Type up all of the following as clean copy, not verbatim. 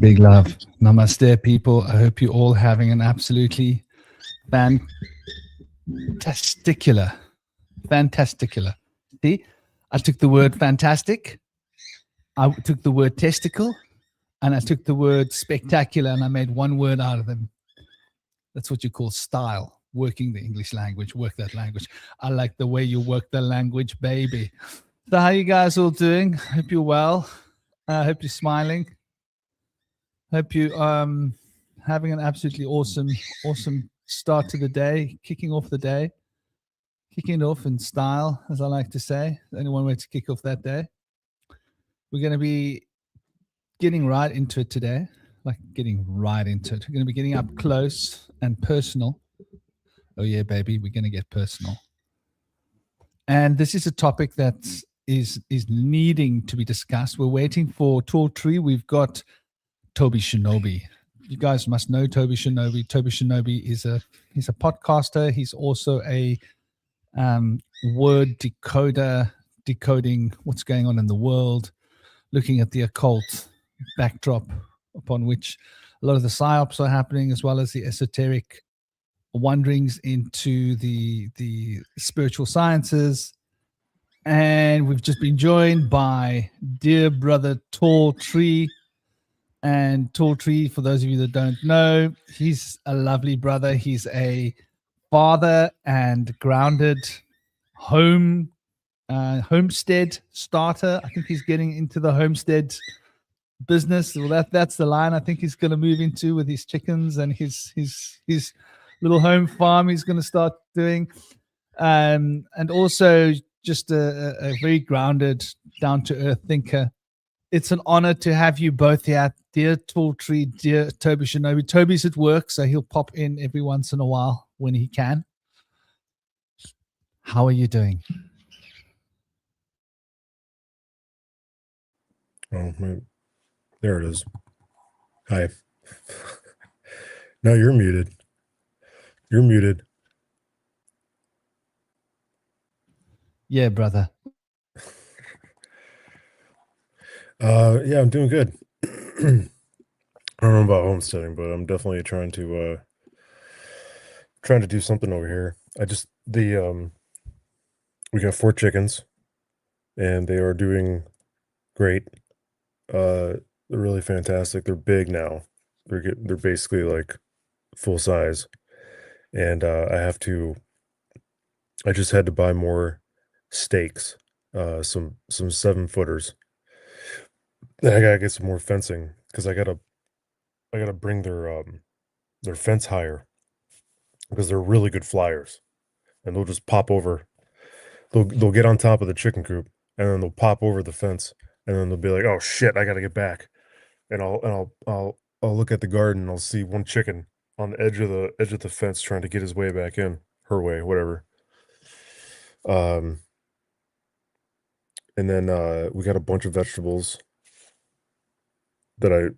Big love. Namaste, people. I hope you're all having an absolutely fantasticular. See, I took the word fantastic, I took the word testicle, and I took the word spectacular, and I made one word out of them. That's what you call style. Working the English language, work that language. I like the way you work the language, baby. So how you guys all doing? Hope you're well. I hope you're smiling. Hope you having an absolutely awesome start to the day, kicking off in style, as I like to say. Only one way to kick off that day. We're going to be getting right into it today. We're going to be getting up close and personal. Oh yeah, baby, we're going to get personal. And this is a topic that is needing to be discussed. We're waiting for TallTree. We've got Toby Shinobi. You guys must know Toby Shinobi. Toby Shinobi he's a podcaster. He's also a word decoder, decoding what's going on in the world, looking at the occult backdrop upon which a lot of the psyops are happening, as well as the esoteric wanderings into the spiritual sciences. And we've just been joined by dear brother TallTree. And TallTree, for those of you that don't know, he's a lovely brother. He's a father and grounded homestead starter. I think he's getting into the homestead business. Well, that's the line I think he's going to move into with his chickens and his little home farm he's going to start doing. And also just a very grounded, down-to-earth thinker. It's an honor to have you both here, dear TallTree, dear Toby Shinobi. Toby's at work, so he'll pop in every once in a while when he can. How are you doing? Oh, there it is. Hi. No, you're muted. You're muted. Yeah, brother. Yeah, I'm doing good. I don't know about homesteading, but I'm definitely trying to do something over here. We got 4 chickens, and they are doing great. They're really fantastic. They're big now. They're basically like full size, and I just had to buy more stakes, some 7-footers. Then I gotta get some more fencing because I gotta bring their fence higher because they're really good flyers, and they'll just pop over. They'll get on top of the chicken coop, and then they'll pop over the fence, and then they'll be like, "Oh shit, I gotta get back," and I'll look at the garden, and I'll see one chicken on the edge of the fence trying to get his way back in, her way, whatever. And then we got a bunch of vegetables that I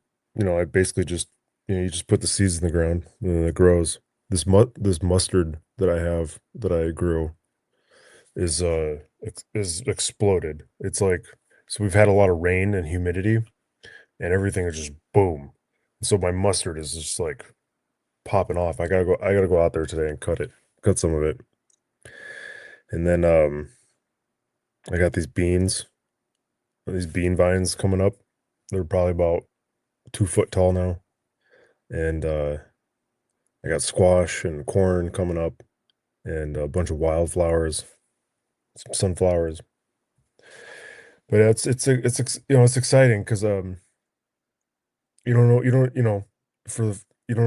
basically just, you just put the seeds in the ground and then it grows. This mustard that I grew is exploded. It's like, so we've had a lot of rain and humidity, and everything is just boom. So my mustard is just like popping off. I gotta go out there today and cut some of it. And then I got these bean vines coming up. They're probably about 2 foot tall now. And I got squash and corn coming up, and a bunch of wildflowers, some sunflowers. But it's exciting because you don't know you don't know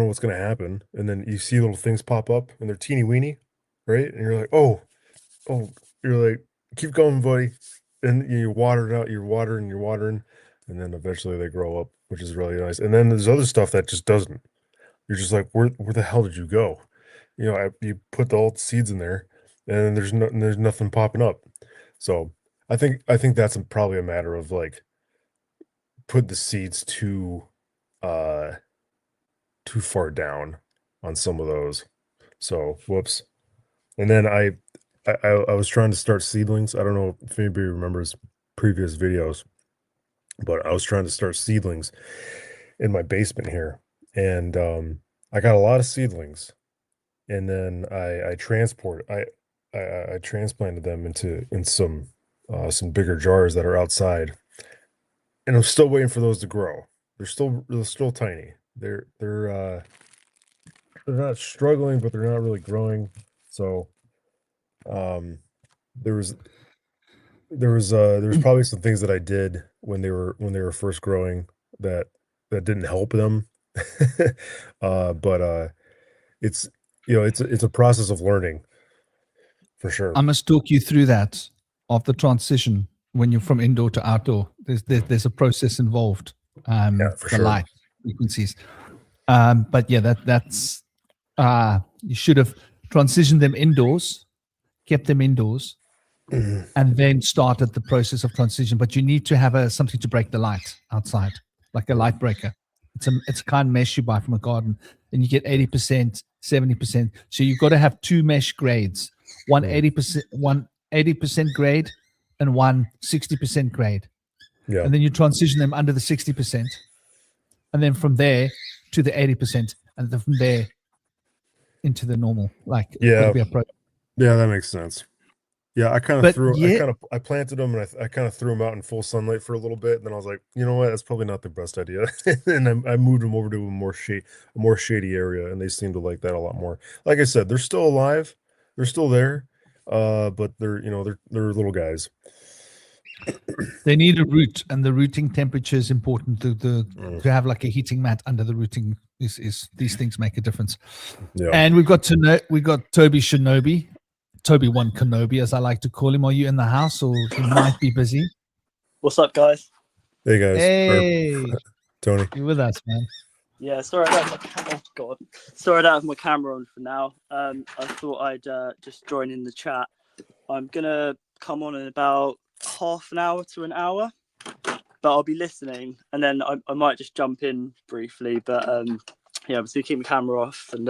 what's gonna happen, and then you see little things pop up, and they're teeny weeny, right? And you're like, oh, you're like, keep going, buddy. And you water it out, you're watering, and then eventually they grow up, which is really nice. And then there's other stuff that just doesn't. You're just like, where the hell did you go? You put the old seeds in there, and there's nothing popping up. So I think that's probably a matter of like put the seeds too far down on some of those. So whoops. And then I was trying to start seedlings. I don't know if anybody remembers previous videos, but I was trying to start seedlings, in my basement here, and I got a lot of seedlings, and then I transplanted them in some bigger jars that are outside, and I'm still waiting for those to grow. They're still tiny. They're not struggling, but they're not really growing. So um there was there was probably some things that I did when they were first growing that didn't help them. But it's it's a process of learning for sure. I must talk you through that of the transition when you're from indoor to outdoor. There's a process involved. Yeah, for The sure. light frequencies. But yeah, that's you should have transitioned them indoors, kept them indoors, Mhm. and then started the process of transition. But you need to have something to break the light outside, like a light breaker. It's a kind of mesh you buy from a garden, and you get 80%, 70%. So you've got to have two mesh grades, one Mm. 80%, one 80% grade, and one 60% grade. Yeah. And then you transition them under the 60%, and then from there to the 80%, and then from there into the normal. Like it's got Yeah. to be a pro. Yeah, that makes sense. Yeah, But yeah, I planted them, and I kind of threw them out in full sunlight for a little bit, and then I was like, you know what, that's probably not the best idea. And I moved them over to a more shady area, and they seem to like that a lot more. Like I said, they're still alive, they're still there, but they're little guys. they need a root, and the rooting temperature is important. Mm, To have like a heating mat under the rooting is these things make a difference. yeah. And we've got Toby Shinobi, Toby One Kenobi, as I like to call him. Are you in the house, or he might be busy? What's up, guys? Hey guys. Hey, Tony. you with us, man? Yeah, sorry I don't have my God. Sorry I don't have my camera on for now. I thought I'd just join in the chat. I'm gonna come on in about half an hour to an hour, but I'll be listening, and then I might just jump in briefly. But yeah, I'm just gonna keep my camera off, and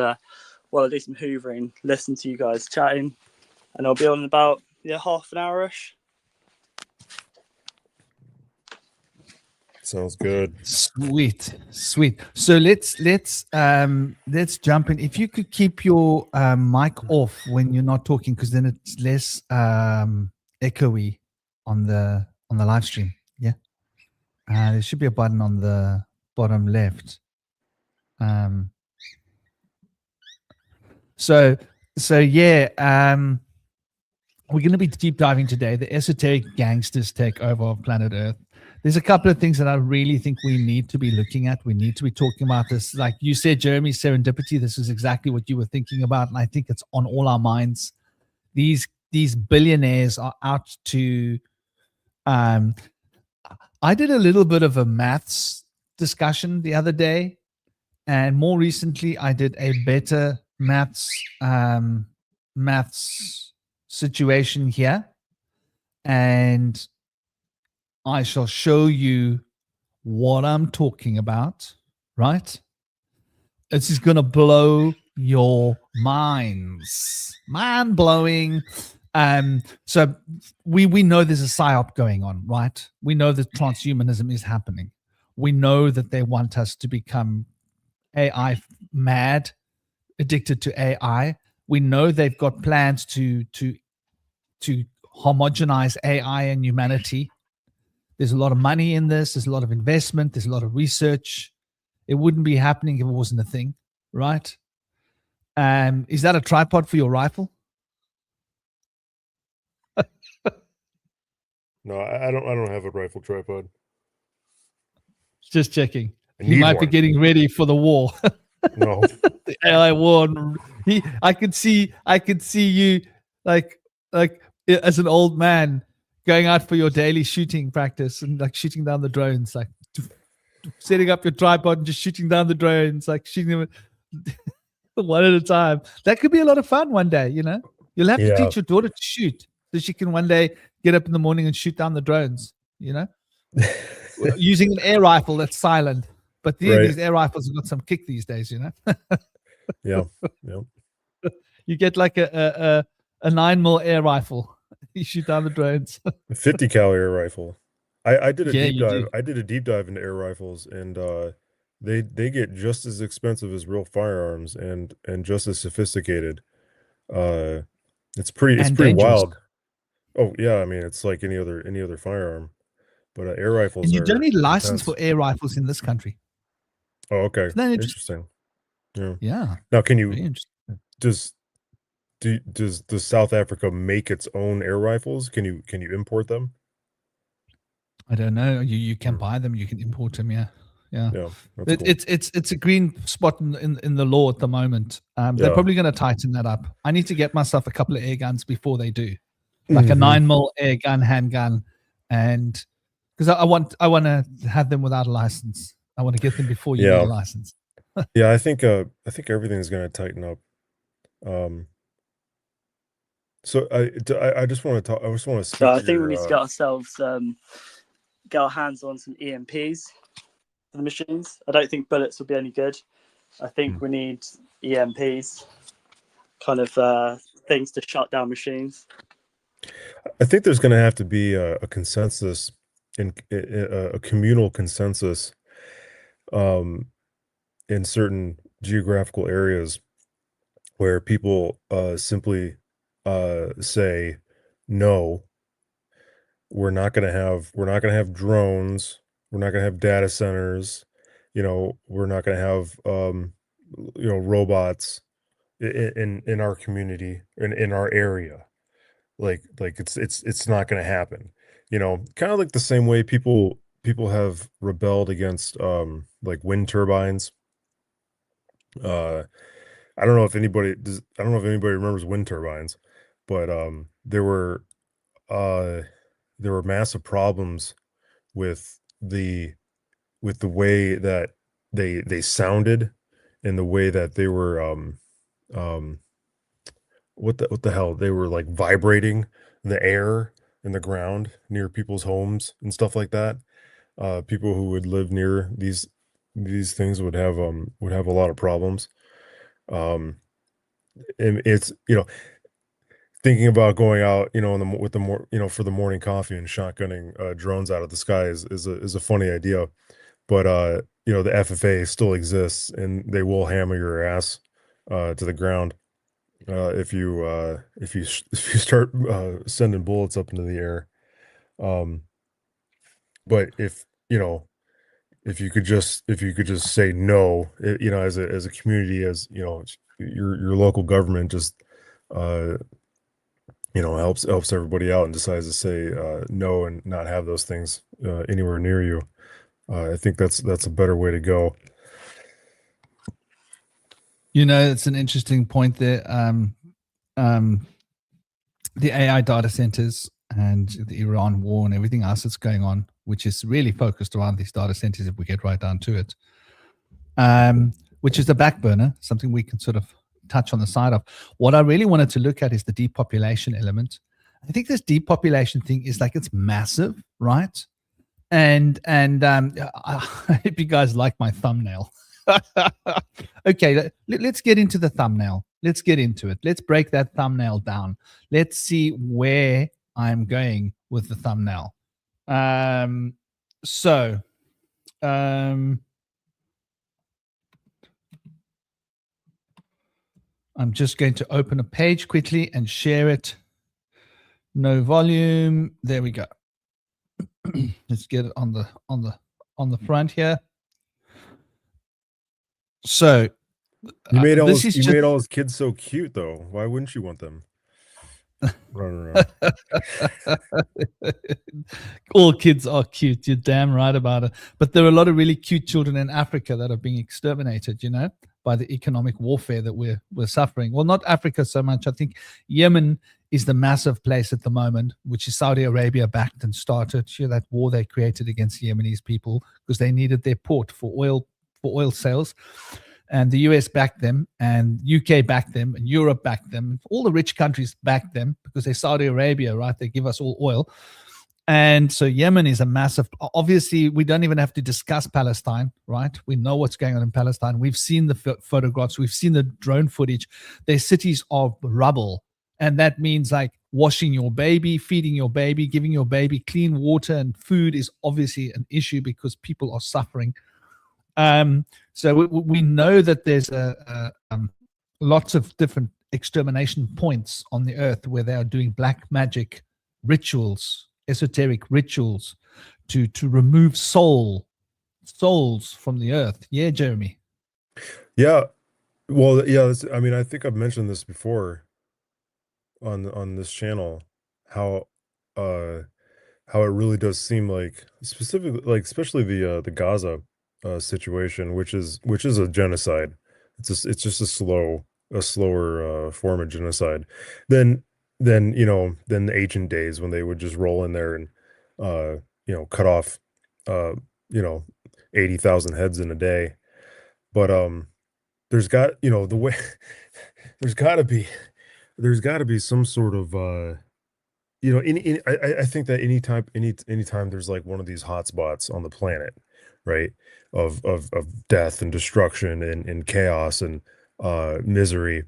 while I do some hoovering, listen to you guys chatting, and I'll be on in about half an hour-ish. Sounds good. Sweet. So let's jump in. If you could keep your mic off when you're not talking, because then it's less echoey on the live stream. Yeah. There should be a button on the bottom left. So yeah. We're going to be deep diving today. The esoteric gangsters take over planet Earth. There's a couple of things that I really think we need to be looking at. We need to be talking about this. Like you said, Jeremy, serendipity. This is exactly what you were thinking about. And I think it's on all our minds. These billionaires are out to, I did a little bit of a maths discussion the other day. And more recently, I did a better maths situation here. And I shall show you what I'm talking about, right? This is going to blow your minds. Mind blowing. So we know there's a psyop going on, right? We know that transhumanism is happening. We know that they want us to become AI mad, addicted to AI. We know they've got plans to homogenize AI and humanity. There's a lot of money in this. There's a lot of investment. There's a lot of research. It wouldn't be happening if it wasn't a thing, right? Is that a tripod for your rifle? No, I don't have a rifle tripod. Just checking. I He need might be one. getting ready for the war. No. The AI war. I could see you like as an old man going out for your daily shooting practice and like shooting down the drones, like setting up your tripod and just shooting down the drones, like shooting them one at a time. That could be a lot of fun one day, you know. You'll have to Yeah. teach your daughter to shoot so she can one day get up in the morning and shoot down the drones, you know, using an air rifle that's silent. But Right. these air rifles have got some kick these days, you know. Yeah. You get like a 9mm air rifle. You shoot down the drones. A 50 cal air rifle. I did a Yeah, deep you dive. do. I did a deep dive into air rifles, and they get just as expensive as real firearms and just as sophisticated. It's pretty And dangerous. wild. Oh yeah, I mean it's like any other firearm, but air rifles And you don't are need a license intense. for air rifles in this country. Oh, okay, Isn't that interesting? interesting. Yeah. Yeah, Now, can very you interesting. does South Africa make its own air rifles? Can you import them? I don't know. You can Hmm. buy them. You can import them. Yeah, yeah. Yeah, that's cool. It's a green spot in the law at the moment. They're Yeah. probably going to tighten that up. I need to get myself a couple of air guns before they do, like a Mhm. 9mm air gun, handgun, and because I want to have them without a license. I want to get them before you need a Yeah, license. yeah. I think everything's gonna tighten up. Um, so I just want to talk. I just want to So speak I to think we need your. to get ourselves get our hands on some EMPs for the machines. I don't think bullets will be any good. I think we need EMPs, kind of things to shut down machines. I think there's going to have to be a consensus a communal consensus um, in certain geographical areas where people simply say no. We're not going to have drones. We're not going to have data centers. We're not going to have robots in our community in our area. Like it's not going to happen. Kind of like the same way people have rebelled against like wind turbines. uh I don't know if anybody remembers wind turbines, but uh there were massive problems with the way that they sounded and the way that they were um what the hell? They were like vibrating the air and the ground near people's homes and stuff like that. People who would live near these things would have a lot of problems. Um, and it's thinking about going out in with the more for the morning coffee and shotgunning drones out of the sky is a funny idea, but the FFA still exists and they will hammer your ass to the ground if you start sending bullets up into the air. Um, but if you could just say no, as a community, as your local government just uh, helps everybody out and decides to say no and not have those things anywhere near you. I think that's a better way to go. It's an interesting point there. The AI data centers and the Iran war and everything else that's going on, which is really focused around these data centers, if we get right down to it, which is the back burner, something we can sort of touch on the side of. What I really wanted to look at is the depopulation element. I think this depopulation thing is like, it's massive, right? And I hope you guys like my thumbnail. Okay, let's get into the thumbnail. Let's get into it. Let's break that thumbnail down. Let's see where I'm going with the thumbnail. So I'm just going to open a page quickly and share it. No volume. There we go. Let's get it on the front here. So You made all this is you just made all his kids so cute though. Why wouldn't you want them running around? all kids are cute. You're damn right about it. But there are a lot of really cute children in Africa that are being exterminated, by the economic warfare that we're suffering. Well, not Africa so much. I think Yemen is the massive place at the moment, which is Saudi Arabia backed and started. That war they created against the Yemenis people because they needed their port for oil sales. And the US backed them, and UK backed them, and Europe backed them. All the rich countries backed them because they're Saudi Arabia, right? They give us all oil. And so Yemen is a massive, obviously, we don't even have to discuss Palestine, right? We know what's going on in Palestine. We've seen the photographs. We've seen the drone footage. Their cities are rubble. And that means like washing your baby, feeding your baby, giving your baby clean water and food is obviously an issue because people are suffering. So we know that there's lots of different extermination points on the earth where they are doing black magic rituals, esoteric rituals to remove souls from the earth. Yeah, Jeremy. Yeah. Well, yeah, I mean, I think I've mentioned this before on this channel, how how it really does seem like, specifically, like especially the Gaza situation, which is a genocide. It's just a slower form of genocide than than the ancient days when they would just roll in there and cut off uh 80,000 heads in a day. But there's got the way there's got to be some sort of I think that anytime there's like one of these hotspots on the planet, right, of death and destruction and chaos and misery,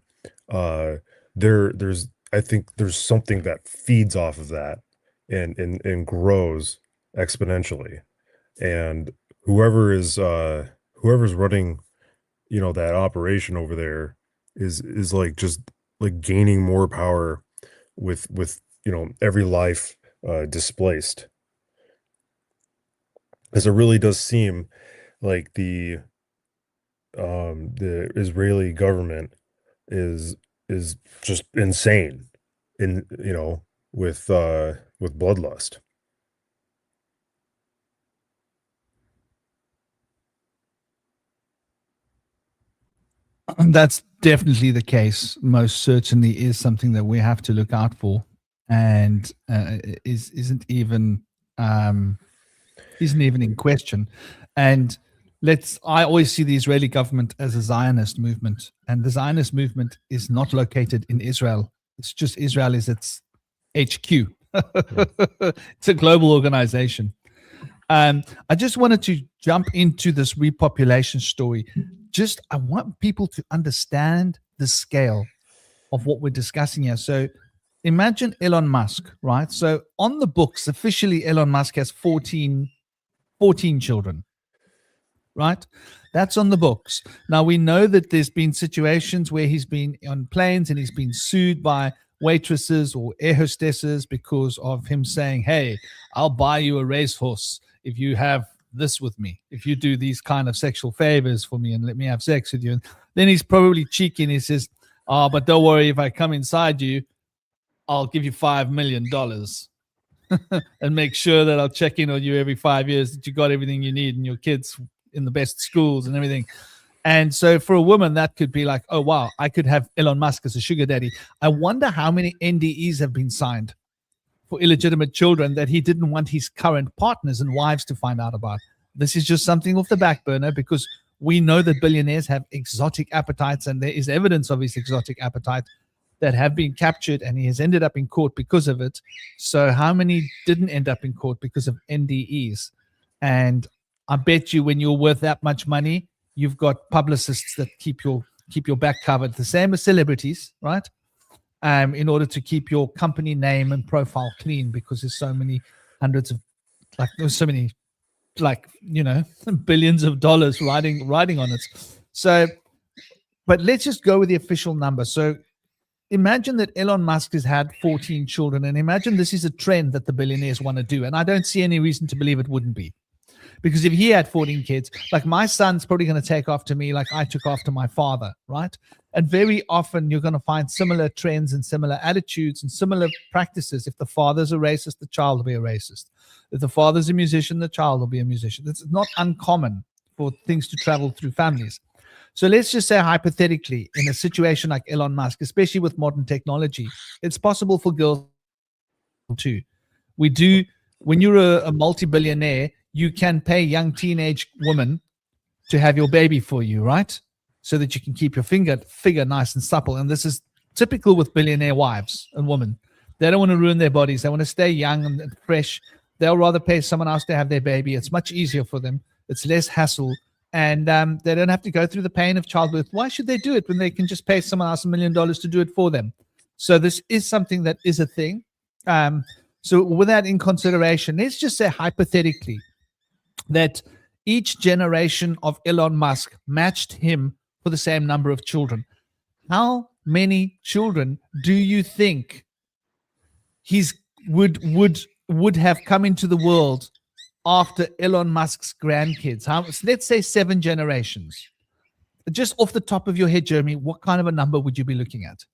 uh there's I think there's something that feeds off of that and grows exponentially. And whoever's running that operation over there is like just like gaining more power with every life displaced, because it really does seem like the Israeli government is just insane in with bloodlust. And that's definitely the case. Most certainly is something that we have to look out for, and isn't even in question. And I always see the Israeli government as a Zionist movement, and the Zionist movement is not located in Israel. It's just Israel is its HQ. It's a global organization. I just wanted to jump into this repopulation story. I want people to understand the scale of what we're discussing here. So imagine Elon Musk, right? So on the books, officially, Elon Musk has 14 children, right? That's on the books. Now, we know that there's been situations where he's been on planes and he's been sued by waitresses or air hostesses because of him saying, hey, I'll buy you a racehorse if you have this with me, if you do these kind of sexual favors for me and let me have sex with you. And then he's probably cheeky and he says, oh, but don't worry, if I come inside you, I'll give you $5 million and make sure that I'll check in on you every 5 years, that you got everything you need and your kids in the best schools and everything. And so for a woman, that could be like, oh, wow, I could have Elon Musk as a sugar daddy. I wonder how many NDEs have been signed for illegitimate children that he didn't want his current partners and wives to find out about. This is just something off the back burner, because we know that billionaires have exotic appetites, and there is evidence of his exotic appetite that have been captured, and he has ended up in court because of it. So how many didn't end up in court because of NDEs? And I bet you when you're worth that much money, you've got publicists that keep your back covered, the same as celebrities, right? In order to keep your company name and profile clean, because there's so many billions of dollars riding on it. So, but let's just go with the official number. So imagine that Elon Musk has had 14 children, and imagine this is a trend that the billionaires want to do. And I don't see any reason to believe it wouldn't be. Because if he had 14 kids, like my son's probably going to take after me like I took after my father, right? And very often you're going to find similar trends and similar attitudes and similar practices. If the father's a racist, the child will be a racist. If the father's a musician, the child will be a musician. It's not uncommon for things to travel through families. So let's just say hypothetically, in a situation like Elon Musk, especially with modern technology, it's possible for girls too. When you're a multi-billionaire, you can pay young teenage women to have your baby for you, right? So that you can keep your figure nice and supple. And this is typical with billionaire wives and women. They don't want to ruin their bodies. They want to stay young and fresh. They'll rather pay someone else to have their baby. It's much easier for them. It's less hassle. And they don't have to go through the pain of childbirth. Why should they do it when they can just pay someone else $1 million to do it for them? So this is something that is a thing. So with that in consideration, let's just say hypothetically that each generation of Elon Musk matched him for the same number of children. How many children do you think he's would have come into the world after Elon Musk's grandkids? Let's say 7 generations. Just off the top of your head, Jeremy, what kind of a number would you be looking at?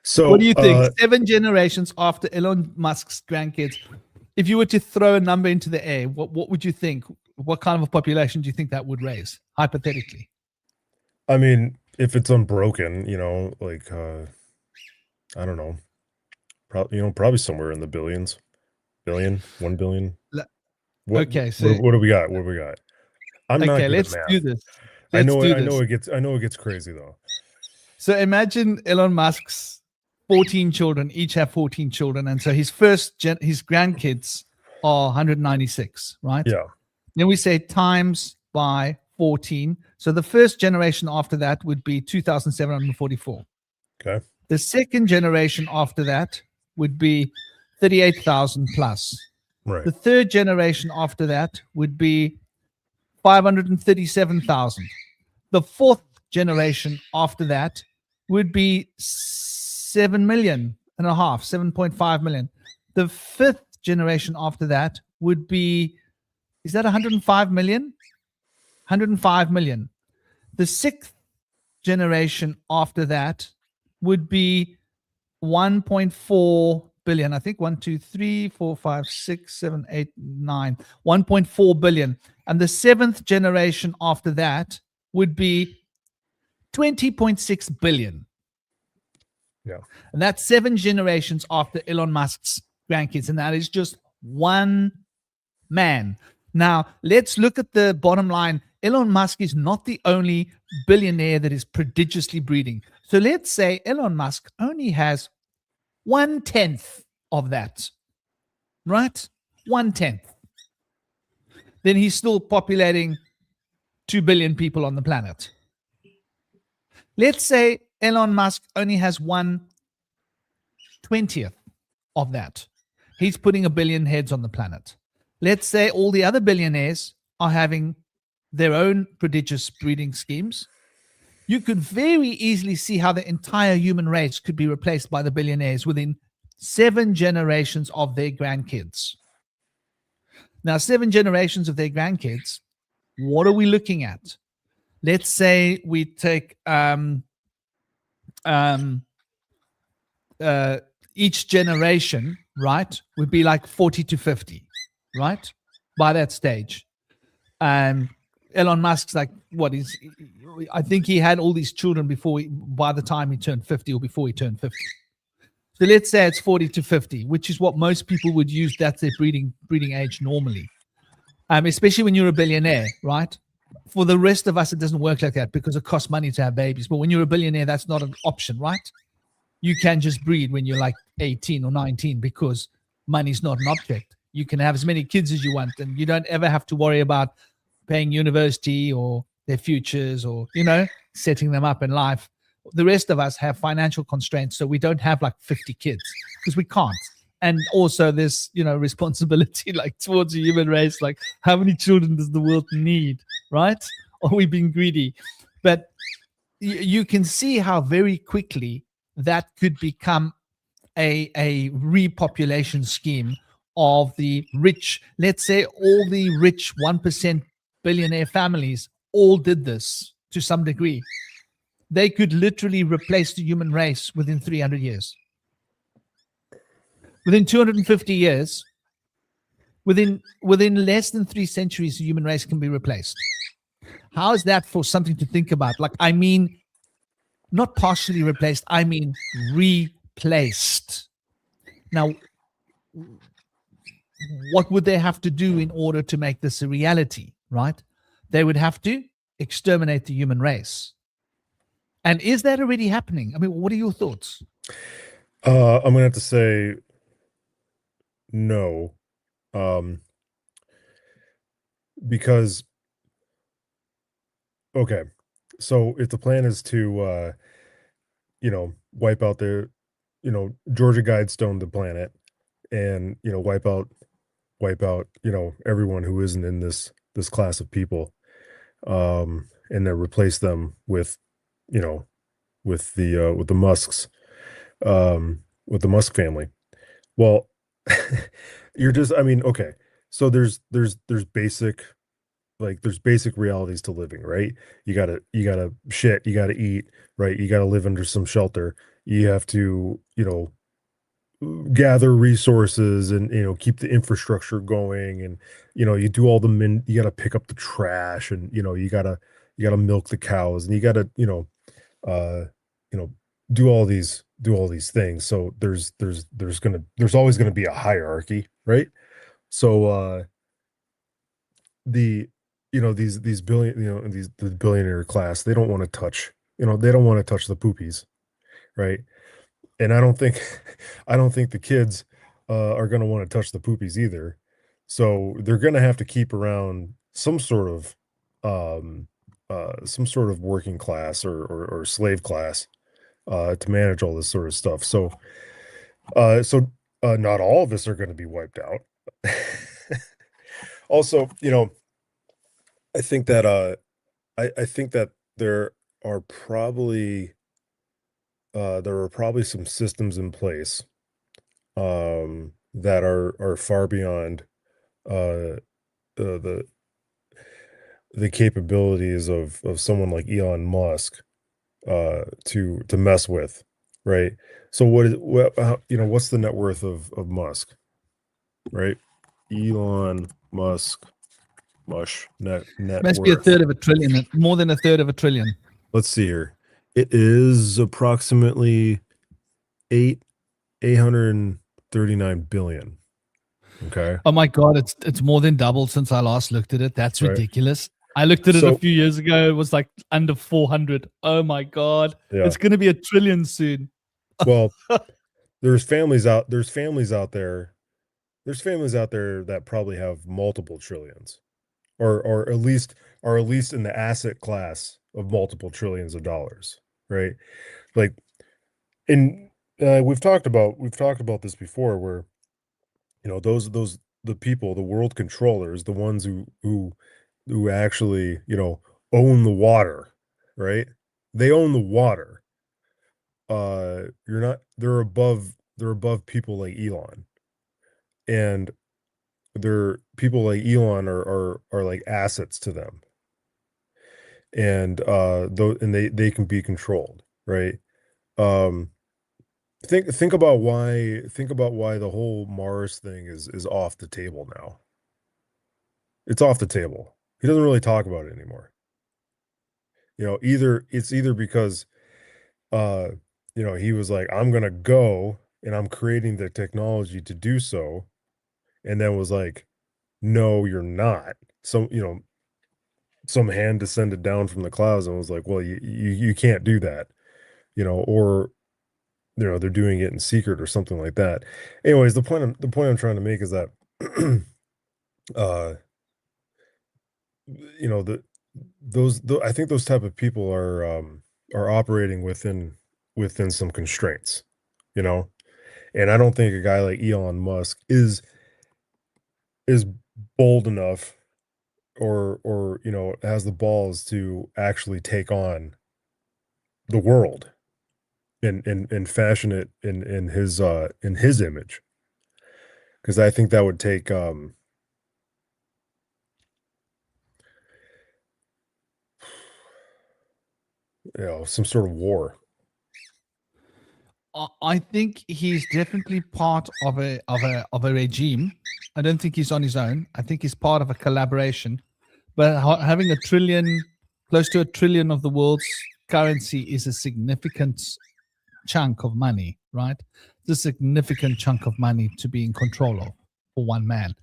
So what do you think? 7 generations after Elon Musk's grandkids. If you were to throw a number into the air, what would you think? What kind of a population do you think that would raise, hypothetically? I mean, if it's unbroken, like I don't know, probably somewhere in the billions, 1 billion. Okay, so what do we got? What do we got? I'm not good let's at math. do this. I know it gets crazy though. So imagine Elon Musk's 14 children, each have 14 children, and so his grandkids are 196, right? Yeah. Then we say times by 14. So the first generation after that would be 2,744. Okay. The second generation after that would be 38,000 plus. Right. The third generation after that would be 537,000. The fourth generation after that would be 7.5 million. The fifth generation after that would be, is that 105 million? 105 million. The sixth generation after that would be 1.4 billion. I think 1, 2, 3, 4, 5, 6, 7, 8, 9. 1.4 billion. And the seventh generation after that would be 20.6 billion. Yeah. And that's 7 generations after Elon Musk's grandkids. And that is just one man. Now, let's look at the bottom line. Elon Musk is not the only billionaire that is prodigiously breeding. So let's say Elon Musk only has 1/10 of that, right? 1/10. Then he's still populating 2 billion people on the planet. Let's say Elon Musk only has 1/20 of that. He's putting 1 billion heads on the planet. Let's say all the other billionaires are having their own prodigious breeding schemes. You could very easily see how the entire human race could be replaced by the billionaires within 7 generations of their grandkids. Now, 7 generations of their grandkids, what are we looking at? Let's say we take each generation, right, would be like 40 to 50, right? By that stage. Elon Musk's like, I think he had all these children by the time he turned 50 or before he turned 50. So let's say it's 40 to 50, which is what most people would use. That's their breeding age normally. Especially when you're a billionaire, right? For the rest of us, it doesn't work like that because it costs money to have babies. But when you're a billionaire, that's not an option, right? You can just breed when you're like 18 or 19 because money's not an object. You can have as many kids as you want, and you don't ever have to worry about paying university or their futures or, setting them up in life. The rest of us have financial constraints, so we don't have like 50 kids because we can't. And also there's, responsibility like towards the human race, like how many children does the world need, right? Are we being greedy? But you can see how very quickly that could become a repopulation scheme of the rich. Let's say all the rich 1% billionaire families all did this to some degree. They could literally replace the human race within 300 years. Within 250 years, within less than 3 centuries, the human race can be replaced. How is that for something to think about? Like, I mean, not partially replaced, I mean replaced. Now, what would they have to do in order to make this a reality, right? They would have to exterminate the human race. And is that already happening? I mean, what are your thoughts? I'm going to have to say no. Because, okay, so if the plan is to, wipe out the Georgia Guidestone the planet, and wipe out everyone who isn't in this class of people, and then replace them with with the Musks, with the Musk family. Well, okay, so there's basic, there's basic realities to living, right? You gotta shit, you gotta eat, right? You gotta live under some shelter. You have to, gather resources and keep the infrastructure going, and you do all you gotta pick up the trash, and you gotta milk the cows, and you gotta uh you know do all these things. So there's always gonna be a hierarchy, right? So the these billion these the billionaire class, they don't want to touch, they don't want to touch the poopies, right? And I don't think I don't think the kids are going to want to touch the poopies either. So they're going to have to keep around some sort of working class, or slave class, to manage all this sort of stuff. So not all of us are going to be wiped out. Also, I think that I think that are probably there are probably some systems in place, that are far beyond the capabilities of someone like Elon Musk, to mess with, right? So what's the net worth of Musk, right? Elon Musk, net Must be a worth. third of a trillion, more than a third of a trillion. Let's see here. It is approximately 839 billion. Okay. Oh my God, it's more than doubled since I last looked at it. That's Right. ridiculous. I looked at it a So few years ago. It was like under 400. Oh my God. yeah. It's going to be a trillion soon. Well, there's families out there. There's families out there that probably have multiple trillions, or at least in the asset class of multiple trillions of dollars, right? Like, in we've talked about this before, where those the people, the world controllers, the ones who actually own the water, right? They own the water. You're not they're above people like Elon, and they're people like Elon are like assets to them, and they can be controlled, right? um think about why the whole Mars thing is off the table now. It's off the table. He doesn't really talk about it anymore. Either because uh he was like, I'm gonna go and I'm creating the technology to do so, and then was like, no, you're not. So some hand descended down from the clouds and was like, well, you can't do that, or they're doing it in secret or something like that. Anyways, the point I'm trying to make is that uh the I think those type of people are operating within some constraints, you know and I don't think a guy like Elon Musk is bold enough, or has the balls to actually take on the world, and fashion it in his image, because I think that would take some sort of war. I think he's definitely part of a regime. I don't think he's on his own. I think he's part of a collaboration. But having close to a trillion of the world's currency is a significant chunk of money, right? It's a significant chunk of money to be in control of for one man.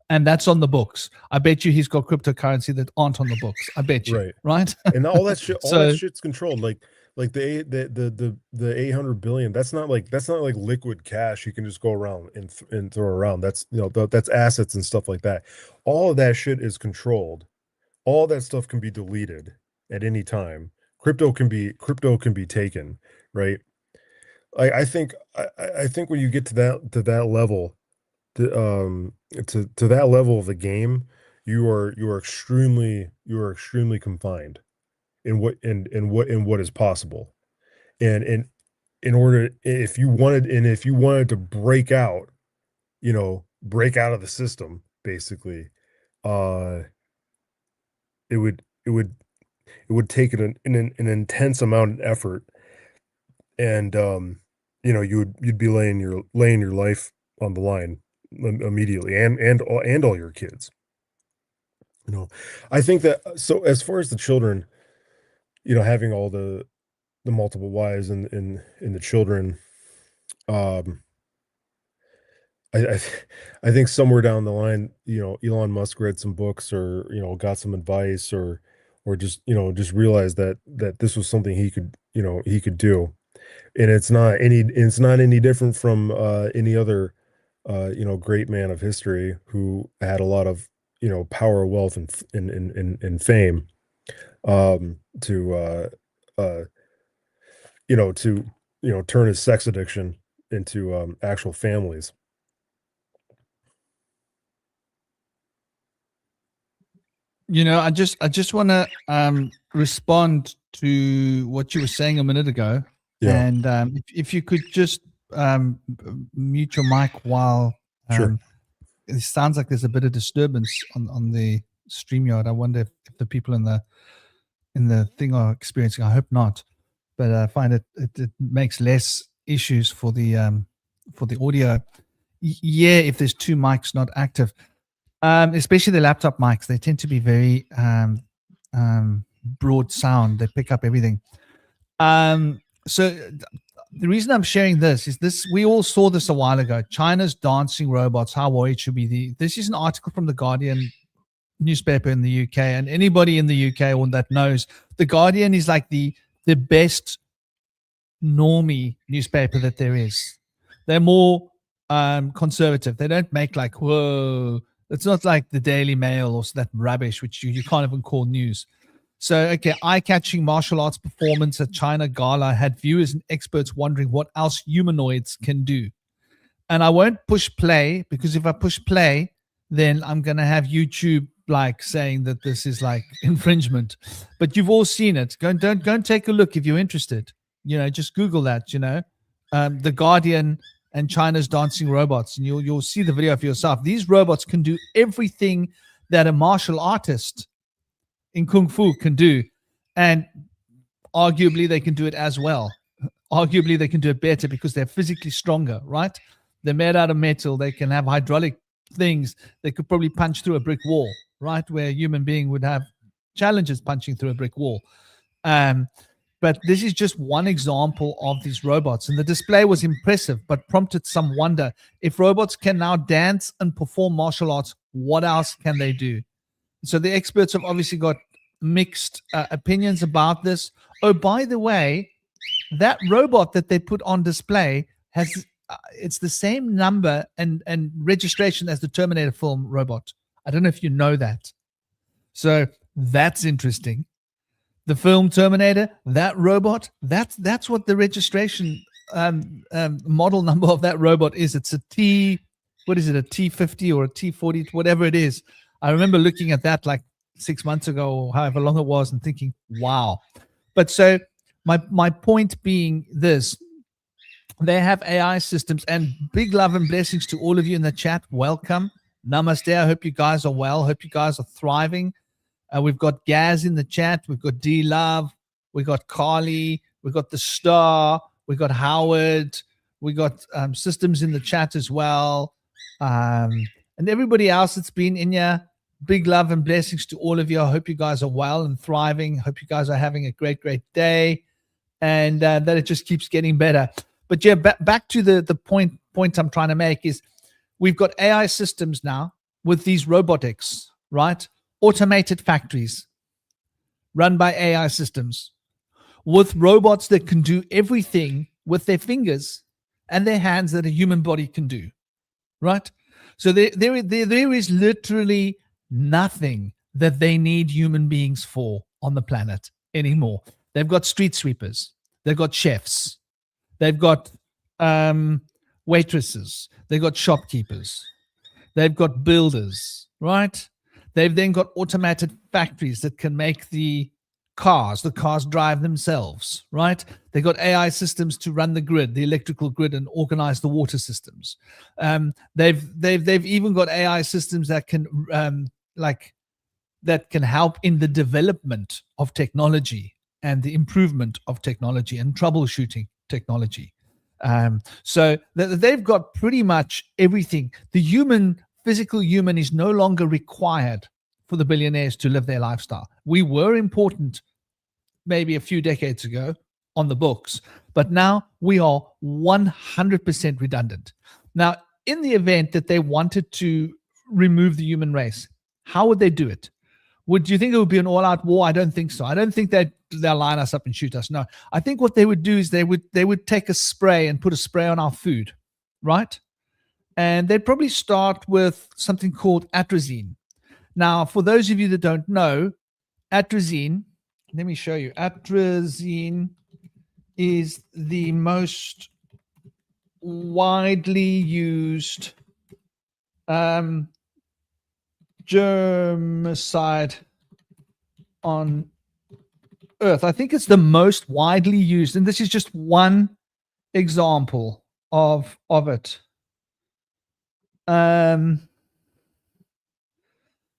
And that's on the books. I bet you he's got cryptocurrency that aren't on the books. I bet you, right? And all that shit, all So- that shit's controlled. Like the 800 billion. That's not like liquid cash you can just go around and throw around. That's that's assets and stuff like that. All of that shit is controlled. All that stuff can be deleted at any time. Crypto can be taken, right? I think I think when you get to that level, to that level of the game, you are extremely confined in what is possible. And in order if you wanted to break out of the system, basically, uh, it would it would it would take an intense amount of effort, and you'd be laying your life on the line immediately, and all your kids. You know, I think that so as far as the children, having all the multiple wives and the children, um, I think somewhere down the line, Elon Musk read some books, or got some advice, or just realized that this was something he could do. And it's not any different from any other great man of history who had a lot of power, wealth, and fame, to uh to turn his sex addiction into actual families. I just want to respond to what you were saying a minute ago. Yeah. And if you could just mute your mic while Sure. it sounds like there's a bit of disturbance on the StreamYard. I wonder if the people in the thing are experiencing. I hope not, but I find it makes less issues for the audio. Yeah, if there's two mics not active. Especially the laptop mics, they tend to be very broad sound. They pick up everything. So the reason I'm sharing this is we all saw this a while ago. China's dancing robots, how worried should be. This is an article from the Guardian newspaper in the UK, and anybody in the UK or that knows, the Guardian is like the best normie newspaper that there is. They're more conservative. They don't make like, whoa. It's not like the Daily Mail or that rubbish, which you can't even call news. So, okay, eye-catching martial arts performance at China Gala had viewers and experts wondering what else humanoids can do. And I won't push play, because if I push play, then I'm going to have YouTube like saying that this is like infringement. But you've all seen it. Go and take a look if you're interested. Just Google that, The Guardian and China's dancing robots, and you'll see the video for yourself. These robots can do everything that a martial artist in Kung Fu can do, and arguably they can do it as well. Arguably they can do it better because they're physically stronger, right? They're made out of metal. They can have hydraulic things. They could probably punch through a brick wall, right? Where a human being would have challenges punching through a brick wall. But this is just one example of these robots. And the display was impressive, but prompted some wonder. If robots can now dance and perform martial arts, what else can they do? So the experts have obviously got mixed opinions about this. Oh, by the way, that robot that they put on display has it's the same number and registration as the Terminator film robot. I don't know if you know that. So that's interesting. The film Terminator, that robot, that's what the registration model number of that robot is. It's a a T50 or a T40, whatever it is. I remember looking at that like 6 months ago or however long it was and thinking, wow. But so my point being this, they have AI systems, and big love and blessings to all of you in the chat. Welcome. Namaste. I hope you guys are well. Hope you guys are thriving. We've got Gaz in the chat. We've got D Love. We've got Carly. We've got the Star. We've got Howard. We got Systems in the chat as well. And everybody else that's been in here. Big love and blessings to all of you. I hope you guys are well and thriving. Hope you guys are having a great, great day, and that it just keeps getting better. But yeah, back to the point I'm trying to make is we've got AI systems now with these robotics, right? Automated factories run by AI systems with robots that can do everything with their fingers and their hands that a human body can do, right? So there is literally nothing that they need human beings for on the planet anymore. They've got street sweepers. They've got chefs. They've got waitresses. They've got shopkeepers. They've got builders, right? They've then got automated factories that can make the cars drive themselves, right? They've got AI systems to run the grid, the electrical grid, and organize the water systems. They've even got AI systems that can that can help in the development of technology and the improvement of technology and troubleshooting technology. So they've got pretty much everything. The physical human is no longer required for the billionaires to live their lifestyle. We were important maybe a few decades ago on the books, but now we are 100% redundant. Now, in the event that they wanted to remove the human race, how would they do it? Would you think it would be an all-out war? I don't think so. I don't think they'll line us up and shoot us. No, I think what they would do is they would take a spray and put a spray on our food, right? And they'd probably start with something called Atrizine. Now, for those of you that don't know, Atrizine, let me show you. Atrizine is the most widely used germicide on Earth. I think it's the most widely used, and this is just one example of it.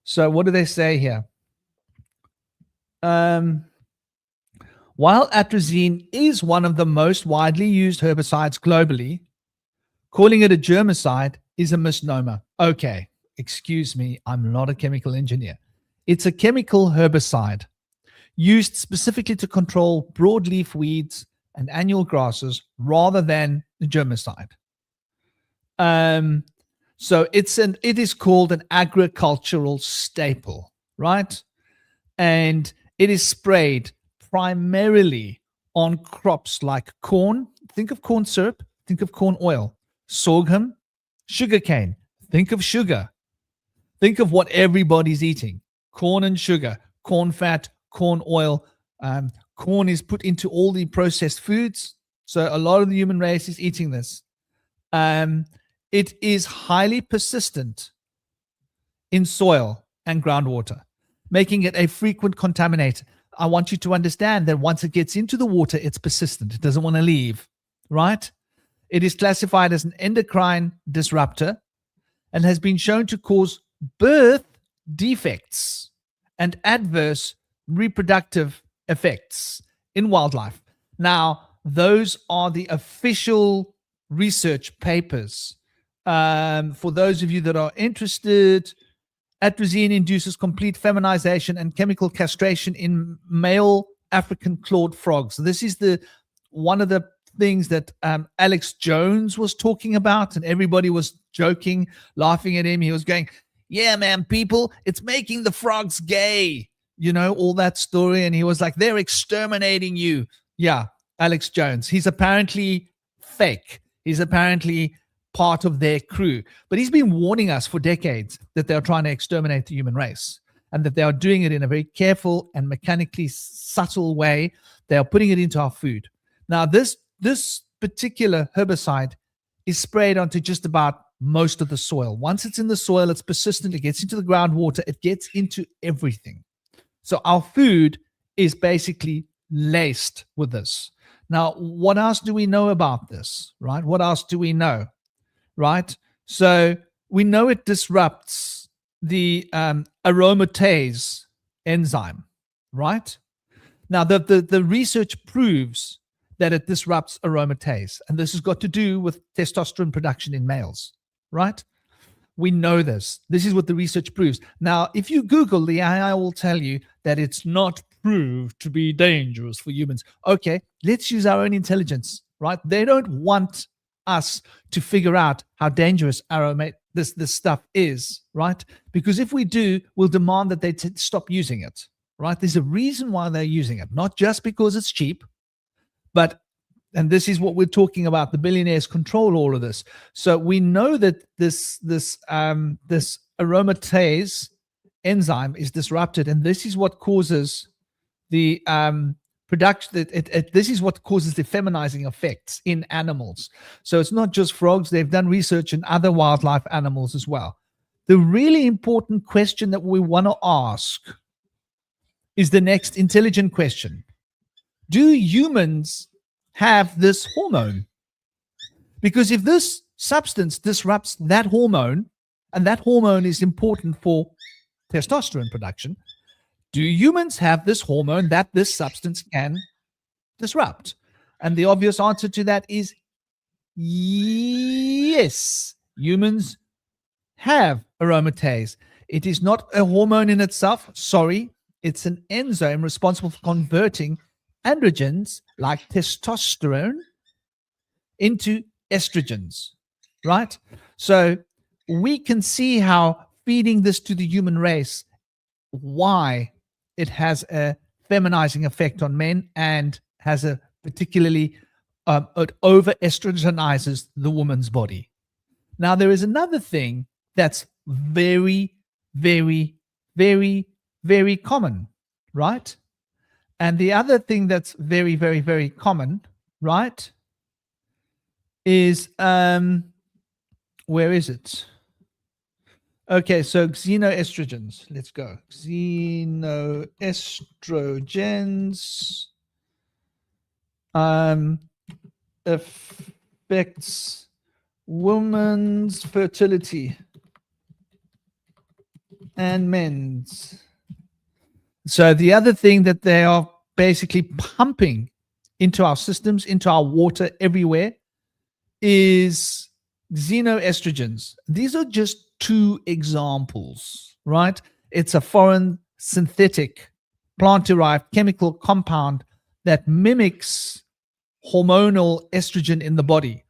So what do they say here? While atrazine is one of the most widely used herbicides globally, calling it a germicide is a misnomer. Okay, excuse me, I'm not a chemical engineer. It's a chemical herbicide used specifically to control broadleaf weeds and annual grasses rather than a germicide. So it is called an agricultural staple, right? And it is sprayed primarily on crops like corn. Think of corn syrup. Think of corn oil. Sorghum, sugarcane. Think of sugar. Think of what everybody's eating. Corn and sugar, corn fat, corn oil. Corn is put into all the processed foods. So a lot of the human race is eating this. It is highly persistent in soil and groundwater, making it a frequent contaminator. I want you to understand that once it gets into the water, it's persistent. It doesn't want to leave, right? It is classified as an endocrine disruptor and has been shown to cause birth defects and adverse reproductive effects in wildlife. Now, those are the official research papers. For those of you that are interested, atrazine induces complete feminization and chemical castration in male African clawed frogs. This is one of the things that Alex Jones was talking about, and everybody was joking, laughing at him. He was going, yeah, man, people, it's making the frogs gay, all that story. And he was like, they're exterminating you. Yeah, Alex Jones. He's apparently fake. He's apparently part of their crew. But he's been warning us for decades that they're trying to exterminate the human race and that they are doing it in a very careful and mechanically subtle way. They are putting it into our food. Now, this particular herbicide is sprayed onto just about most of the soil. Once it's in the soil, it's persistent. It gets into the groundwater. It gets into everything. So our food is basically laced with this. Now, what else do we know about this, right? What else do we know, right? So we know it disrupts the aromatase enzyme, right? Now, the research proves that it disrupts aromatase, and this has got to do with testosterone production in males, right? We know this. This is what the research proves. Now, if you Google, the AI will tell you that it's not proved to be dangerous for humans. Okay, let's use our own intelligence, right? They don't want us to figure out how dangerous this stuff is, right? Because if we do, we'll demand that they stop using it, right? There's a reason why they're using it, not just because it's cheap, but, and this is what we're talking about, the billionaires control all of this. So we know that this aromatase enzyme is disrupted, and this is what causes the production. This is what causes the feminizing effects in animals. So it's not just frogs. They've done research in other wildlife animals as well. The really important question that we want to ask is the next intelligent question. Do humans have this hormone? Because if this substance disrupts that hormone, and that hormone is important for testosterone production, do humans have this hormone that this substance can disrupt? And the obvious answer to that is yes. Humans have aromatase. It is not a hormone in itself. Sorry, it's an enzyme responsible for converting androgens like testosterone into estrogens, right? So we can see how feeding this to the human race, why it has a feminizing effect on men and has a particularly, it over estrogenizes the woman's body. Now, there is another thing that's very, very, very, very common, right? And the other thing that's very, very, very common, right, is, where is it? Okay, so xenoestrogens. Let's go. Xenoestrogens affects women's fertility and men's. So the other thing that they are basically pumping into our systems, into our water, everywhere, is xenoestrogens. These are just two examples, right? It's a foreign synthetic plant-derived chemical compound that mimics hormonal estrogen in the body.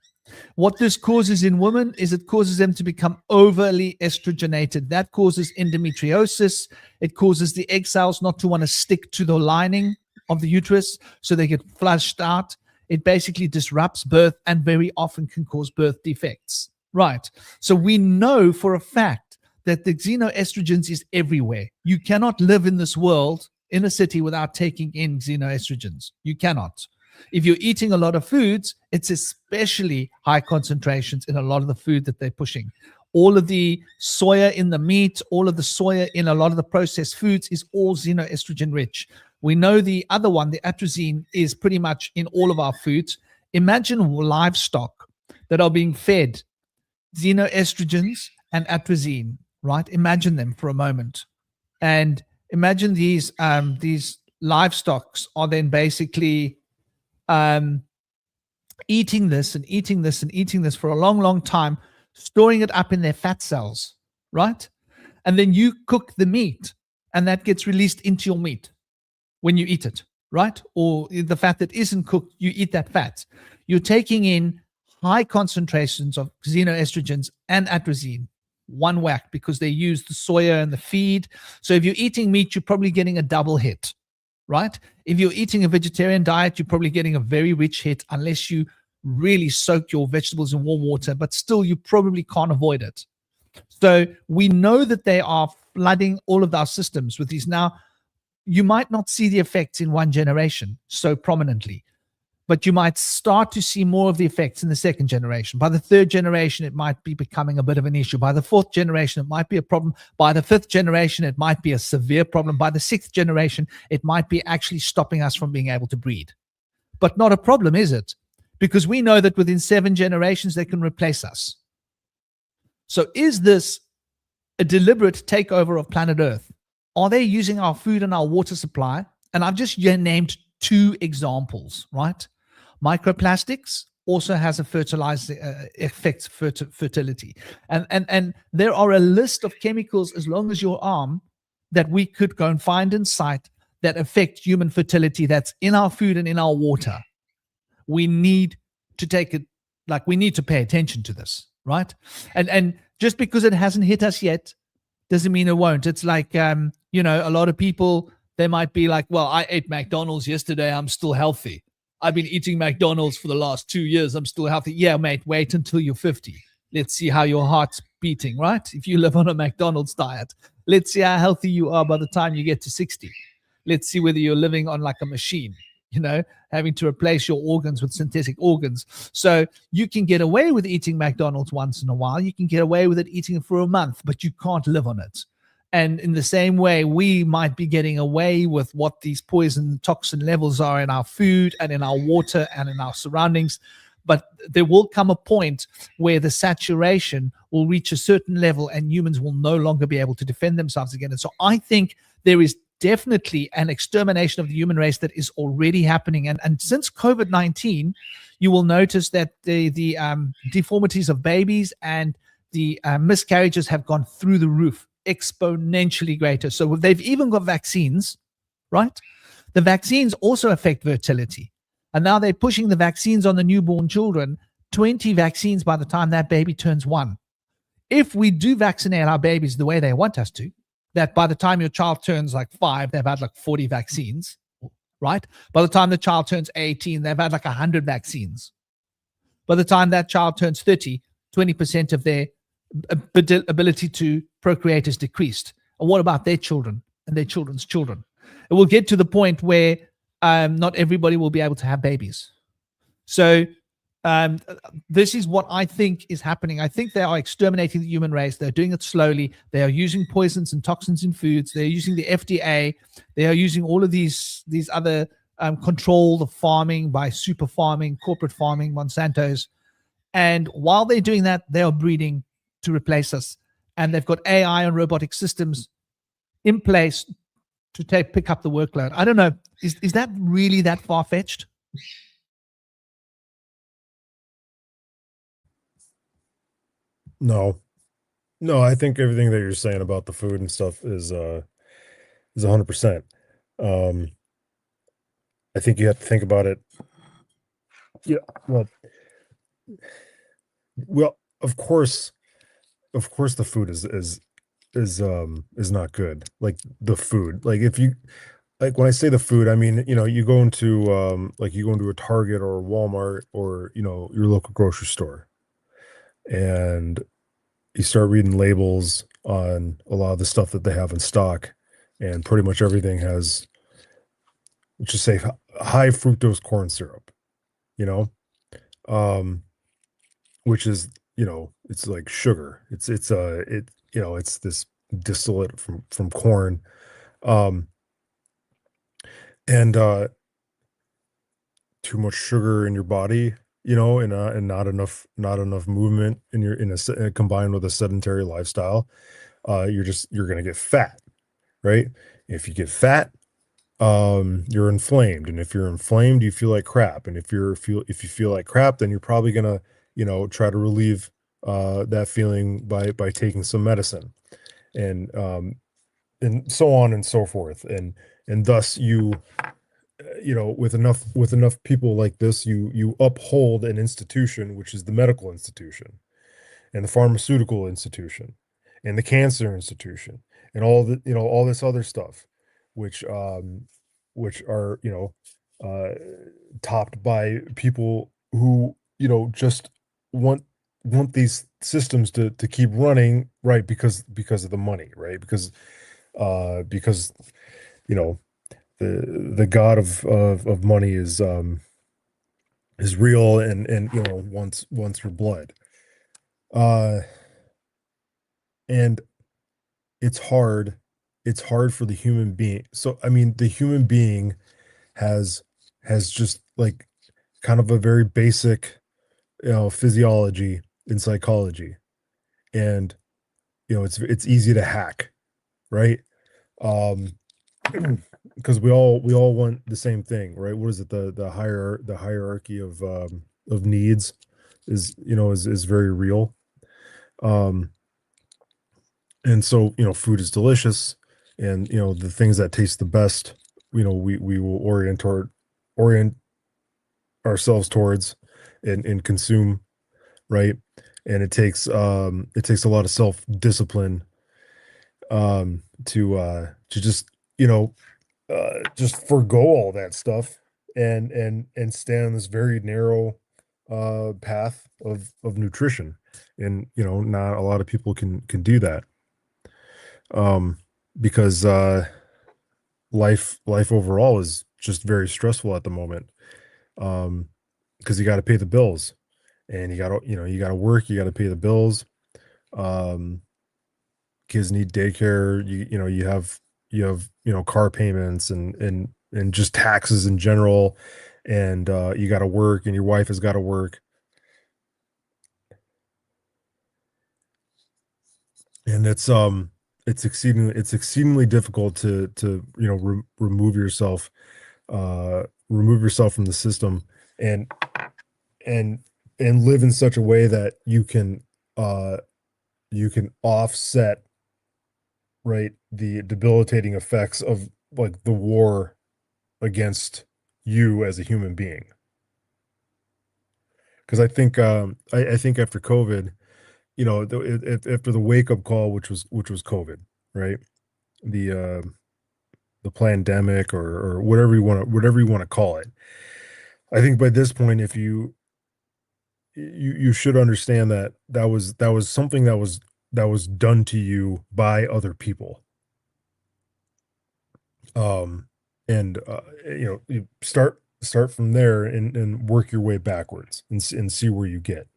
What this causes in women is it causes them to become overly estrogenated. That causes endometriosis. It causes the egg cells not to want to stick to the lining of the uterus, so they get flushed out. It basically disrupts birth and very often can cause birth defects. Right. So we know for a fact that the xenoestrogens is everywhere. You cannot live in this world, in a city, without taking in xenoestrogens. You cannot. If you're eating a lot of foods, it's especially high concentrations in a lot of the food that they're pushing. All of the soya in the meat, all of the soya in a lot of the processed foods is all xenoestrogen rich. We know the other one, the atrazine, is pretty much in all of our foods. Imagine livestock that are being fed xenoestrogens and atrazine, right? Imagine them for a moment. And imagine these livestocks are then basically eating this and eating this and eating this for a long, long time, storing it up in their fat cells, right? And then you cook the meat and that gets released into your meat when you eat it, right? Or the fat that isn't cooked, you eat that fat. You're taking in high concentrations of xenoestrogens and atrazine, one whack, because they use the soya and the feed. So if you're eating meat, you're probably getting a double hit, right? If you're eating a vegetarian diet, you're probably getting a very rich hit unless you really soak your vegetables in warm water, but still you probably can't avoid it. So we know that they are flooding all of our systems with these. Now, you might not see the effects in one generation so prominently, but you might start to see more of the effects in the second generation. By the third generation, it might be becoming a bit of an issue. By the fourth generation, it might be a problem. By the fifth generation, it might be a severe problem. By the sixth generation, it might be actually stopping us from being able to breed. But not a problem, is it? Because we know that within 7 generations, they can replace us. So is this a deliberate takeover of planet Earth? Are they using our food and our water supply? And I've just named 2 examples, right? Microplastics also has a affects fertility. And there are a list of chemicals as long as your arm that we could go and find in sight that affect human fertility that's in our food and in our water. We need to take it, like we need to pay attention to this, right? And just because it hasn't hit us yet doesn't mean it won't. It's like, a lot of people, they might be like, well, I ate McDonald's yesterday, I'm still healthy. I've been eating McDonald's for the last 2 years, I'm still healthy. Yeah, mate, wait until you're 50. Let's see how your heart's beating, right? If you live on a McDonald's diet, let's see how healthy you are by the time you get to 60. Let's see whether you're living on like a machine. having to replace your organs with synthetic organs. So you can get away with eating McDonald's once in a while. You can get away with it eating it for a month, but you can't live on it. And in the same way, we might be getting away with what these poison toxin levels are in our food and in our water and in our surroundings. But there will come a point where the saturation will reach a certain level and humans will no longer be able to defend themselves again. And so I think there is definitely an extermination of the human race that is already happening. And since COVID-19, you will notice that the deformities of babies and the miscarriages have gone through the roof, exponentially greater. So they've even got vaccines, right? The vaccines also affect fertility. And now they're pushing the vaccines on the newborn children, 20 vaccines by the time that baby turns 1. If we do vaccinate our babies the way they want us to, that by the time your child turns like 5, they've had like 40 vaccines, right? By the time the child turns 18, they've had like 100 vaccines. By the time that child turns 30, 20% of their ability to procreate is decreased. And what about their children and their children's children? It will get to the point where not everybody will be able to have babies. So this is what I think is happening. I think they are exterminating the human race. They're doing it slowly. They are using poisons and toxins in foods. They're using the FDA. They are using all of these other control the farming by super farming, corporate farming, Monsanto's. And while they're doing that, they are breeding to replace us. And they've got AI and robotic systems in place to pick up the workload. I don't know. Is that really that far-fetched? No, I think everything that you're saying about the food and stuff is 100%. I think you have to think about it. Yeah, well, of course, the food is not good. Like the food, like if you like when I say the food, I mean you go into a Target or a Walmart or your local grocery store, and you start reading labels on a lot of the stuff that they have in stock, and pretty much everything has, let's just say, high fructose corn syrup, which is, it's like sugar. It's this distillate from corn, and too much sugar in your body, and not enough movement combined with a sedentary lifestyle, you're gonna get fat, right? If you get fat, you're inflamed, and if you're inflamed, you feel like crap, and if you feel like crap, then you're probably gonna try to relieve that feeling by taking some medicine, and so on and so forth, and thus with enough people like this, you uphold an institution, which is the medical institution and the pharmaceutical institution and the cancer institution and all this other stuff, which are topped by people who just want these systems to keep running, right? Because of the money, right? Because the god of money is real, and wants your blood, and it's hard for the human being. So I mean, the human being has just like kind of a very basic physiology and psychology, and it's easy to hack, right? Because we all want the same thing, right? What is it? The hierarchy of needs is very real. And so food is delicious, and the things that taste the best, we will orient ourselves towards and consume, right? And it takes a lot of self-discipline to just forgo all that stuff and stay on this very narrow path of nutrition, and not a lot of people can do that, because life overall is just very stressful at the moment, because you got to pay the bills, and you got to work, you got to pay the bills. Kids need daycare. You have car payments and just taxes in general, and you got to work, and your wife has got to work, and it's exceedingly difficult to remove yourself from the system, and and live in such a way that you can offset, right, the debilitating effects of like the war against you as a human being. Because I think I think after COVID, after the wake up call, which was COVID, right? The pandemic, or whatever you want to call it. I think by this point, if you should understand that was something that was done to you by other people. And you start from there, and work your way backwards, and see where you get.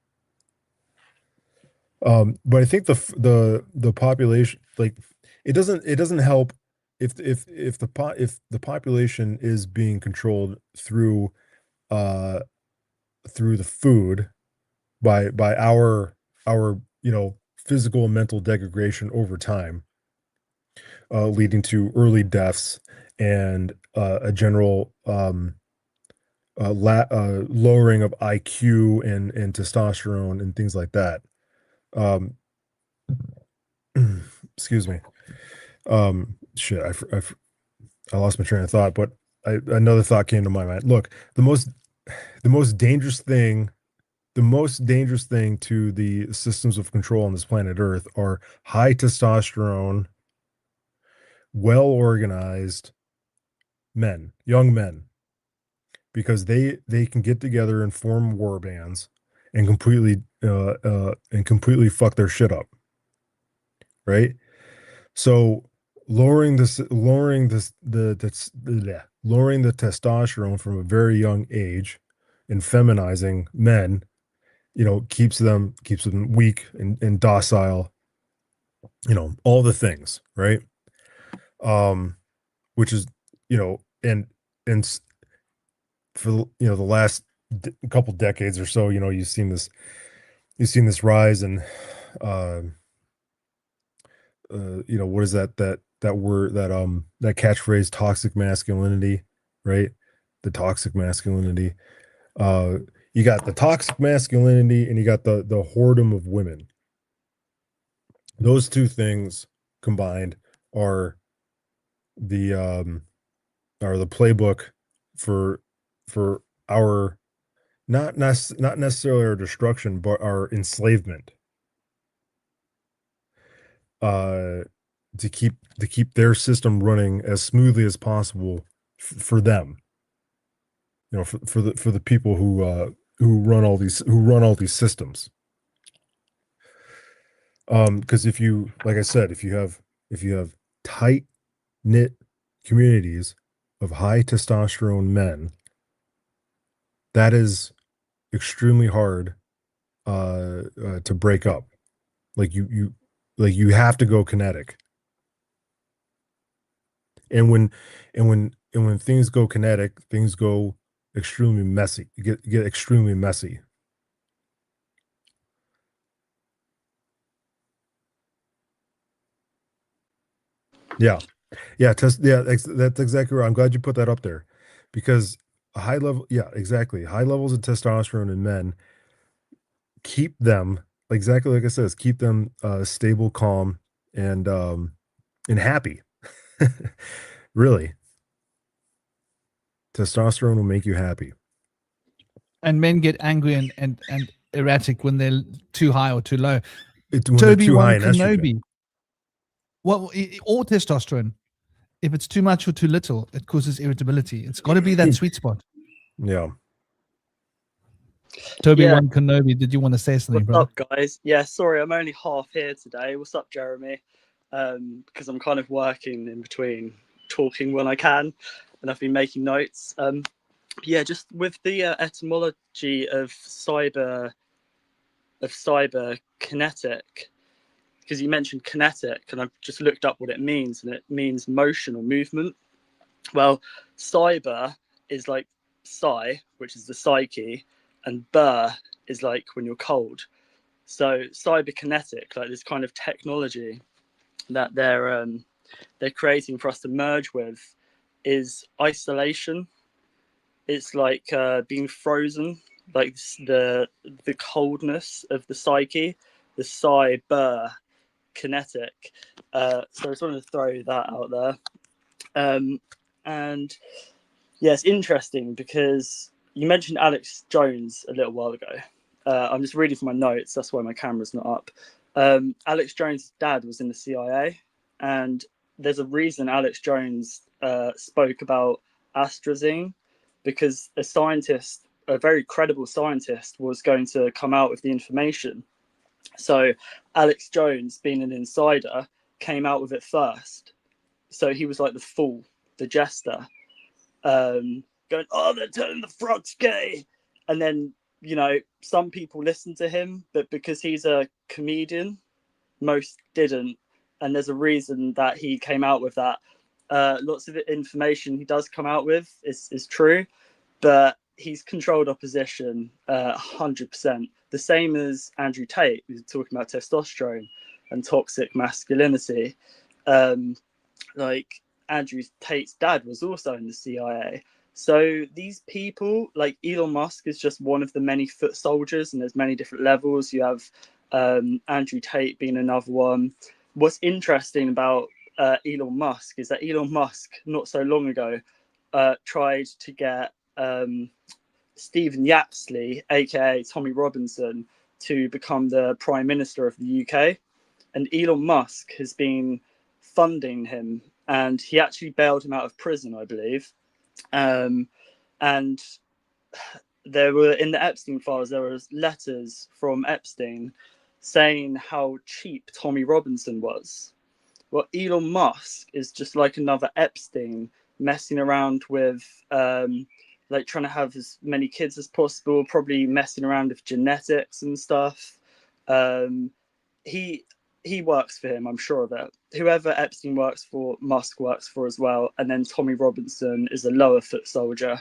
But I think the population, like, it doesn't help if the population is being controlled through the food, by our physical and mental degradation over time, leading to early deaths, and a general lowering of IQ and testosterone and things like that. Excuse me. Shit, I lost my train of thought, but another thought came to my mind. Look, the most dangerous thing to the systems of control on this planet Earth are high testosterone, well organized men, young men, because they can get together and form war bands and completely fuck their shit up, right? So lowering the testosterone from a very young age, and feminizing men, keeps them weak and docile, all the things, right? Which is, and for the last couple decades or so, you've seen this rise, and what is that word, that catchphrase, toxic masculinity, right? The toxic masculinity. You got the toxic masculinity, and you got the whoredom of women. Those two things combined are the playbook for our not necessarily our destruction, but our enslavement. To keep their system running as smoothly as possible for them. For the people who run all these systems. Because if you, like I said, if you have tight knit communities of high testosterone men, that is extremely hard to break up. Like you have to go kinetic. And when things go kinetic, things go extremely messy. You get extremely messy. Yeah. That's exactly right. I'm glad you put that up there, because high levels of testosterone in men keep them, exactly like I said, keep them stable, calm, and happy. Really, testosterone will make you happy. And men get angry and erratic when they're too high or too low. When they're too high in estrogen. Well, or testosterone. If it's too much or too little, it causes irritability. It's got to be that sweet spot. Yeah. Toby-Wan Kenobi, did you want to say something, bro? What's up, guys? Yeah, sorry, I'm only half here today. What's up, Jeremy? Because I'm kind of working in between talking when I can. and I've been making notes. Yeah, just with the etymology of cyberkinetic, because you mentioned kinetic, and I've just looked up what it means, and it means motion or movement. Well, cyber is like psi, which is the psyche, and ber is like when you're cold. So cyberkinetic, like this kind of technology that they're creating for us to merge with, is isolation. It's like being frozen, like the coldness of the psyche, the cyber kinetic. So I just wanted to throw that out there. And yeah, it's interesting because you mentioned Alex Jones a little while ago. I'm just reading from my notes. That's why my camera's not up. Alex Jones' dad was in the CIA, and there's a reason Alex Jones spoke about Atrizine, because a scientist, a very credible scientist, was going to come out with the information. So Alex Jones, being an insider, came out with it first. So he was like the fool, the jester, going, "Oh, they're telling the frog's gay," and then, you know, some people listened to him, but because he's a comedian, most didn't, and there's a reason that he came out with that. Lots of information he does come out with is true, but he's controlled opposition 100%. The same as Andrew Tate, who's talking about testosterone and toxic masculinity. Like Andrew Tate's dad was also in the CIA. So these people, like Elon Musk, is just one of the many foot soldiers, and there's many different levels. You have Andrew Tate being another one. What's interesting about Elon Musk is that Elon Musk, not so long ago, tried to get Stephen Yapsley, aka Tommy Robinson, to become the Prime Minister of the UK. And Elon Musk has been funding him, and he actually bailed him out of prison, I believe. And there were, in the Epstein files, there was letters from Epstein saying how cheap Tommy Robinson was. Well, Elon Musk is just like another Epstein, messing around with like trying to have as many kids as possible, probably messing around with genetics and stuff. He works for him, I'm sure of it. Whoever Epstein works for, Musk works for as well. And then Tommy Robinson is a lower foot soldier.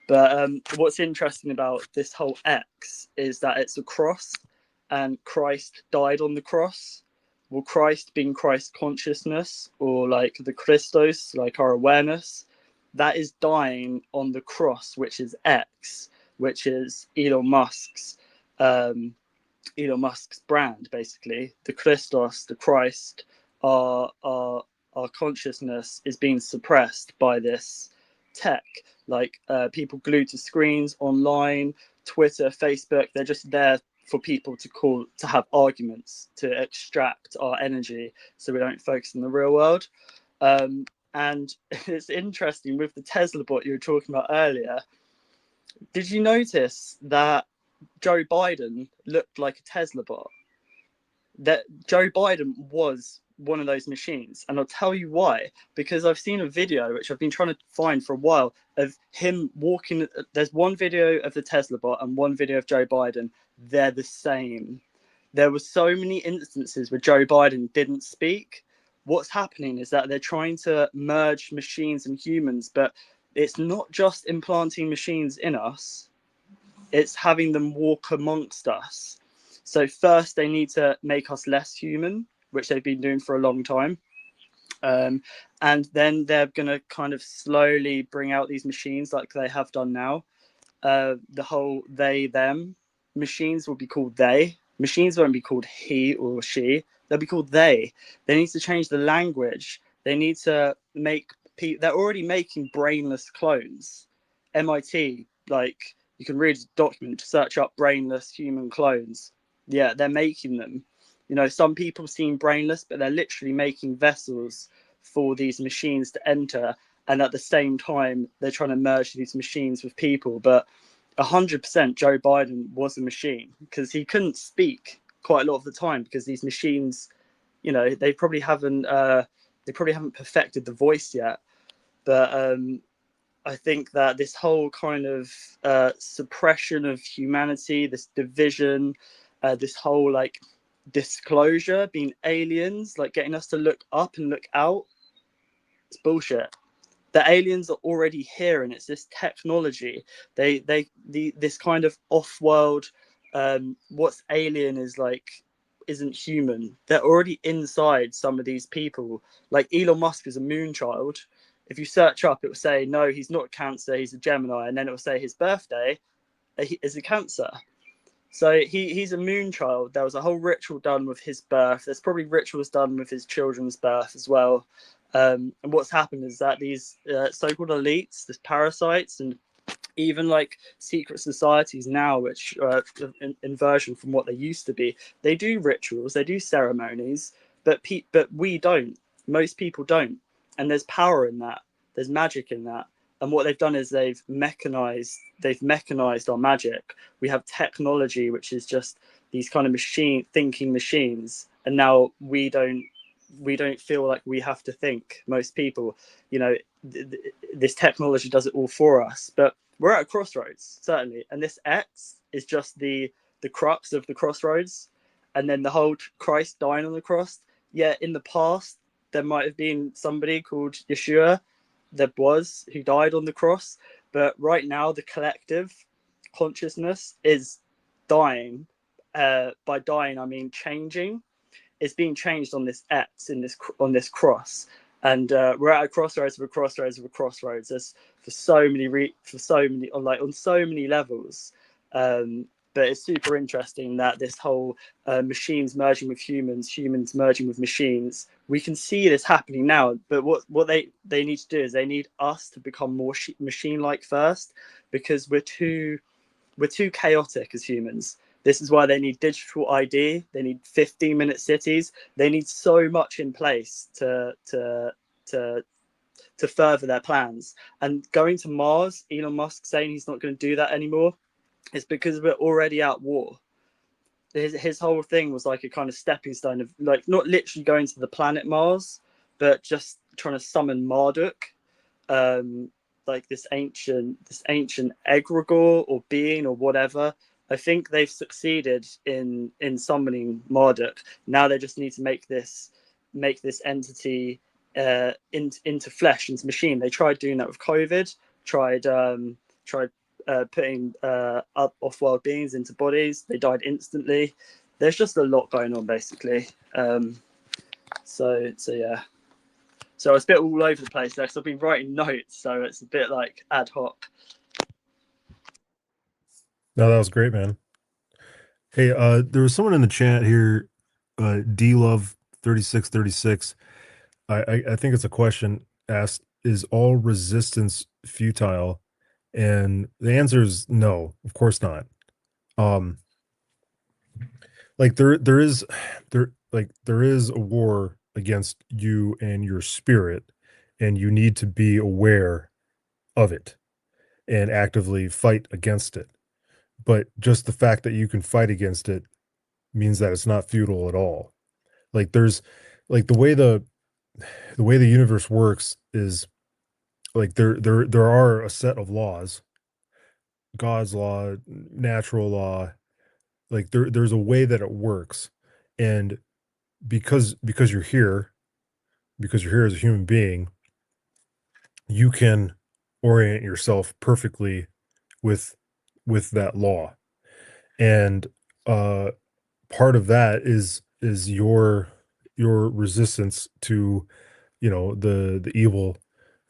But what's interesting about this whole X is that it's a cross, and Christ died on the cross. Well, Christ being Christ consciousness, or like the Christos, like our awareness, that is dying on the cross, which is X, which is Elon Musk's brand, basically. The Christos, the Christ, our consciousness is being suppressed by this tech. Like people glued to screens online, Twitter, Facebook, they're just there for people to have arguments, to extract our energy so we don't focus on the real world. And it's interesting with the Tesla bot you were talking about earlier. Did you notice that Joe Biden looked like a Tesla bot? That Joe Biden was one of those machines, and I'll tell you why. Because I've seen a video which I've been trying to find for a while of him walking. There's one video of the Tesla bot and one video of Joe Biden. They're the same. There were so many instances where Joe Biden didn't speak. What's happening is that they're trying to merge machines and humans, but it's not just implanting machines in us, it's having them walk amongst us. So first they need to make us less human, which they've been doing for a long time. And then they're going to kind of slowly bring out these machines like they have done now. The whole they, them, machines will be called they. Machines won't be called he or she. They'll be called they. They need to change the language. They need to make people, they're already making brainless clones. MIT, like you can read a document, search up brainless human clones. Yeah, they're making them. You know, some people seem brainless, but they're literally making vessels for these machines to enter. And at the same time, they're trying to merge these machines with people. But 100% Joe Biden was a machine, because he couldn't speak quite a lot of the time because these machines, you know, they probably haven't perfected the voice yet. But I think that this whole kind of suppression of humanity, this division, this whole like disclosure, being aliens, like getting us to look up and look out, it's bullshit. The aliens are already here, and it's this technology. This kind of off-world, what's alien is like isn't human. They're already inside some of these people. Like Elon Musk is a moon child. If you search up, it will say no, he's not a Cancer, he's a Gemini, and then it will say his birthday is a Cancer. So he's a moon child. There was a whole ritual done with his birth. There's probably rituals done with his children's birth as well. And what's happened is that these so-called elites, these parasites, and even like secret societies now, which are inversion from what they used to be, they do rituals, they do ceremonies, but we don't. Most people don't, and there's power in that. There's magic in that. And what they've done is they've mechanized our magic. We have technology, which is just these kind of thinking machines, and now we don't feel like we have to think. Most people, this technology does it all for us, but we're at a crossroads, certainly, and this X is just the crux of the crossroads. And then the whole Christ dying on the cross, yeah, in the past there might have been somebody called Yeshua who died on the cross, but right now the collective consciousness is dying. By dying I mean changing. It's being changed on this X on this cross, and we're at a crossroads of a crossroads of a crossroads. There's for so many on so many levels. But it's super interesting that this whole machines merging with humans merging with machines. We can see this happening now, but what they need to do is they need us to become more machine-like first, because we're too chaotic as humans. This is why they need digital ID. They need 15-minute cities. They need so much in place to further their plans. And going to Mars, Elon Musk saying he's not going to do that anymore, it's because we're already at war. His whole thing was like a kind of stepping stone of like not literally going to the planet Mars, but just trying to summon Marduk, like this ancient egregore or being or whatever. I think they've succeeded in summoning Marduk. Now they just need to make this entity into flesh, into machine. They tried doing that with COVID. Tried putting off-world beings into bodies. They died instantly. There's just a lot going on, basically. So yeah. So it's a bit all over the place there, because I've been writing notes, so it's a bit like ad hoc. No, that was great, man. Hey, there was someone in the chat here, DLove3636. I think it's a question asked, is all resistance futile? And the answer is no, of course not. Like there is a war against you and your spirit, and you need to be aware of it and actively fight against it. But just the fact that you can fight against it means that it's not futile at all. Like there's like the way the universe works is like there are a set of laws, God's law, natural law. Like there's a way that it works, and because you're here, as a human being, you can orient yourself perfectly with that law. And part of that is your resistance to the evil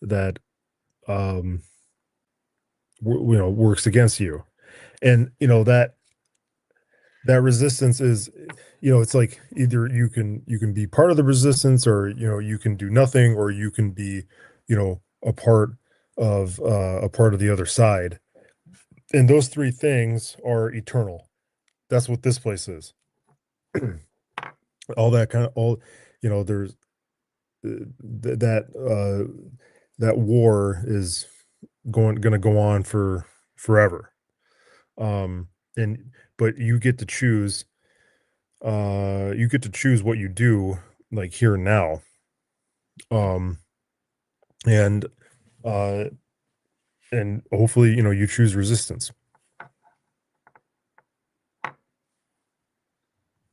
that works against you. And that resistance is, it's like either you can be part of the resistance, or you can do nothing, or you can be a part of the other side. And those three things are eternal. That's what this place is. All that kind of there's that war is going to go on for forever. But you get to choose what you do, like here and now. And and hopefully, you choose resistance.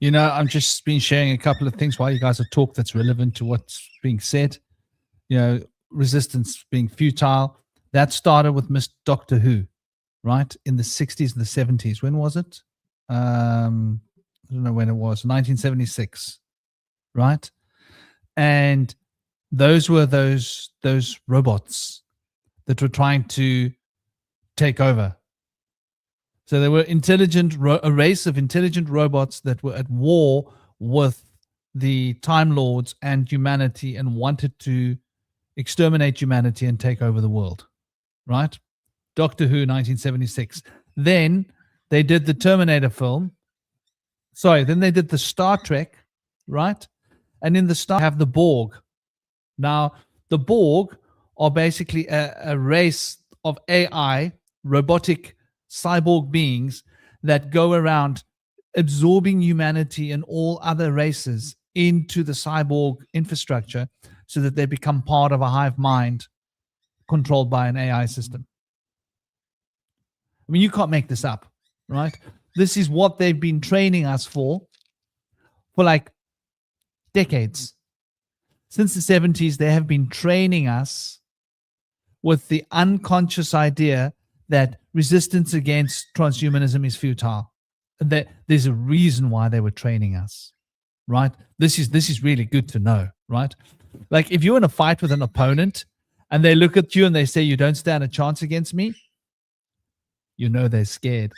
I've just been sharing a couple of things while you guys have talked that's relevant to what's being said. Resistance being futile. That started with Miss Doctor Who, right? In the 60s and the 70s. When was it? I don't know when it was. 1976, right? And those were those robots that were trying to take over. So they were a race of intelligent robots that were at war with the Time Lords and humanity and wanted to exterminate humanity and take over the world, right? Doctor Who, 1976. Then they did the Terminator film. Sorry, then they did the Star Trek, right? And in the Star have the Borg. Now, the Borg are basically a race of AI, robotic cyborg beings that go around absorbing humanity and all other races into the cyborg infrastructure so that they become part of a hive mind controlled by an AI system. I mean, you can't make this up, right? This is what they've been training us for like decades. Since the 70s, they have been training us with the unconscious idea that resistance against transhumanism is futile. That there's a reason why they were training us, right? This is really good to know, right? Like if you're in a fight with an opponent and they look at you and they say, you don't stand a chance against me, they're scared.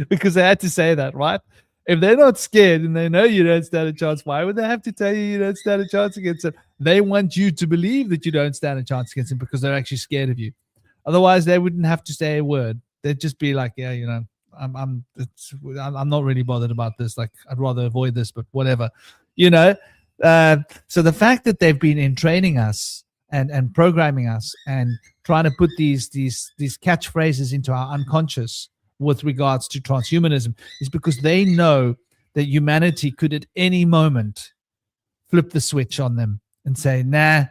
Because they had to say that, right? If they're not scared and they know you don't stand a chance, why would they have to tell you don't stand a chance against them? They want you to believe that you don't stand a chance against them because they're actually scared of you. Otherwise, they wouldn't have to say a word. They'd just be like, yeah, I'm not really bothered about this. Like, I'd rather avoid this, but whatever, So the fact that they've been entraining us and programming us and trying to put these catchphrases into our unconscious with regards to transhumanism is because they know that humanity could at any moment flip the switch on them and say, nah,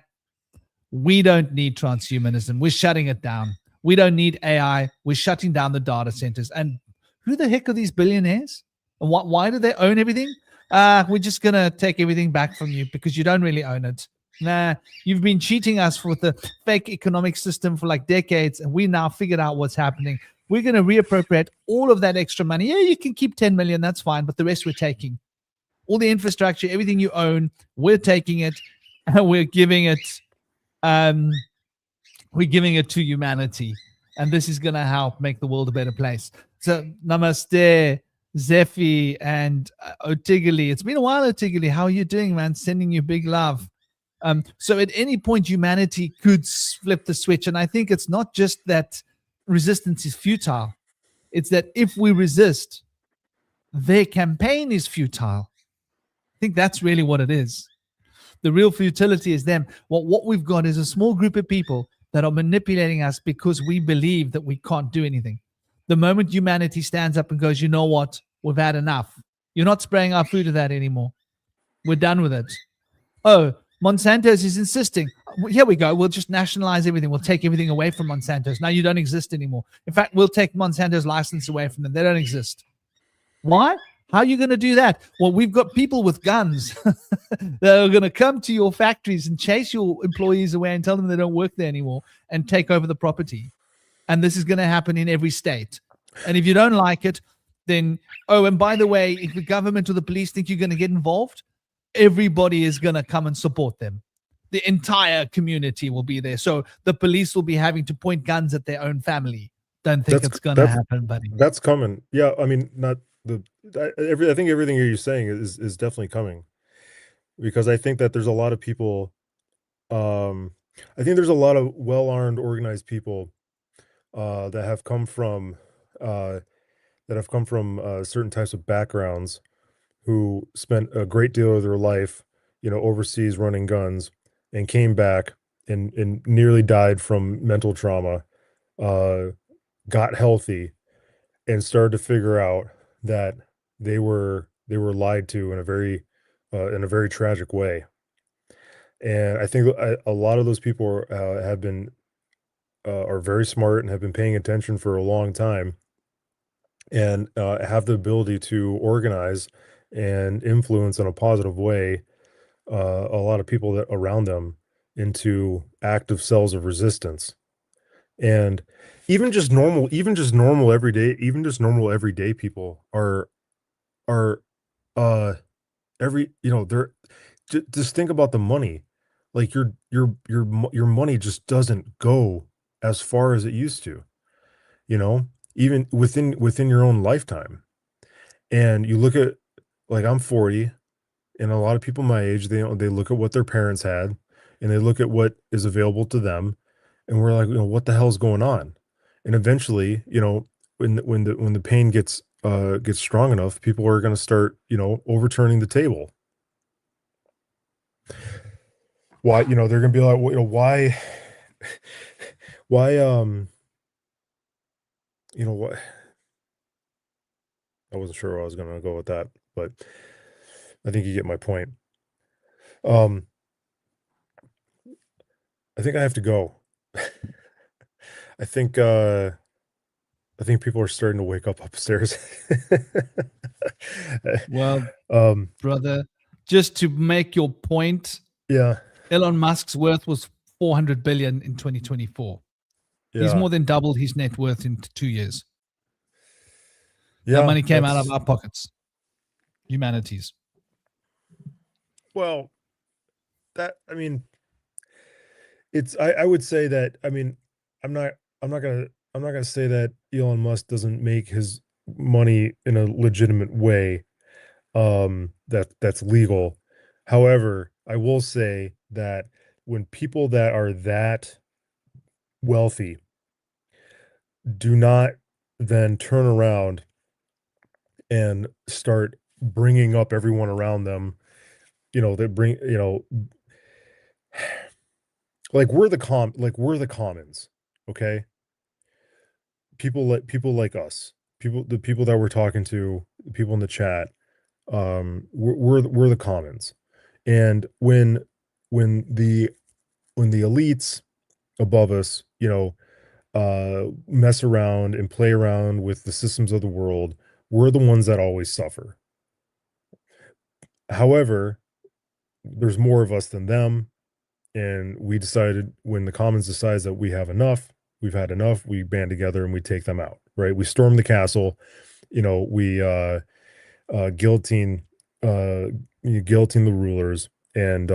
we don't need transhumanism. We're shutting it down. We don't need AI. We're shutting down the data centers. And who the heck are these billionaires? And why do they own everything? We're just going to take everything back from you because you don't really own it. Nah, you've been cheating us with the fake economic system for like decades, and we now figured out what's happening. We're going to reappropriate all of that extra money. Yeah, you can keep 10 million, that's fine, but the rest we're taking. All the infrastructure, everything you own, we're taking it, and we're giving it to humanity. And this is going to help make the world a better place. So namaste, Zephi and Otigili. It's been a while, Otigili. How are you doing, man? Sending you big love. So at any point, humanity could flip the switch. And I think it's not just that resistance is futile. It's that if we resist, their campaign is futile. I think that's really what it is. The real futility is them. What we've got is a small group of people that are manipulating us because we believe that we can't do anything. The moment humanity stands up and goes, you know what? We've had enough. You're not spraying our food with that anymore. We're done with it. Oh, Monsanto's is insisting. Here we go. We'll just nationalize everything. We'll take everything away from Monsanto's. Now you don't exist anymore. In fact, we'll take Monsanto's license away from them. They don't exist. Why? How are you going to do that? Well, we've got people with guns that are going to come to your factories and chase your employees away and tell them they don't work there anymore and take over the property. And this is going to happen in every state. And if you don't like it, then, and by the way, if the government or the police think you're going to get involved, everybody is going to come and support them. The entire community will be there. So the police will be having to point guns at their own family. Don't think it's going to happen, buddy. That's coming. Yeah, I mean, I think everything you're saying is definitely coming, because I think that there's a lot of people. I think there's a lot of well-armed, organized people that have come from certain types of backgrounds, who spent a great deal of their life, overseas running guns, and came back and nearly died from mental trauma, got healthy, and started to figure out that they were lied to in a very tragic way. And I think a lot of those people have been are very smart and have been paying attention for a long time, and have the ability to organize and influence in a positive way a lot of people that around them into active cells of resistance. And even just normal everyday people are every they're just think about the money. Like your money just doesn't go as far as it used to, you know, even within your own lifetime. And you look at, like, I'm 40, and a lot of people my age, they look at what their parents had, and they look at what is available to them, and we're like, what the hell's going on? And eventually, when the pain gets strong enough, people are going to start, overturning the table. Why, they're going to be like, well, why why what, I wasn't sure where I was going to go with that, but I think you get my point. um I think I have to go. I think people are starting to wake up upstairs. Well, um brother, just to make your point, yeah, Elon Musk's worth was 400 billion in 2024. He's yeah, more than doubled his net worth in 2 years. That yeah, money came out of that's, our pockets, humanity's. well, that, I mean, I would say that, I mean, I'm not I'm not gonna I'm not gonna say that Elon Musk doesn't make his money in a legitimate way, that's legal. However, I will say that when people that are that wealthy do not then turn around and start bringing up everyone around them, that bring, like we're the commons, okay? People like us, the people that we're talking to, the people in the chat, we're the commons. And when the elites above us, mess around and play around with the systems of the world, we're the ones that always suffer. However, there's more of us than them, and we decided, when the commons decides that we've had enough, we band together and we take them out, right? We storm the castle, we guillotine guillotine the rulers, and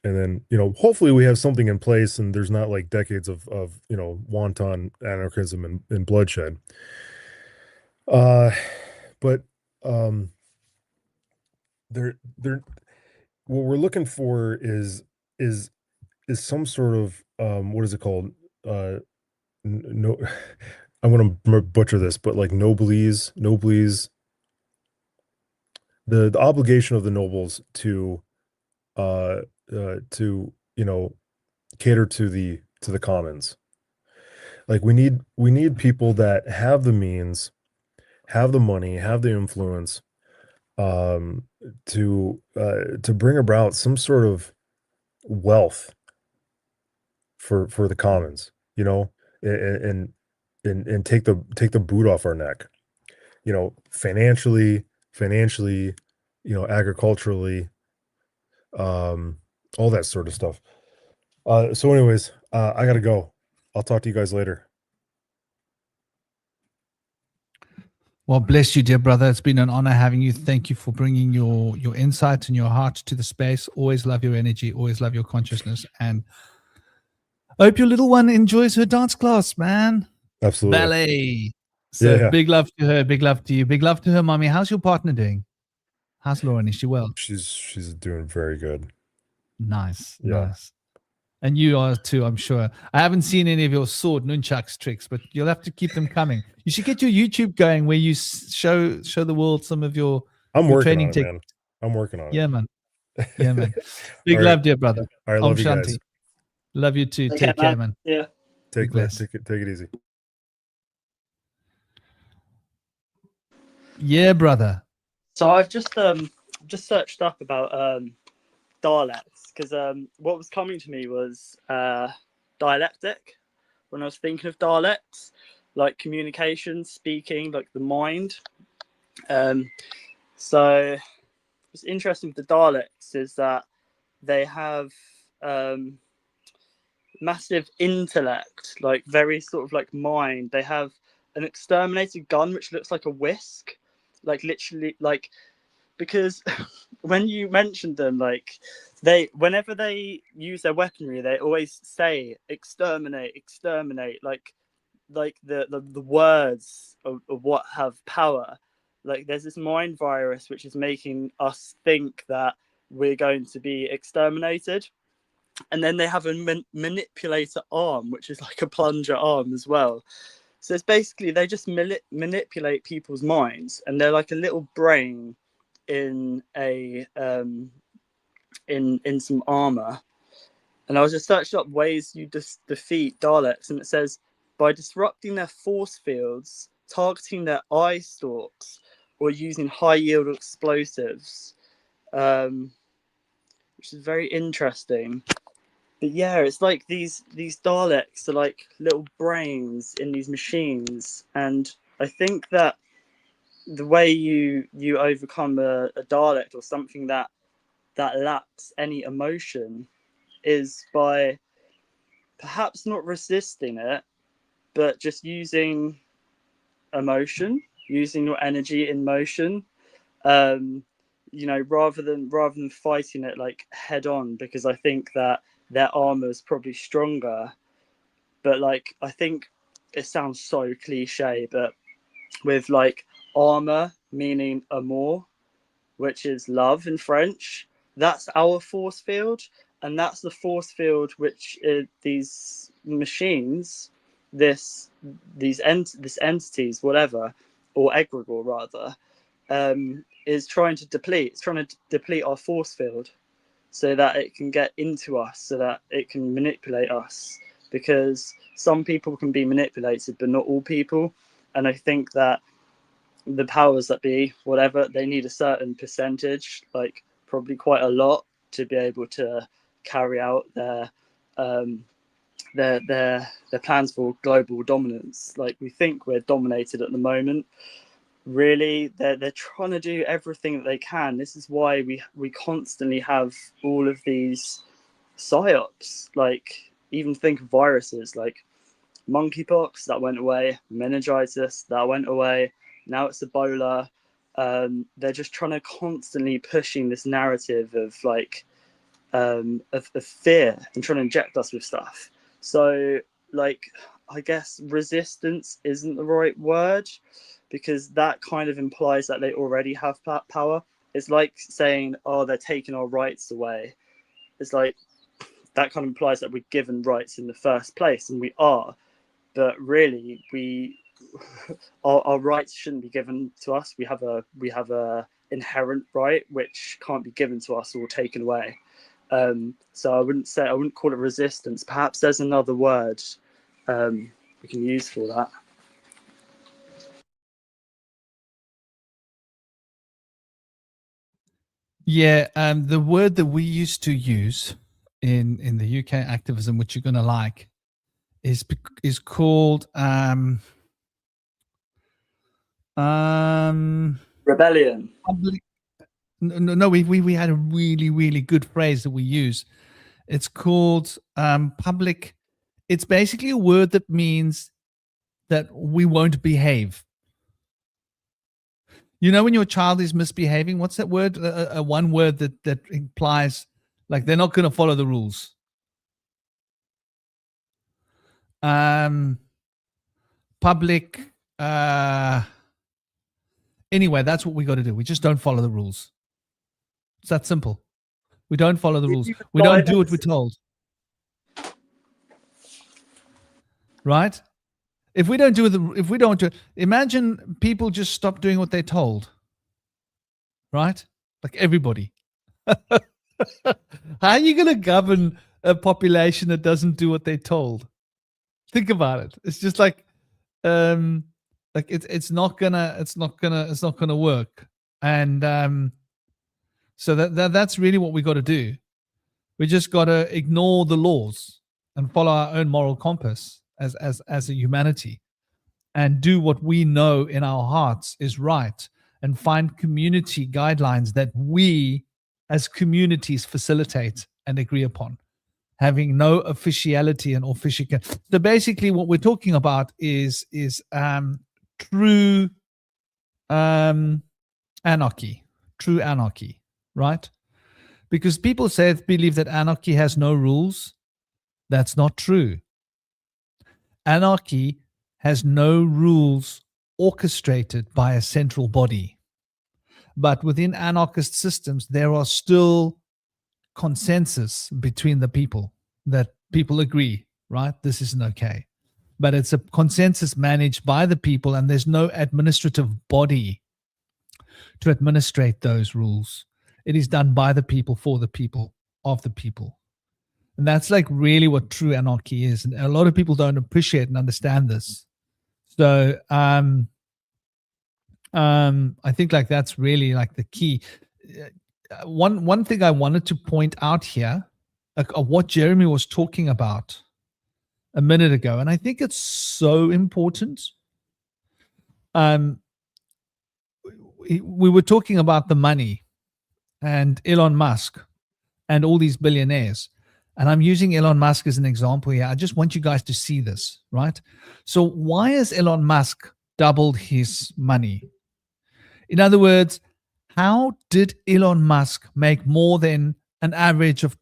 then, hopefully we have something in place, and there's not like decades of wanton anarchism and bloodshed. But there what we're looking for is some sort of, what is it called? No, I'm gonna butcher this, but like nobles, the obligation of the nobles to uh to cater to the commons. Like, we need people that have the means, have the money, have the influence, um to bring about some sort of wealth for the commons, and and take the boot off our neck, financially, agriculturally, um all that sort of stuff. So anyways, I gotta go. I'll talk to you guys later. Well, bless you, dear brother. It's been an honor having you. Thank you for bringing your insight and your heart to the space. Always love your energy. Always love your consciousness. And I hope your little one enjoys her dance class, man. Absolutely. Ballet. So Yeah. big love to her. Big love to you. Big love to her, mommy. How's your partner doing? How's Lauren? Is she well? She's doing very good. Nice. Yeah. Nice. And you are too, I'm sure. I haven't seen any of your sword nunchucks tricks, but you'll have to keep them coming. You should get your YouTube going where you show the world some of your I'm working training on it, man. I'm working on Yeah, it. man. Yeah, man. Big All right. love, dear brother. All right, Om love you Shanti. guys. Love you too. Okay, Take care, man. Yeah. Take bless. it easy. Yeah, brother. So I've just searched up about dialects, because what was coming to me was dialectic, when I was thinking of dialects, like communication, speaking, like the mind. So what's interesting with the dialects is that they have massive intellect, like very sort of like mind. They have an exterminated gun which looks like a whisk, like literally, like, because when you mentioned them, like whenever they use their weaponry, they always say exterminate, exterminate, like the words of what have power. Like there's this mind virus which is making us think that we're going to be exterminated. And then they have a manipulator arm, which is like a plunger arm as well. So it's basically they just manipulate people's minds, and they're like a little brain in a in some armor. And I was just searching up ways you defeat Daleks, and it says by disrupting their force fields, targeting their eye stalks, or using high yield explosives, which is very interesting. But yeah, it's like these Daleks are like little brains in these machines, and I think that the way you overcome a Dalek or something that lacks any emotion is by perhaps not resisting it, but just using emotion, using your energy in motion. You know, rather than fighting it like head on, because I think that their armor is probably stronger. But like, I think it sounds so cliche, but with like armor meaning amour, which is love in French, that's our force field, and that's the force field which these machines, these entities, whatever, or egregore rather, is trying to deplete. It's trying to deplete our force field so that it can get into us, so that it can manipulate us. Because some people can be manipulated, but not all people. And I think that the powers that be, whatever, they need a certain percentage, like probably quite a lot, to be able to carry out their plans for global dominance. Like, we think we're dominated at the moment. Really, they're trying to do everything that they can. This is why we constantly have all of these psyops. Like, even think of viruses like monkeypox, that went away, meningitis, that went away, now it's Ebola. They're just trying to constantly pushing this narrative of like of fear and trying to inject us with stuff. So like, I guess resistance isn't the right word, because that kind of implies that they already have power. It's like saying, oh, they're taking our rights away. It's like, that kind of implies that we're given rights in the first place, and we are. But really, our rights shouldn't be given to us. We have a inherent right which can't be given to us or taken away. So I wouldn't call it resistance. Perhaps there's another word we can use for that. Yeah, the word that we used to use in the UK activism, which you're gonna like, is called Rebellion. No, we had a really good phrase that we use. It's called public. It's basically a word that means that we won't behave. You know, when your child is misbehaving, what's that word? One word that implies like they're not going to follow the rules. Public. Anyway, that's what we got to do. We just don't follow the rules. It's that simple. We don't follow the rules. We don't do what we're told. Right? If we don't do, imagine people just stop doing what they're told. Right? Like everybody. How are you going to govern a population that doesn't do what they're told? Think about it. It's just like it's not gonna work. And so that's really what we got to do. We just got to ignore the laws and follow our own moral compass as a humanity, and do what we know in our hearts is right, and find community guidelines that we as communities facilitate and agree upon, having no officiality and official. So basically what we're talking about is true anarchy, right? Because people believe that anarchy has no rules. That's not true. Anarchy has no rules orchestrated by a central body. But within anarchist systems, there are still consensus between the people that people agree, right? This isn't okay. But it's a consensus managed by the people, and there's no administrative body to administrate those rules. It is done by the people, for the people, of the people. And that's like really what true anarchy is. And a lot of people don't appreciate and understand this. So I think like that's really like the key. One thing I wanted to point out here, of what Jeremy was talking about a minute ago, and I think it's so important. We were talking about the money and Elon Musk and all these billionaires. And I'm using Elon Musk as an example here. I just want you guys to see this, right? So why has Elon Musk doubled his money? In other words, how did Elon Musk make more than an average of,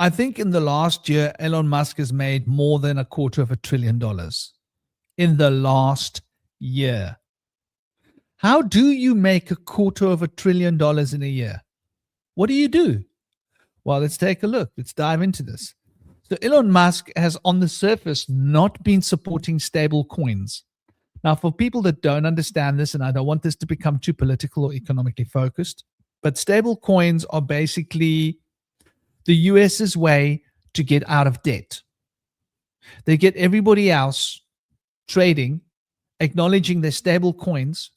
I think in the last year, Elon Musk has made more than $250 billion in the last year. How do you make $250 billion in a year? What do you do? Well, let's take a look. Let's dive into this. So Elon Musk has on the surface not been supporting stable coins. Now, for people that don't understand this, and I don't want this to become too political or economically focused, but stable coins are basically the US's way to get out of debt. They get everybody else trading, acknowledging their stable coins,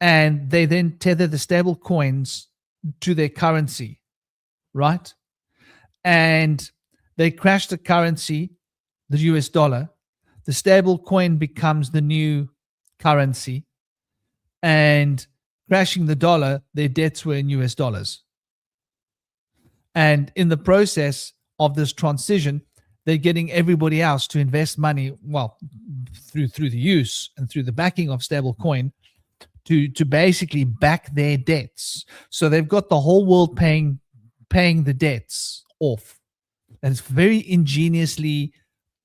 and they then tether the stable coins to their currency, right? And they crash the currency, the US dollar. The stable coin becomes the new currency, and crashing the dollar, their debts were in US dollars. And in the process of this transition, they're getting everybody else to invest money, well, through the use and through the backing of stable coin to basically back their debts. So they've got the whole world paying the debts off. And it's very ingeniously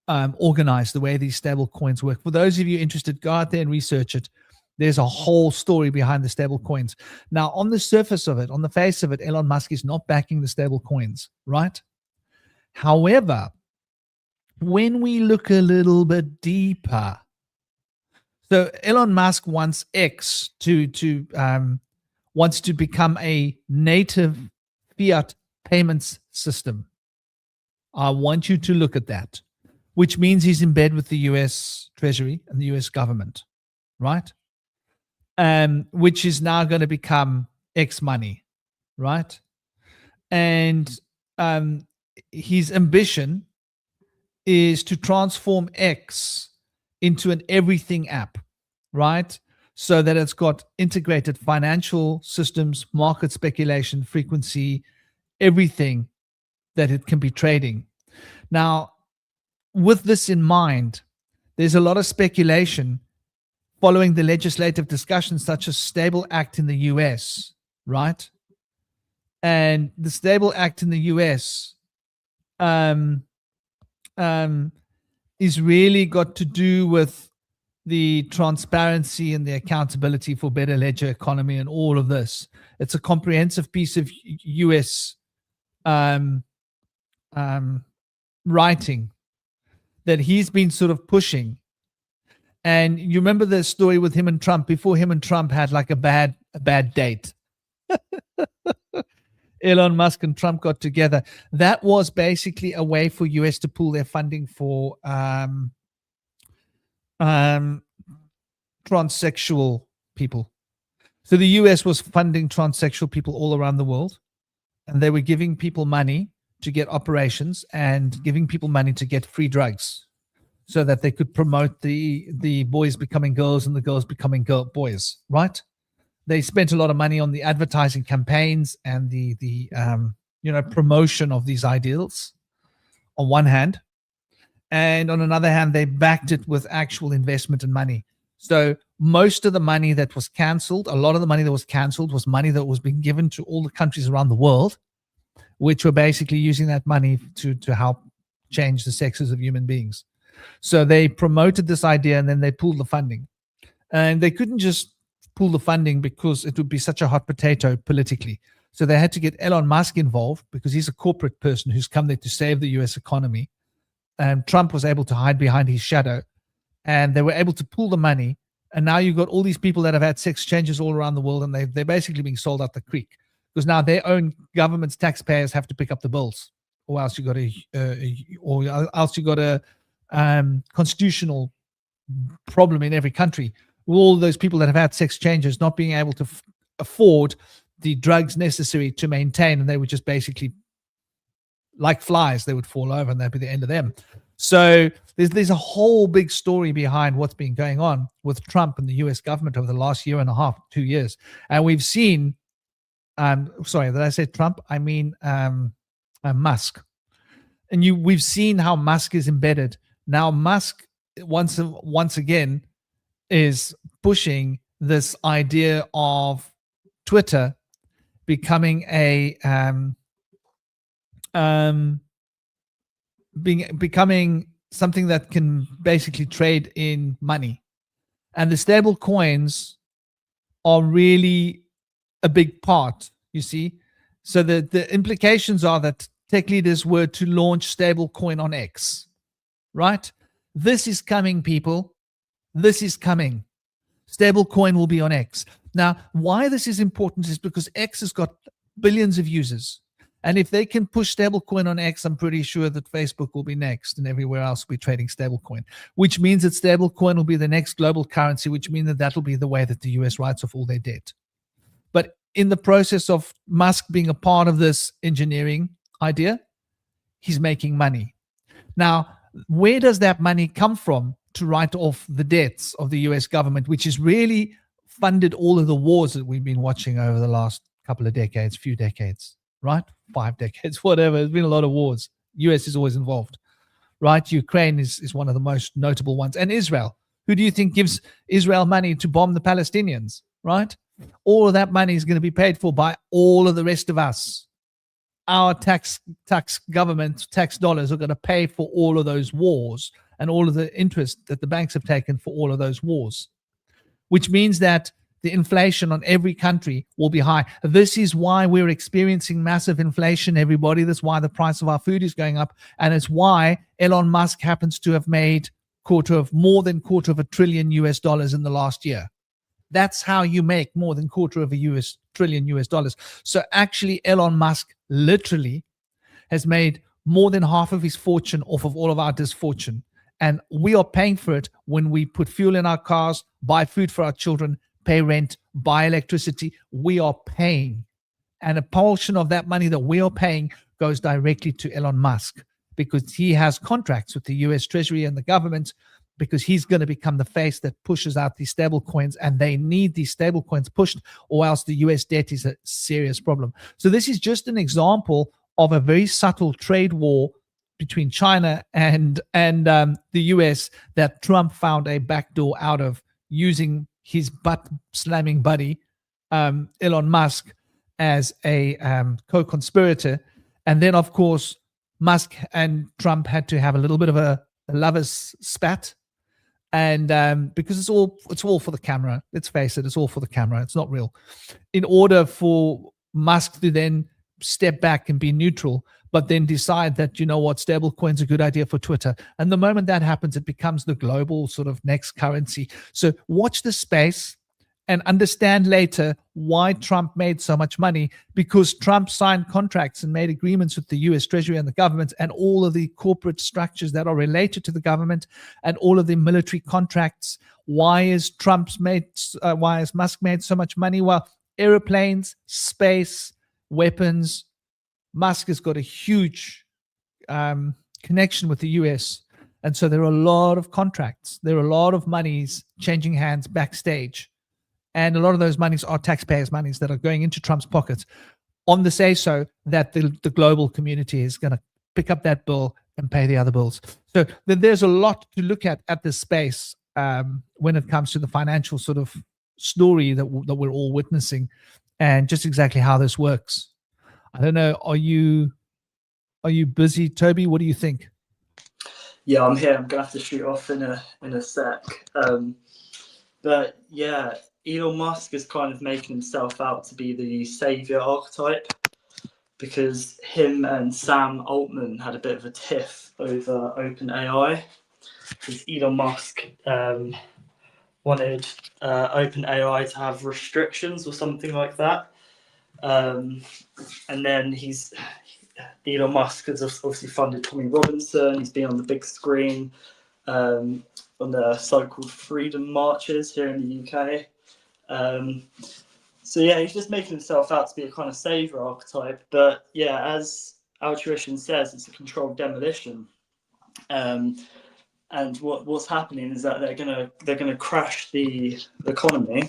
organized the way these stable coins work. For those of you interested, go out there and research it. There's a whole story behind the stable coins. Now, on the surface of it, on the face of it, Elon Musk is not backing the stable coins, right? However, when we look a little bit deeper, so Elon Musk wants X wants to become a native fiat payments system. I want you to look at that, which means he's in bed with the US Treasury and the US government, right? Which is now going to become X money, right? And his ambition is to transform X into an everything app, right? So that it's got integrated financial systems, market speculation, frequency, everything that it can be trading. Now, with this in mind, there's a lot of speculation following the legislative discussions such as Stable Act in the US, right? And the Stable Act in the US is really got to do with the transparency and the accountability for better ledger economy and all of this. It's a comprehensive piece of US writing that he's been sort of pushing. And you remember the story with him and Trump, before him and Trump had like a bad date. Elon Musk and Trump got together. That was basically a way for US to pull their funding for transsexual people. So the US was funding transsexual people all around the world, and they were giving people money to get operations and giving people money to get free drugs. so that they could promote the boys becoming girls and the girls becoming boys, right? They spent a lot of money on the advertising campaigns and the promotion of these ideals on one hand, and on another hand they backed it with actual investment and money. So most of the money that was cancelled, a lot of the money that was cancelled was money that was being given to all the countries around the world, which were basically using that money to help change the sexes of human beings. So they promoted this idea and then they pulled the funding. And they couldn't just pull the funding because it would be such a hot potato politically. So they had to get Elon Musk involved because he's a corporate person who's come there to save the US economy. And Trump was able to hide behind his shadow. And they were able to pull the money. And now you've got all these people that have had sex changes all around the world, and they're basically being sold out the creek because now their own government's taxpayers have to pick up the bills, or else you got a constitutional problem in every country. All those people that have had sex changes not being able to afford the drugs necessary to maintain, and they would just basically, like flies, they would fall over, and that'd be the end of them. So there's a whole big story behind what's been going on with Trump and the US government over the last year and a half, 2 years. And we've seen, sorry, did I say Trump? I mean Musk. And we've seen how Musk is embedded. Now Musk, once again, is pushing this idea of Twitter becoming becoming something that can basically trade in money. And the stable coins are really a big part, you see. So the implications are that tech leaders were to launch stable coin on X, right? This is coming, people. This is coming. Stable coin will be on X. Now, why this is important is because X has got billions of users. And if they can push stablecoin on X, I'm pretty sure that Facebook will be next and everywhere else will be trading stablecoin, which means that stablecoin will be the next global currency, which means that that will be the way that the US writes off all their debt. But in the process of Musk being a part of this engineering idea, he's making money. Now, where does that money come from to write off the debts of the US government, which has really funded all of the wars that we've been watching over the last couple of decades, few decades? Right? 5 decades, whatever. There's been a lot of wars. US is always involved, right? Ukraine is one of the most notable ones. And Israel. Who do you think gives Israel money to bomb the Palestinians, right? All of that money is going to be paid for by all of the rest of us. Our tax government, tax dollars are going to pay for all of those wars and all of the interest that the banks have taken for all of those wars, which means that the inflation on every country will be high. This is why we're experiencing massive inflation, everybody. That's why the price of our food is going up. And it's why Elon Musk happens to have made more than $250 billion US in the last year. That's how you make more than $250 billion US. So actually, Elon Musk literally has made more than half of his fortune off of all of our dysfortune. And we are paying for it when we put fuel in our cars, buy food for our children, pay rent, buy electricity. We are paying. And a portion of that money that we are paying goes directly to Elon Musk because he has contracts with the US Treasury and the government, because he's going to become the face that pushes out these stable coins, and they need these stable coins pushed, or else the US debt is a serious problem. So this is just an example of a very subtle trade war between China and the US that Trump found a backdoor out of, using his butt-slamming buddy, Elon Musk, as a co-conspirator. And then, of course, Musk and Trump had to have a little bit of a lover's spat. And because it's all for the camera. Let's face it, it's all for the camera. It's not real. In order for Musk to then step back and be neutral, but then decide that, you know what, stablecoin's a good idea for Twitter. And the moment that happens, it becomes the global sort of next currency. So watch the space and understand later why Trump made so much money, because Trump signed contracts and made agreements with the US Treasury and the government and all of the corporate structures that are related to the government and all of the military contracts. Why is Musk made so much money? Well, airplanes, space, weapons. Musk has got a huge connection with the US. And so there are a lot of contracts. There are a lot of monies changing hands backstage. And a lot of those monies are taxpayers' monies that are going into Trump's pockets on the say-so that the global community is going to pick up that bill and pay the other bills. So there's a lot to look at this space when it comes to the financial sort of story that we're all witnessing, and just exactly how this works. I don't know. Are you busy, Toby? What do you think? Yeah, I'm here. I'm gonna have to shoot off in a sec. But yeah, Elon Musk is kind of making himself out to be the savior archetype, because him and Sam Altman had a bit of a tiff over OpenAI. Because Elon Musk wanted OpenAI to have restrictions or something like that. And then Elon Musk has obviously funded Tommy Robinson. He's been on the big screen on the so-called freedom marches here in the UK. So yeah, he's just making himself out to be a kind of savior archetype. But yeah, as Altruition says, it's a controlled demolition. And what's happening is that they're gonna crash the economy,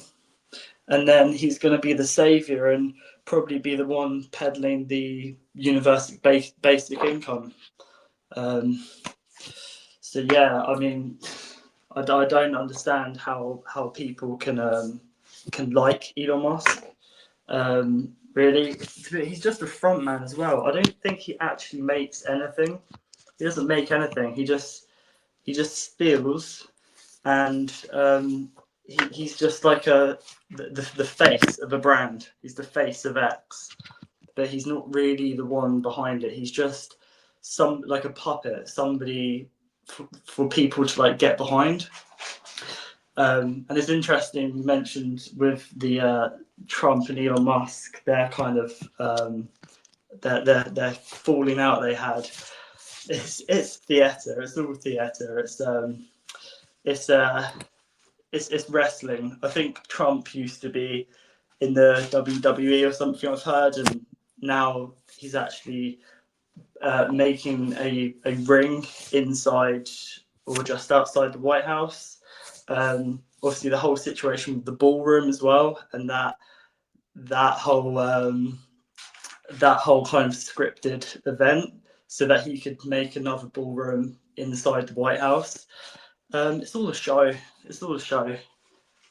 and then he's going to be the savior and probably be the one peddling the universal basic income. So yeah, I mean, I don't understand how people can like Elon Musk. Really, he's just a front man as well. I don't think he actually makes anything. He doesn't make anything. He just steals, and he's just like the face of a brand. He's the face of X, but he's not really the one behind it. He's just like a puppet, somebody for people to like get behind. And it's interesting you mentioned with the Trump and Elon Musk, their kind of their falling out they had. It's theatre. It's all theatre. It's wrestling. I think Trump used to be in the WWE or something, I've heard, and now he's actually making a ring inside or just outside the White House. Obviously, the whole situation with the ballroom as well, and that whole kind of scripted event, so that he could make another ballroom inside the White House. It's all a show. It's all a show.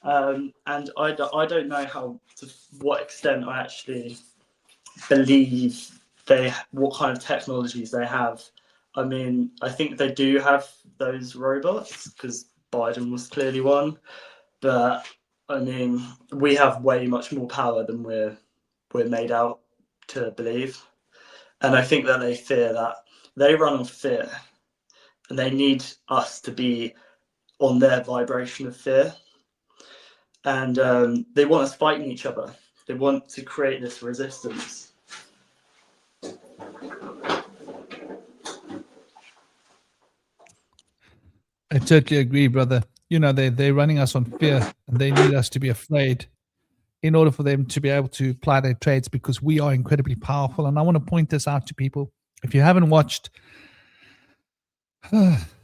And I don't know to what extent I actually believe what kind of technologies they have. I mean, I think they do have those robots, because Biden was clearly one. But I mean, we have way much more power than we're made out to believe. And I think that they fear that. They run on fear, and they need us to be on their vibration of fear. And they want us fighting each other. They want to create this resistance. I totally agree, brother. You know, they're running us on fear, and they need us to be afraid in order for them to be able to ply their trades, because we are incredibly powerful. And I want to point this out to people. If you haven't watched,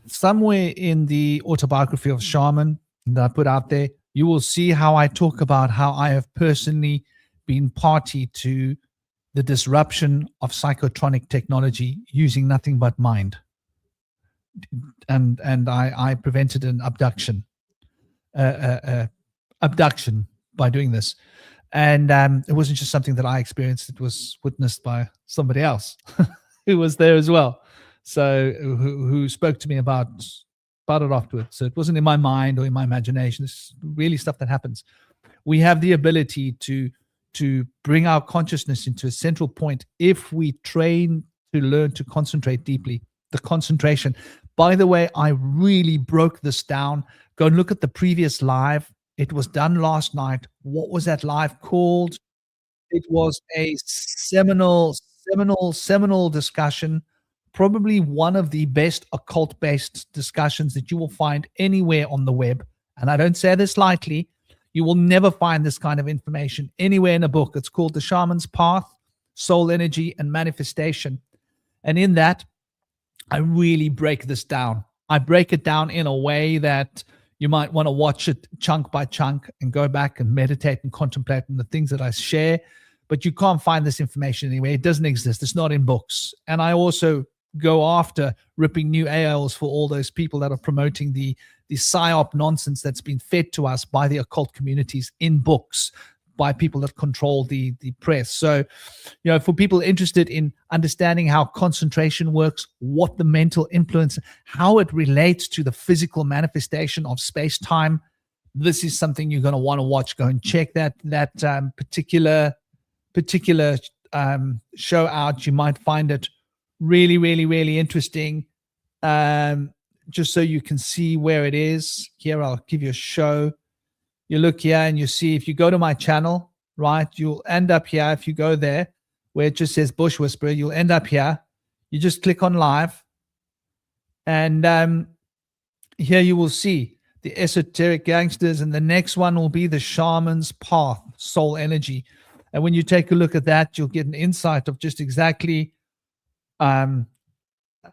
somewhere in the autobiography of Shaman that I put out there, you will see how I talk about how I have personally been party to the disruption of psychotronic technology using nothing but mind. And I prevented an abduction by doing this. And it wasn't just something that I experienced, it was witnessed by somebody else who was there as well. So who spoke to me about it afterwards. So it wasn't in my mind or in my imagination. It's really stuff that happens. We have the ability to bring our consciousness into a central point if we train to learn to concentrate deeply. The concentration. By the way, I really broke this down. Go and look at the previous live. It was done last night. What was that live called? It was a seminal discussion. Probably one of the best occult-based discussions that you will find anywhere on the web. And I don't say this lightly. You will never find this kind of information anywhere in a book. It's called The Shaman's Path, Soul Energy, and Manifestation. And in that, I really break this down. I break it down in a way that you might want to watch it chunk by chunk and go back and meditate and contemplate on the things that I share. But you can't find this information anywhere. It doesn't exist. It's not in books. And I also go after ripping new AOLs for all those people that are promoting the PSYOP nonsense that's been fed to us by the occult communities in books, by people that control the press. So, for people interested in understanding how concentration works, what the mental influence, how it relates to the physical manifestation of space-time, this is something you're going to want to watch. Go and check that particular show out. You might find it really, really, really interesting. Just so you can see where it is. Here, I'll give you a show. You look here and you see, if you go to my channel, right, you'll end up here. If you go there where it just says Bush Whisperer, you'll end up here. You just click on live. And here you will see the esoteric gangsters. And the next one will be the shaman's path, soul energy. And when you take a look at that, you'll get an insight of just exactly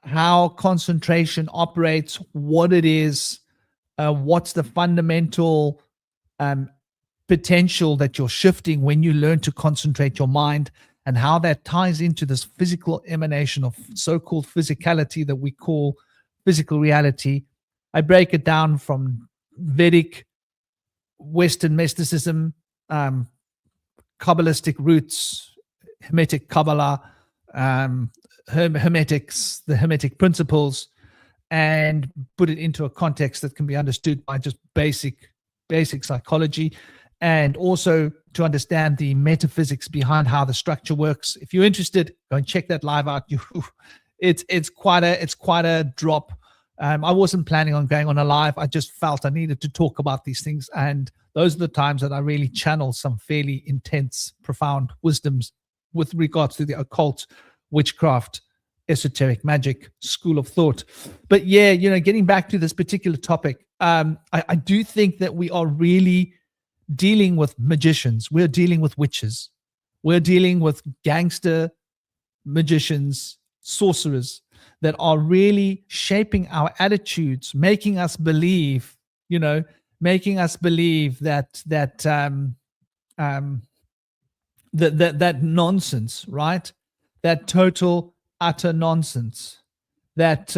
how concentration operates, what it is, what's the fundamental potential that you're shifting when you learn to concentrate your mind, and how that ties into this physical emanation of so-called physicality that we call physical reality. I break it down from Vedic, Western mysticism, Kabbalistic roots, Hermetic Kabbalah, Hermetics, the Hermetic principles, and put it into a context that can be understood by just basic psychology, and also to understand the metaphysics behind how the structure works. If you're interested, go and check that live out. It's quite a drop. I wasn't planning on going on a live. I just felt I needed to talk about these things, and those are the times that I really channel some fairly intense, profound wisdoms with regards to the occult, witchcraft, esoteric magic, school of thought. But yeah, getting back to this particular topic, I do think that we are really dealing with magicians. We're dealing with witches. We're dealing with gangster magicians, sorcerers that are really shaping our attitudes, making us believe, that nonsense, right? That total utter nonsense. That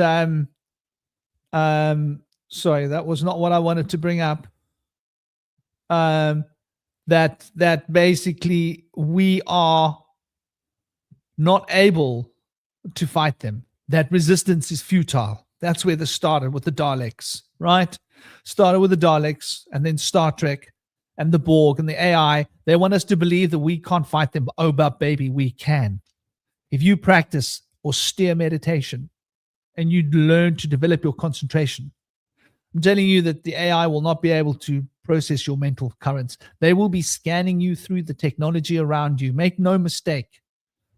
sorry, that was not what I wanted to bring up. That basically we are not able to fight them. That resistance is futile. That's where this started with the Daleks, right? Started with the Daleks, and then Star Trek and the Borg and the AI. They want us to believe that we can't fight them. Oh, but baby, we can. If you practice austere meditation and you learn to develop your concentration, I'm telling you that the AI will not be able to process your mental currents. They will be scanning you through the technology around you. Make no mistake.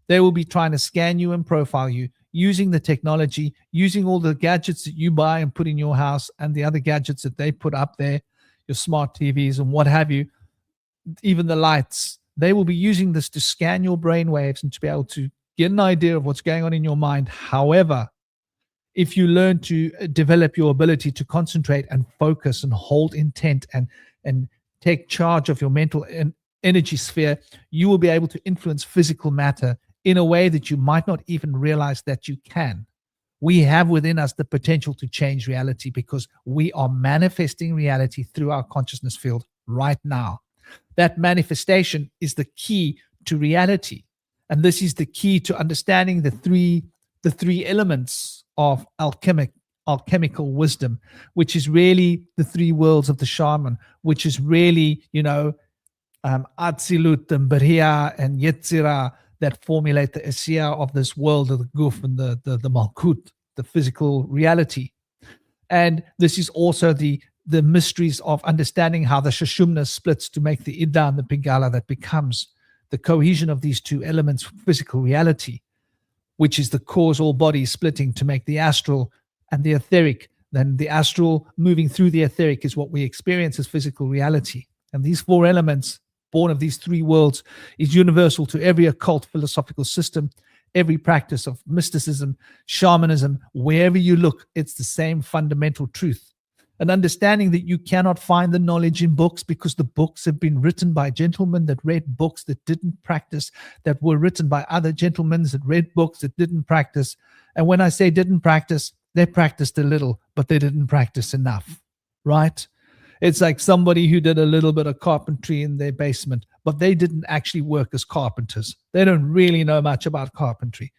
They will be trying to scan you and profile you using the technology, using all the gadgets that you buy and put in your house and the other gadgets that they put up there, your smart TVs and what have you, even the lights. They will be using this to scan your brain waves and to be able to get an idea of what's going on in your mind. However, if you learn to develop your ability to concentrate and focus and hold intent and take charge of your mental energy sphere, you will be able to influence physical matter in a way that you might not even realize that you can. We have within us the potential to change reality because we are manifesting reality through our consciousness field right now. That manifestation is the key to reality. And this is the key to understanding the three elements of alchemical wisdom, which is really the three worlds of the shaman, which is really, Atzilut and Beriah and Yetzirah that formulate the Asiya of this world of the Guf and the Malkut, the physical reality. And this is also the mysteries of understanding how the Shashumna splits to make the Ida and the Pingala that becomes the cohesion of these two elements, physical reality, which is the cause all bodies splitting to make the astral and the etheric. Then the astral moving through the etheric is what we experience as physical reality. And these four elements, born of these three worlds, is universal to every occult philosophical system, every practice of mysticism, shamanism, wherever you look, it's the same fundamental truth. An understanding that you cannot find the knowledge in books because the books have been written by gentlemen that read books that didn't practice, that were written by other gentlemen that read books that didn't practice. And when I say didn't practice, they practiced a little, but they didn't practice enough, right? It's like somebody who did a little bit of carpentry in their basement, but they didn't actually work as carpenters. They don't really know much about carpentry.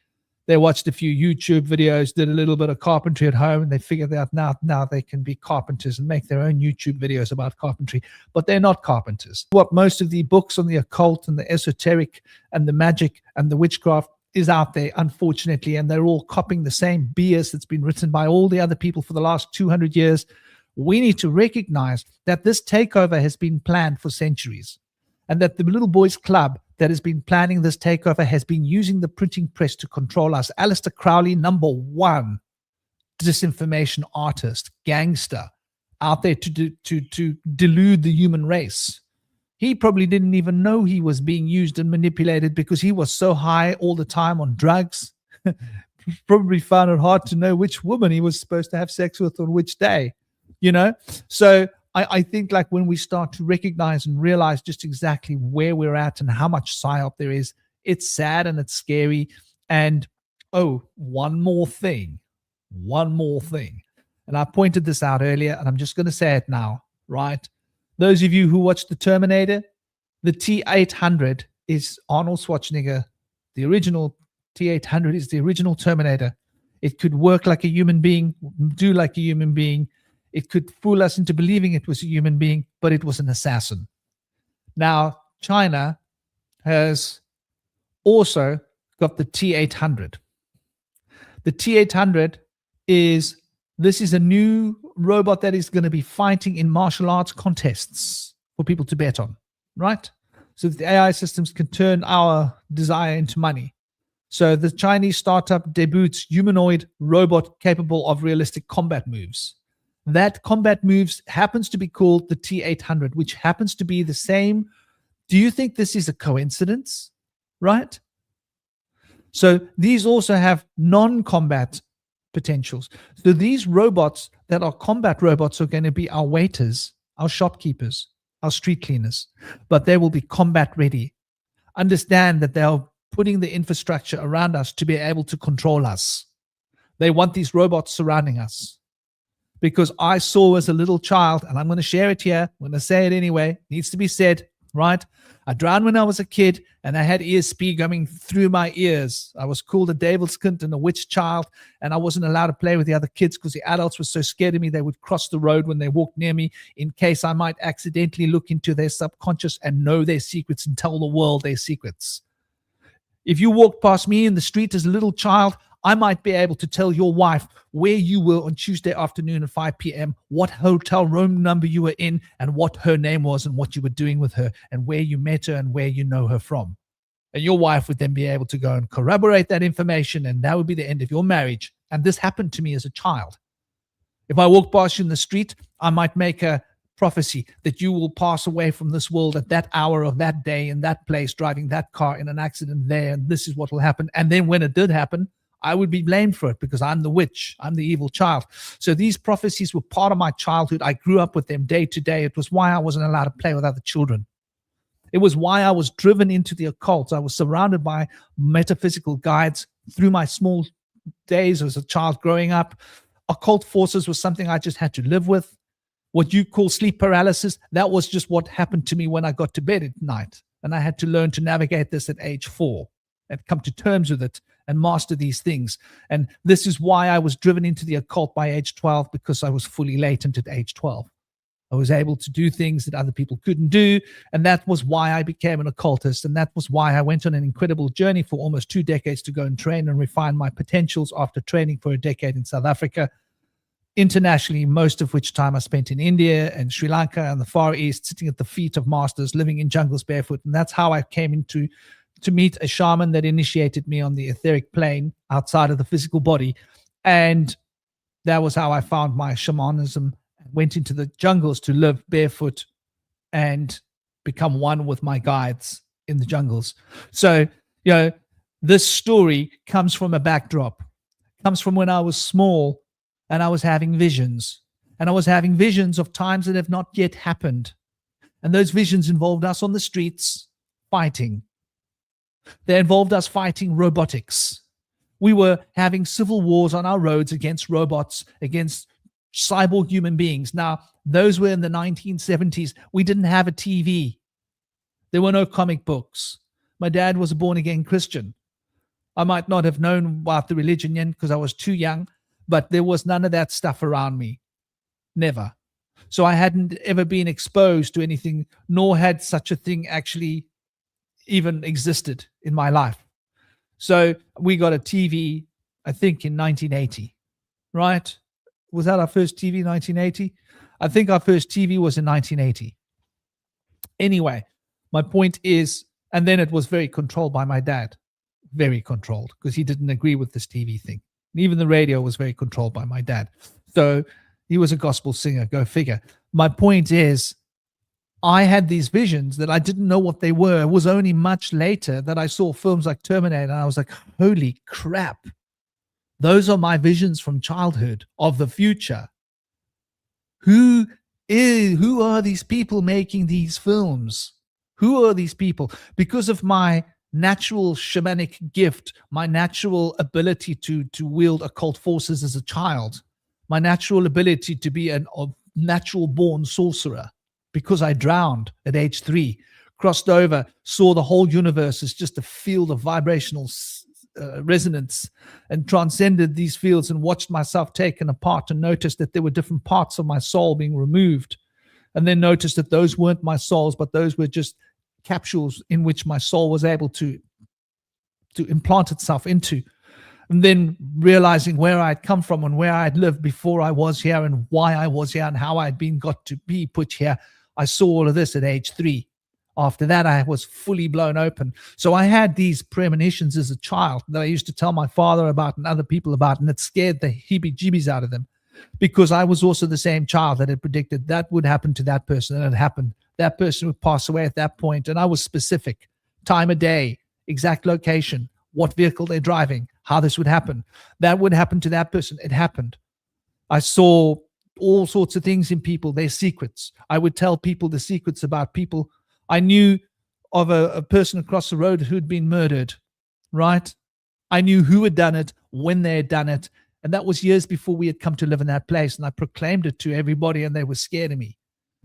They watched a few YouTube videos, did a little bit of carpentry at home, and they figured out now they can be carpenters and make their own YouTube videos about carpentry, but they're not carpenters. What most of the books on the occult and the esoteric and the magic and the witchcraft is out there, unfortunately, and they're all copying the same BS that's been written by all the other people for the last 200 years. We need to recognize that this takeover has been planned for centuries, and that the little boys club that has been planning this takeover has been using the printing press to control us. Aleister Crowley, #1 disinformation artist, gangster, out there to delude the human race. He probably didn't even know he was being used and manipulated because he was so high all the time on drugs. Probably found it hard to know which woman he was supposed to have sex with on which day, So I think like when we start to recognize and realize just exactly where we're at and how much psyop there is, it's sad and it's scary. And one more thing. And I pointed this out earlier, and I'm just going to say it now, right? Those of you who watched The Terminator, the T-800 is Arnold Schwarzenegger. The original T-800 is the original Terminator. It could work like a human being, do like a human being. It could fool us into believing it was a human being, but it was an assassin. Now, China has also got the T-800. The T-800 is a new robot that is going to be fighting in martial arts contests for people to bet on, right? So that the AI systems can turn our desire into money. So the Chinese startup debuts humanoid robot capable of realistic combat moves. That combat moves happens to be called the T-800, which happens to be the same. Do you think this is a coincidence? Right? So these also have non-combat potentials. So these robots that are combat robots are going to be our waiters, our shopkeepers, our street cleaners, but they will be combat ready. Understand that they are putting the infrastructure around us to be able to control us. They want these robots surrounding us. Because I saw as a little child, and I'm going to share it here, I'm going to say it anyway, needs to be said, right? I drowned when I was a kid, and I had ESP going through my ears. I was called a devil's kind and a witch child, and I wasn't allowed to play with the other kids because the adults were so scared of me they would cross the road when they walked near me in case I might accidentally look into their subconscious and know their secrets and tell the world their secrets. If you walked past me in the street as a little child, I might be able to tell your wife where you were on Tuesday afternoon at 5 p.m., what hotel room number you were in, and what her name was and what you were doing with her and where you met her and where you know her from. And your wife would then be able to go and corroborate that information, and that would be the end of your marriage. And this happened to me as a child. If I walk past you in the street, I might make a prophecy that you will pass away from this world at that hour of that day in that place, driving that car in an accident there, and this is what will happen. And then when it did happen, I would be blamed for it because I'm the witch. I'm the evil child. So these prophecies were part of my childhood. I grew up with them day to day. It was why I wasn't allowed to play with other children. It was why I was driven into the occult. I was surrounded by metaphysical guides through my small days as a child growing up. Occult forces was something I just had to live with. What you call sleep paralysis, that was just what happened to me when I got to bed at night. And I had to learn to navigate this at age 4 and come to terms with it and master these things. And this is why I was driven into the occult by age 12, because I was fully latent at age 12. I was able to do things that other people couldn't do. And that was why I became an occultist. And that was why I went on an incredible journey for almost 2 decades to go and train and refine my potentials after training for a decade in South Africa. Internationally, most of which time I spent in India and Sri Lanka and the Far East, sitting at the feet of masters, living in jungles barefoot. And that's how I came to meet a shaman that initiated me on the etheric plane outside of the physical body. And that was how I found my shamanism, went into the jungles to live barefoot and become one with my guides in the jungles. So, This story comes from a backdrop, comes from when I was small and I was having visions. And I was having visions of times that have not yet happened. And those visions involved us on the streets fighting. They involved us fighting robotics. We were having civil wars on our roads against robots, against cyborg human beings. Now, those were in the 1970s. We didn't have a TV. There were no comic books. My dad was a born-again Christian. I might not have known about the religion yet because I was too young, but there was none of that stuff around me. Never. So I hadn't ever been exposed to anything, nor had such a thing actually even existed in my life. So we got a TV, I think, in 1980, right? Was that our first TV in 1980? I think our first TV was in 1980. Anyway, my point is, and then it was very controlled by my dad, very controlled, because he didn't agree with this TV thing. And even the radio was very controlled by my dad. So he was a gospel singer, go figure. My point is, I had these visions that I didn't know what they were. It was only much later that I saw films like Terminator, and I was like, holy crap. Those are my visions from childhood of the future. Who are these people making these films? Who are these people? Because of my natural shamanic gift, my natural ability to wield occult forces as a child, my natural ability to be a natural born sorcerer, because I drowned at age 3, crossed over, saw the whole universe as just a field of vibrational resonance, and transcended these fields and watched myself taken apart and noticed that there were different parts of my soul being removed, and then noticed that those weren't my souls, but those were just capsules in which my soul was able to implant itself into. And then realizing where I'd come from and where I'd lived before I was here and why I was here and how I'd been got to be put here. I saw all of this at age 3. After that, I was fully blown open. So I had these premonitions as a child that I used to tell my father about and other people about, and it scared the heebie-jeebies out of them, because I was also the same child that had predicted that would happen to that person, and it happened. That person would pass away at that point, and I was specific. Time of day, exact location, what vehicle they're driving, how this would happen. That would happen to that person. It happened. I saw all sorts of things in people, their secrets. I would tell people the secrets about people. I knew of a person across the road who'd been murdered, right? I knew who had done it, when they had done it. And that was years before we had come to live in that place. And I proclaimed it to everybody, and they were scared of me,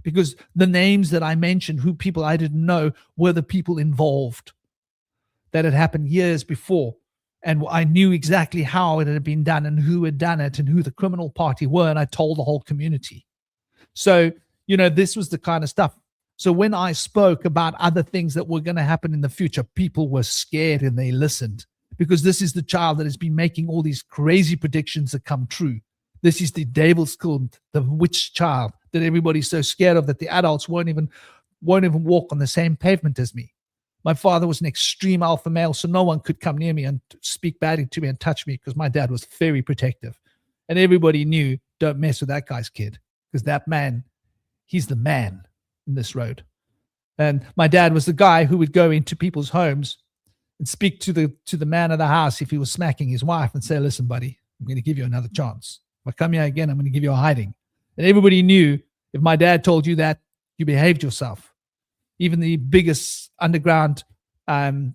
because the names that I mentioned, who people I didn't know, were the people involved. That had happened years before. And I knew exactly how it had been done and who had done it and who the criminal party were. And I told the whole community. So, this was the kind of stuff. So when I spoke about other things that were going to happen in the future, people were scared and they listened, because this is the child that has been making all these crazy predictions that come true. This is the devil's kind, the witch child that everybody's so scared of that the adults won't even walk on the same pavement as me. My father was an extreme alpha male, so no one could come near me and speak badly to me and touch me, because my dad was very protective. And everybody knew, don't mess with that guy's kid, because that man, he's the man in this road. And my dad was the guy who would go into people's homes and speak to the man of the house if he was smacking his wife and say, listen, buddy, I'm going to give you another chance. If I come here again, I'm going to give you a hiding. And everybody knew if my dad told you that, you behaved yourself. Even the biggest underground, the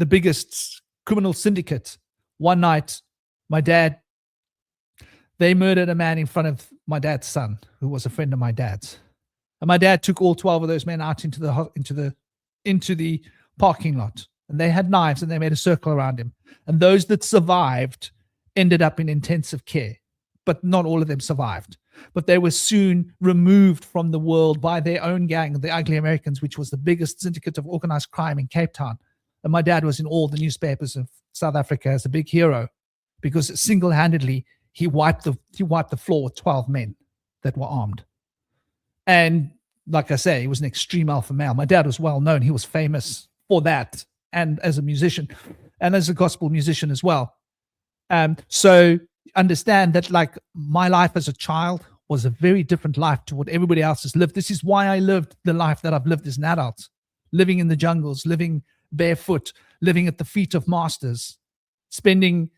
biggest criminal syndicate, one night, they murdered a man in front of my dad's son, who was a friend of my dad's. And my dad took all 12 of those men out into the parking lot. And they had knives, and they made a circle around him. And those that survived ended up in intensive care. But not all of them survived. But they were soon removed from the world by their own gang, the Ugly Americans, which was the biggest syndicate of organized crime in Cape Town. And my dad was in all the newspapers of South Africa as a big hero, because single-handedly he wiped the floor with 12 men that were armed. And like I say, he was an extreme alpha male. My dad was well known. He was famous for that, and as a musician and as a gospel musician as well. So understand that, like, my life as a child was a very different life to what everybody else has lived. This is why I lived the life that I've lived as an adult, living in the jungles, living barefoot, living at the feet of masters, spending,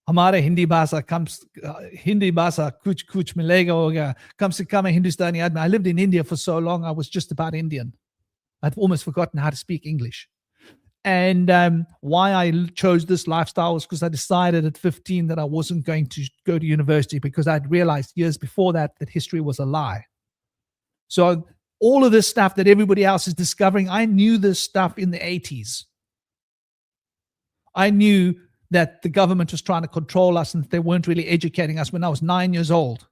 हमारे हिंदी भाषा हिंदी भाषा कुछ मिलेगा होगा कम से कम हिंदुस्तानी आदमी. I lived in India for so long, I was just about Indian. I'd almost forgotten how to speak English. And why I chose this lifestyle was because I decided at 15 that I wasn't going to go to university, because I'd realized years before that history was a lie. So all of this stuff that everybody else is discovering, I knew this stuff in the 80s. I knew that the government was trying to control us and that they weren't really educating us when I was 9 years old.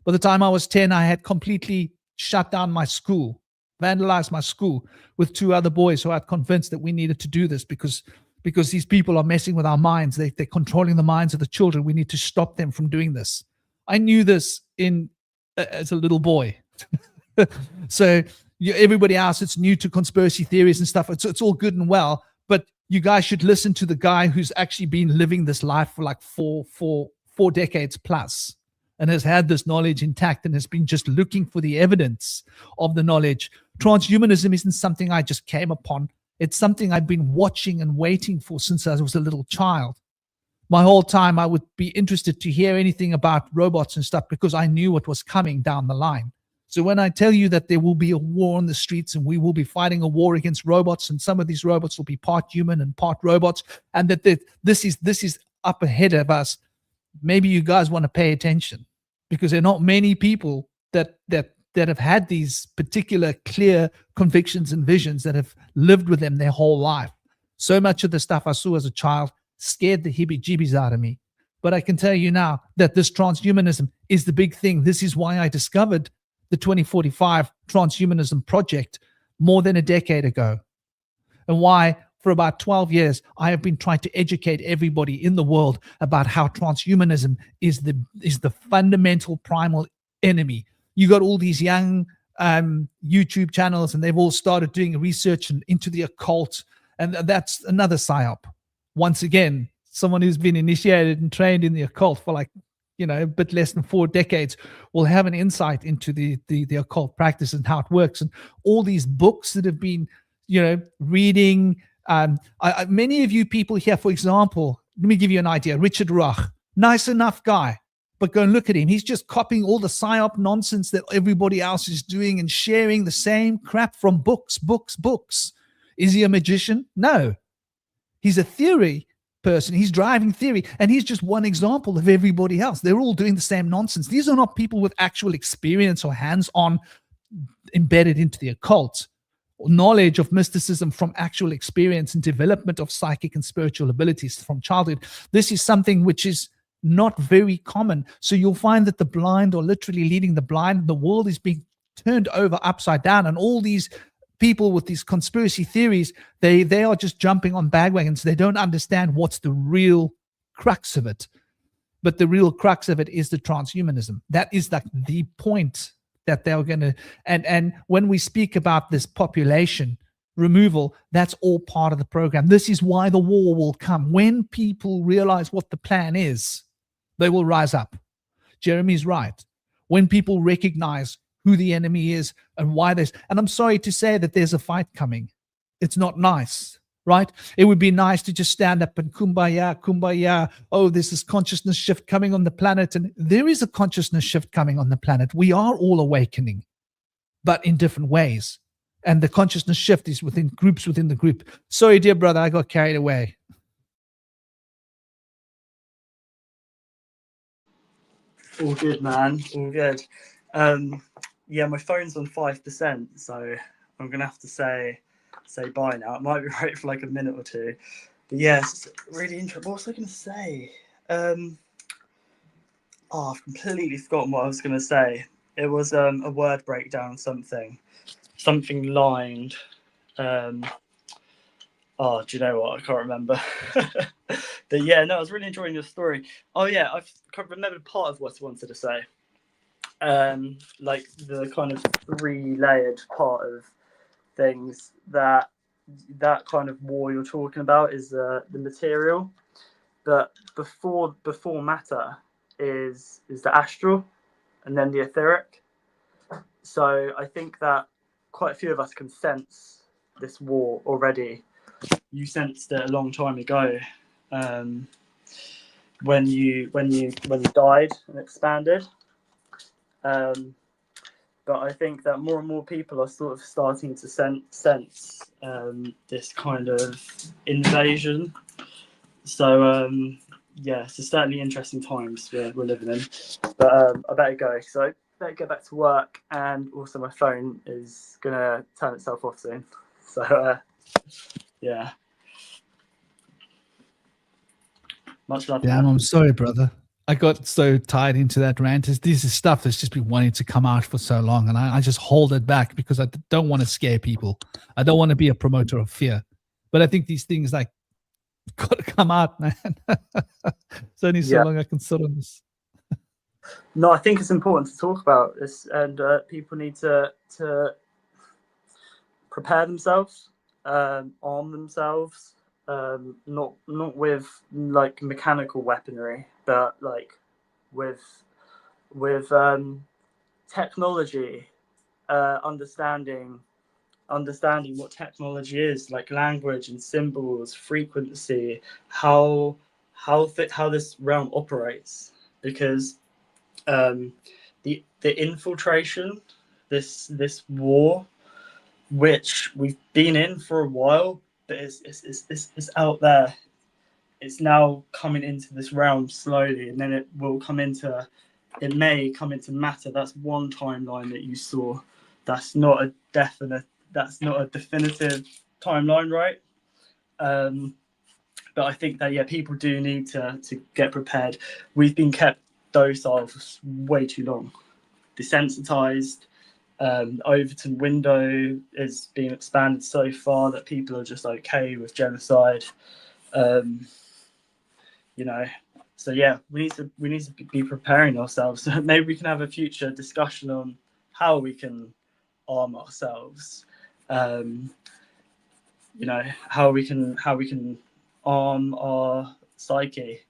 By the time I was 10, I had completely shut down my school, vandalized my school with 2 other boys who I had convinced that we needed to do this because these people are messing with our minds. They're controlling the minds of the children. We need to stop them from doing this. I knew this as a little boy. So everybody else, it's new to conspiracy theories and stuff. It's all good and well, but you guys should listen to the guy who's actually been living this life for like four decades plus and has had this knowledge intact and has been just looking for the evidence of the knowledge. Transhumanism isn't something I just came upon. It's something I've been watching and waiting for since I was a little child. My whole time I would be interested to hear anything about robots and stuff because I knew what was coming down the line. So when I tell you that there will be a war on the streets and we will be fighting a war against robots, and some of these robots will be part human and part robots, and that this is up ahead of us, maybe you guys want to pay attention, because there are not many people that have had these particular clear convictions and visions that have lived with them their whole life. So much of the stuff I saw as a child scared the heebie-jeebies out of me. But I can tell you now that this transhumanism is the big thing. This is why I discovered the 2045 transhumanism project more than a decade ago, and why for about 12 years I have been trying to educate everybody in the world about how transhumanism is the fundamental primal enemy. You got all these young YouTube channels, and they've all started doing research into the occult, and that's another psyop. Once again, someone who's been initiated and trained in the occult for like a bit less than 4 decades will have an insight into the occult practice and how it works. And all these books that have been, reading. Many of you people here, for example, let me give you an idea. Richard Roch, nice enough guy, but go and look at him. He's just copying all the psyop nonsense that everybody else is doing and sharing the same crap from books. Is he a magician? No. He's a theory person. He's driving theory, and he's just one example of everybody else. They're all doing the same nonsense. These are not people with actual experience or hands-on embedded into the occult or knowledge of mysticism from actual experience and development of psychic and spiritual abilities from childhood. This is something which is not very common. So you'll find that the blind are literally leading the blind. The world is being turned over upside down, and all these people with these conspiracy theories, they are just jumping on bandwagons. They don't understand what's the real crux of it. But the real crux of it is the transhumanism. That is like the point that they're going to, and when we speak about this population removal, that's all part of the program. This is why the war will come. When people realize what the plan is, they will rise up. Jeremy's right. When people recognize who the enemy is and why there's, and I'm sorry to say that there's a fight coming. It's not nice, right? It would be nice to just stand up and kumbaya. Oh, there's this consciousness shift coming on the planet. And there is a consciousness shift coming on the planet. We are all awakening, but in different ways. And the consciousness shift is within groups within the group. Sorry, dear brother, I got carried away. All good, man. All good. Yeah, my phone's on 5%, so I'm gonna have to say bye now. It might be right for like a minute or two, but yes, really interesting. What was I gonna say? I've completely forgotten what I was gonna say. It was a word breakdown, something lined. Do you know what? I can't remember. But yeah, no, I was really enjoying your story. Oh yeah, I've remembered part of what I wanted to say. Like the kind of 3-layered part of things that kind of war you're talking about is the material, but before matter is the astral, and then the etheric. So I think that quite a few of us can sense this war already you sensed it a long time ago, when you died and expanded. But I think that more and more people are sort of starting to sense this kind of invasion. So yeah, it's certainly interesting times we're living in. But I better go. So I better get back to work, and also my phone is gonna turn itself off soon. So yeah, much love. Damn, Man. I'm sorry, brother. I got so tied into that rant. This is stuff that's just been wanting to come out for so long, and I just hold it back because I don't want to scare people. I don't want to be a promoter of fear. But I think these things like got to come out, man. It's only so Yeah. long I can sit on this. No, I think it's important to talk about this, and people need to prepare themselves, arm themselves, not with like mechanical weaponry, but like with technology, understanding what technology is, like language and symbols, frequency, how this realm operates, because the infiltration, this war, which we've been in for a while, but it's out there. It's now coming into this realm slowly, and then it may come into matter. That's one timeline that you saw. That's not a definitive timeline, right? But I think that people do need to get prepared. We've been kept docile for way too long, desensitized. Overton window is being expanded so far that people are just okay with genocide. So yeah, we need to be preparing ourselves. So maybe we can have a future discussion on how we can arm ourselves. How we can arm our psyche,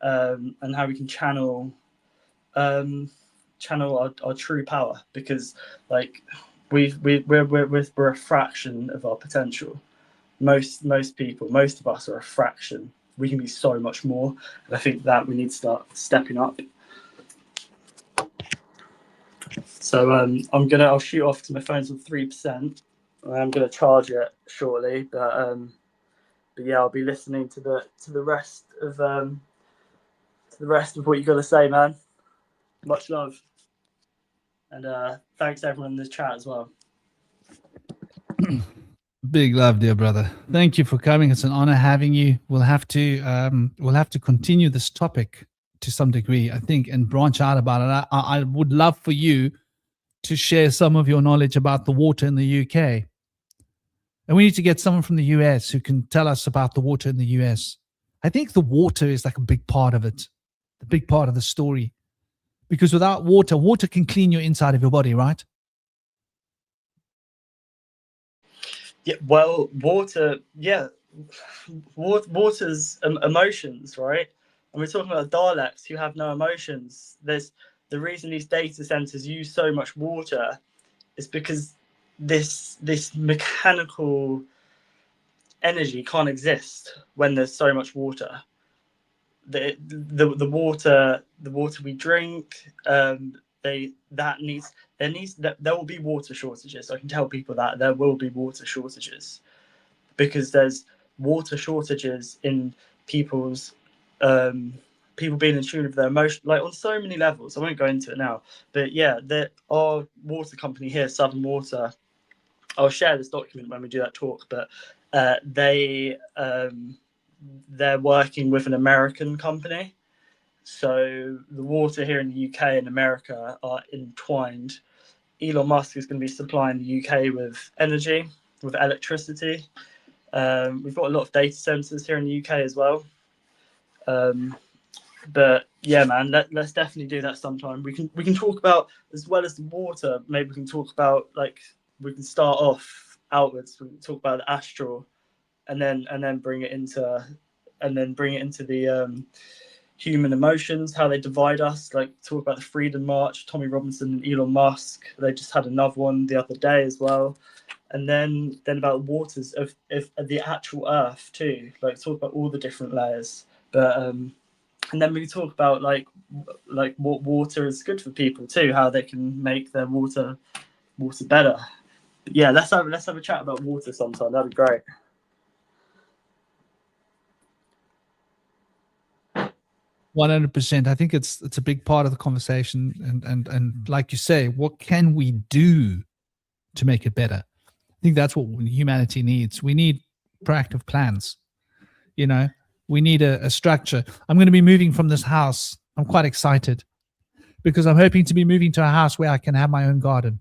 and how we can channel our true power, because like we're a fraction of our potential. Most of us are a fraction. We can be so much more, and I think that we need to start stepping up. So I'll shoot off to my phone's on 3%. I'm gonna charge it shortly, but yeah, I'll be listening to the rest of what you got to say, man. Much love, and thanks everyone in the chat as well. Big love, dear brother. Thank you for coming. It's an honor having you. We'll have to continue this topic to some degree, I think, and branch out about it. I would love for you to share some of your knowledge about the water in the UK. And we need to get someone from the US who can tell us about the water in the US. I think the water is like a big part of it, the big part of the story. Because without water can clean your inside of your body, right? Yeah, well, water's emotions, right? And we're talking about Daleks who have no emotions. There's the reason these data centers use so much water is because this mechanical energy can't exist when there's so much water. The water we drink, there will be water shortages. I can tell people that there will be water shortages, because there's water shortages in people's people being in tune with their emotion, like on so many levels. I won't go into it now, but yeah, our water company here, Southern Water, I'll share this document when we do that talk, but they're working with an American company. So the water here in the UK and America are entwined. Elon Musk is going to be supplying the UK with energy, with electricity. We've got a lot of data centers here in the UK as well. But yeah, man, let's definitely do that sometime. We can talk about, as well as the water, maybe we can talk about, like, we can start off outwards. We can talk about the astral, and then bring it into the human emotions, how they divide us. Like, talk about the Freedom March, Tommy Robinson and Elon Musk. They just had another one the other day as well. and then about waters of the actual earth too, like talk about all the different layers. But and then we talk about like what water is good for people too, how they can make their water better. But yeah, let's have a chat about water sometime. That'd be great. 100%. I think it's a big part of the conversation, and like you say, what can we do to make it better? I think that's what humanity needs. We need proactive plans. You know, we need a structure. I'm going to be moving from this house. I'm quite excited because I'm hoping to be moving to a house where I can have my own garden,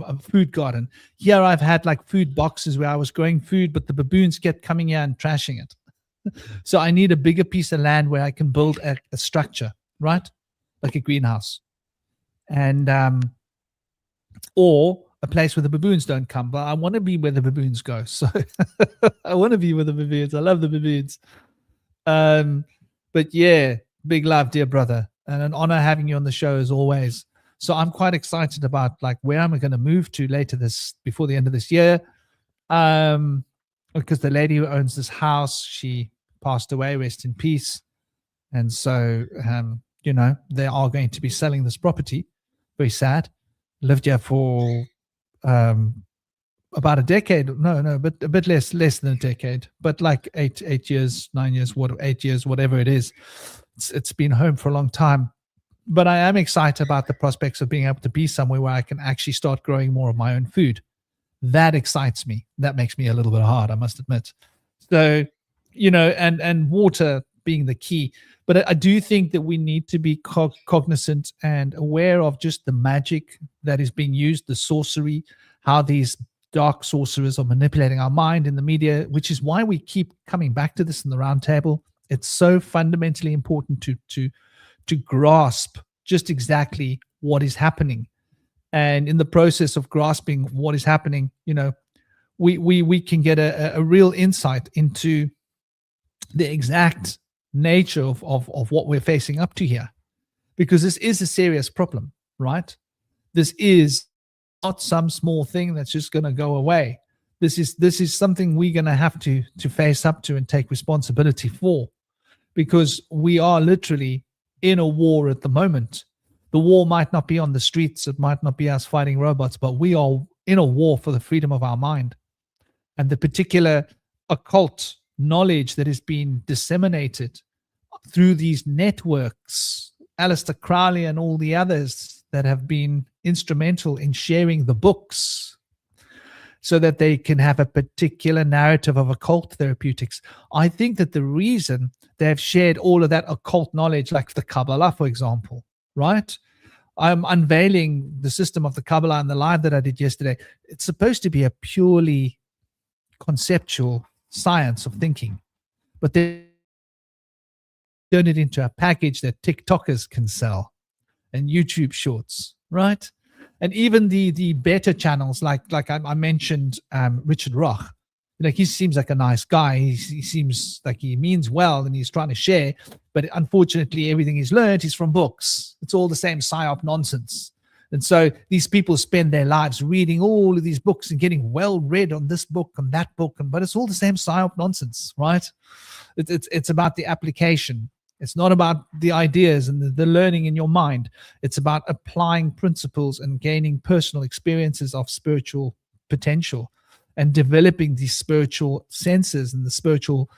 a food garden. Here I've had like food boxes where I was growing food, but the baboons kept coming here and trashing it. So I need a bigger piece of land where I can build a structure, right? Like a greenhouse. And or a place where the baboons don't come. But I want to be where the baboons go. So I want to be with the baboons. I love the baboons. But yeah, big love, dear brother. And an honor having you on the show as always. So I'm quite excited about like where am I going to move to before the end of this year. Because the lady who owns this house, she passed away, rest in peace. And so, you know, they are going to be selling this property. Very sad. Lived here for about a decade. No, but a bit less than a decade. But like 8 years, 9 years, 8 years, whatever it is. It's been home for a long time. But I am excited about the prospects of being able to be somewhere where I can actually start growing more of my own food. That excites me. That makes me a little bit hard, I must admit. So, you know, and water being the key. But I do think that we need to be cognizant and aware of just the magic that is being used, the sorcery, how these dark sorcerers are manipulating our mind in the media, which is why we keep coming back to this in the round table. It's so fundamentally important to grasp just exactly what is happening. And in the process of grasping what is happening, you know, we can get a real insight into the exact nature of what we're facing up to here. Because this is a serious problem, right? This is not some small thing that's just going to go away. This is something we're going to have to face up to and take responsibility for, because we are literally in a war at the moment. The war might not be on the streets. It might not be us fighting robots, but we are in a war for the freedom of our mind. And the particular occult knowledge that is being disseminated through these networks, Aleister Crowley and all the others that have been instrumental in sharing the books so that they can have a particular narrative of occult therapeutics. I think that the reason they have shared all of that occult knowledge, like the Kabbalah, for example, right? I'm unveiling the system of the Kabbalah in the live that I did yesterday. It's supposed to be a purely conceptual science of thinking, but they turn it into a package that TikTokers can sell and YouTube shorts, right? And even the better channels, like I mentioned, Richard Roch, like he seems like a nice guy. He seems like he means well and he's trying to share, but unfortunately everything he's learned is from books. It's all the same psyop nonsense. And so these people spend their lives reading all of these books and getting well read on this book and that book, but it's all the same psyop nonsense, right? It's about the application. It's not about the ideas and the learning in your mind. It's about applying principles and gaining personal experiences of spiritual potential and developing these spiritual senses and the spiritual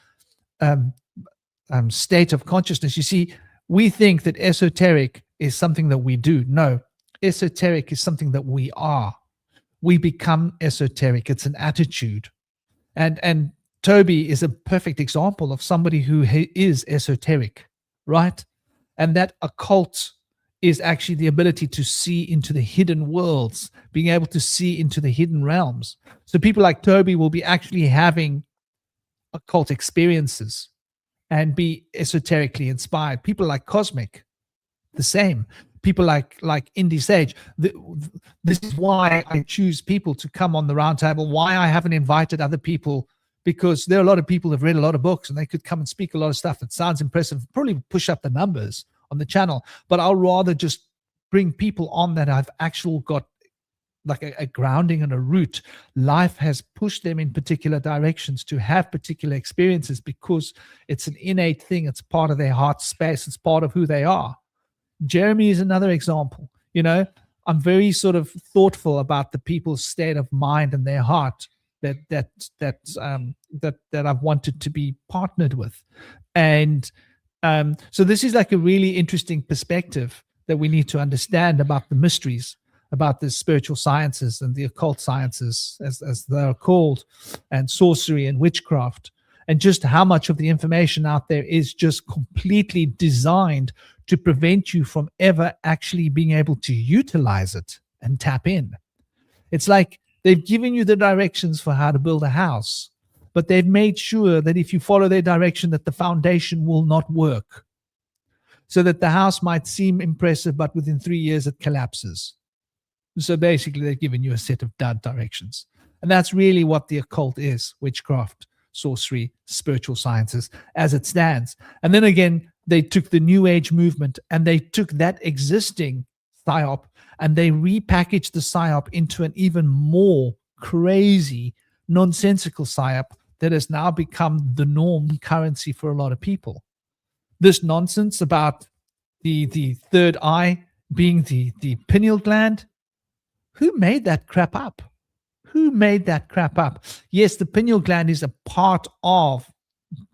state of consciousness. You see, we think that esoteric is something that we do. No, esoteric is something that we are. We become esoteric. It's an attitude. And Toby is a perfect example of somebody who is esoteric, right? And that occult is actually the ability to see into the hidden worlds, being able to see into the hidden realms. So people like Toby will be actually having occult experiences and be esoterically inspired. People like Cosmic, the same. People like Indie Sage. This is why I choose people to come on the roundtable, why I haven't invited other people, because there are a lot of people who have read a lot of books and they could come and speak a lot of stuff. It sounds impressive, probably push up the numbers on the channel, but I'll rather just bring people on that I've actually got like a grounding and a root. Life has pushed them in particular directions to have particular experiences because it's an innate thing. It's part of their heart space. It's part of who they are. Jeremy is another example. You know, I'm very sort of thoughtful about the people's state of mind and their heart that I've wanted to be partnered with. And so this is like a really interesting perspective that we need to understand about the mysteries, about the spiritual sciences and the occult sciences, as they're called, and sorcery and witchcraft, and just how much of the information out there is just completely designed to prevent you from ever actually being able to utilize it and tap in. It's like they've given you the directions for how to build a house, but they've made sure that if you follow their direction, that the foundation will not work. So that the house might seem impressive, but within 3 years it collapses. So basically, they've given you a set of dud directions. And that's really what the occult is: witchcraft, sorcery, spiritual sciences, as it stands. And then again, they took the New Age movement and they took that existing psyop and they repackaged the psyop into an even more crazy, nonsensical psyop that has now become the norm currency for a lot of people. This nonsense about the third eye being the pineal gland, who made that crap up? Who made that crap up? Yes, the pineal gland is a part of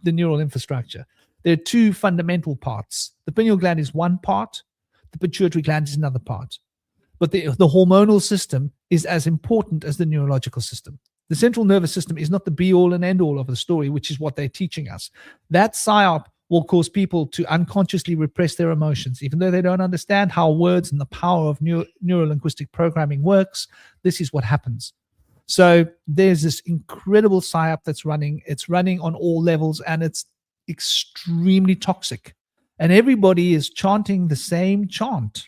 the neural infrastructure. There are two fundamental parts. The pineal gland is one part, the pituitary gland is another part. But the hormonal system is as important as the neurological system. The central nervous system is not the be-all and end-all of the story, which is what they're teaching us. That psyop will cause people to unconsciously repress their emotions, even though they don't understand how words and the power of neuro-linguistic programming works. This is what happens. So there's this incredible psyop that's running. It's running on all levels, and it's extremely toxic. And everybody is chanting the same chant,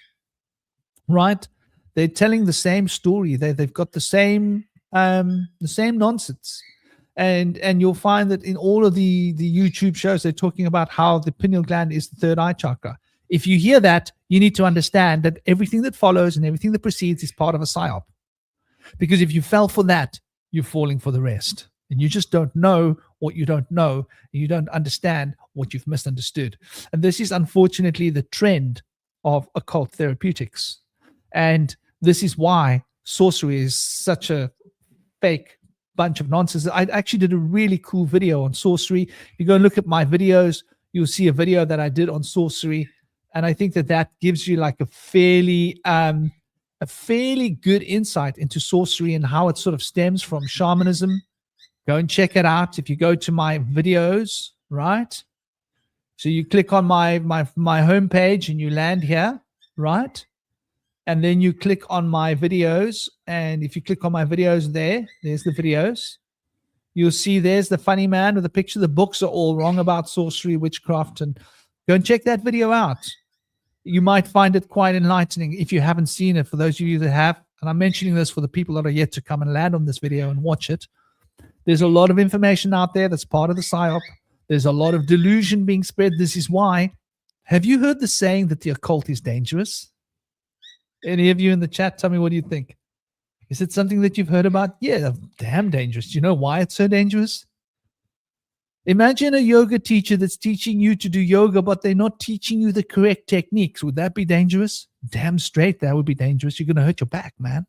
right? They're telling the same story. They've got the same nonsense. And you'll find that in all of the YouTube shows, they're talking about how the pineal gland is the third eye chakra. If you hear that, you need to understand that everything that follows and everything that precedes is part of a psyop. Because if you fell for that, you're falling for the rest. And you just don't know what you don't know. And you don't understand what you've misunderstood. And this is unfortunately the trend of occult therapeutics. And this is why sorcery is such a fake bunch of nonsense. I actually did a really cool video on sorcery. If you go and look at my videos, you'll see a video that I did on sorcery, and I think that gives you like a fairly good insight into sorcery and how it sort of stems from shamanism. Go and check it out if you go to my videos, right? So you click on my homepage and you land here, right? And then you click on my videos. And if you click on my videos there's the videos. You'll see there's the funny man with the picture. The books are all wrong about sorcery, witchcraft. And go and check that video out. You might find it quite enlightening if you haven't seen it. For those of you that have, and I'm mentioning this for the people that are yet to come and land on this video and watch it. There's a lot of information out there that's part of the psyop. There's a lot of delusion being spread. This is why. Have you heard the saying that the occult is dangerous? Any of you in the chat, tell me, what do you think? Is it something that you've heard about? Yeah, damn dangerous. Do you know why it's so dangerous? Imagine a yoga teacher that's teaching you to do yoga, but they're not teaching you the correct techniques. Would that be dangerous? Damn straight, that would be dangerous. You're going to hurt your back, man.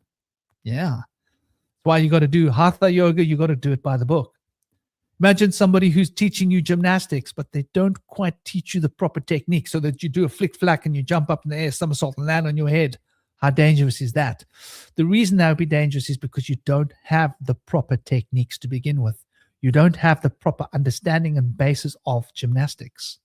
Yeah. That's why you got to do hatha yoga. You got to do it by the book. Imagine somebody who's teaching you gymnastics, but they don't quite teach you the proper technique so that you do a flick-flack and you jump up in the air, somersault, and land on your head. How dangerous is that? The reason that would be dangerous is because you don't have the proper techniques to begin with. You don't have the proper understanding and basis of gymnastics.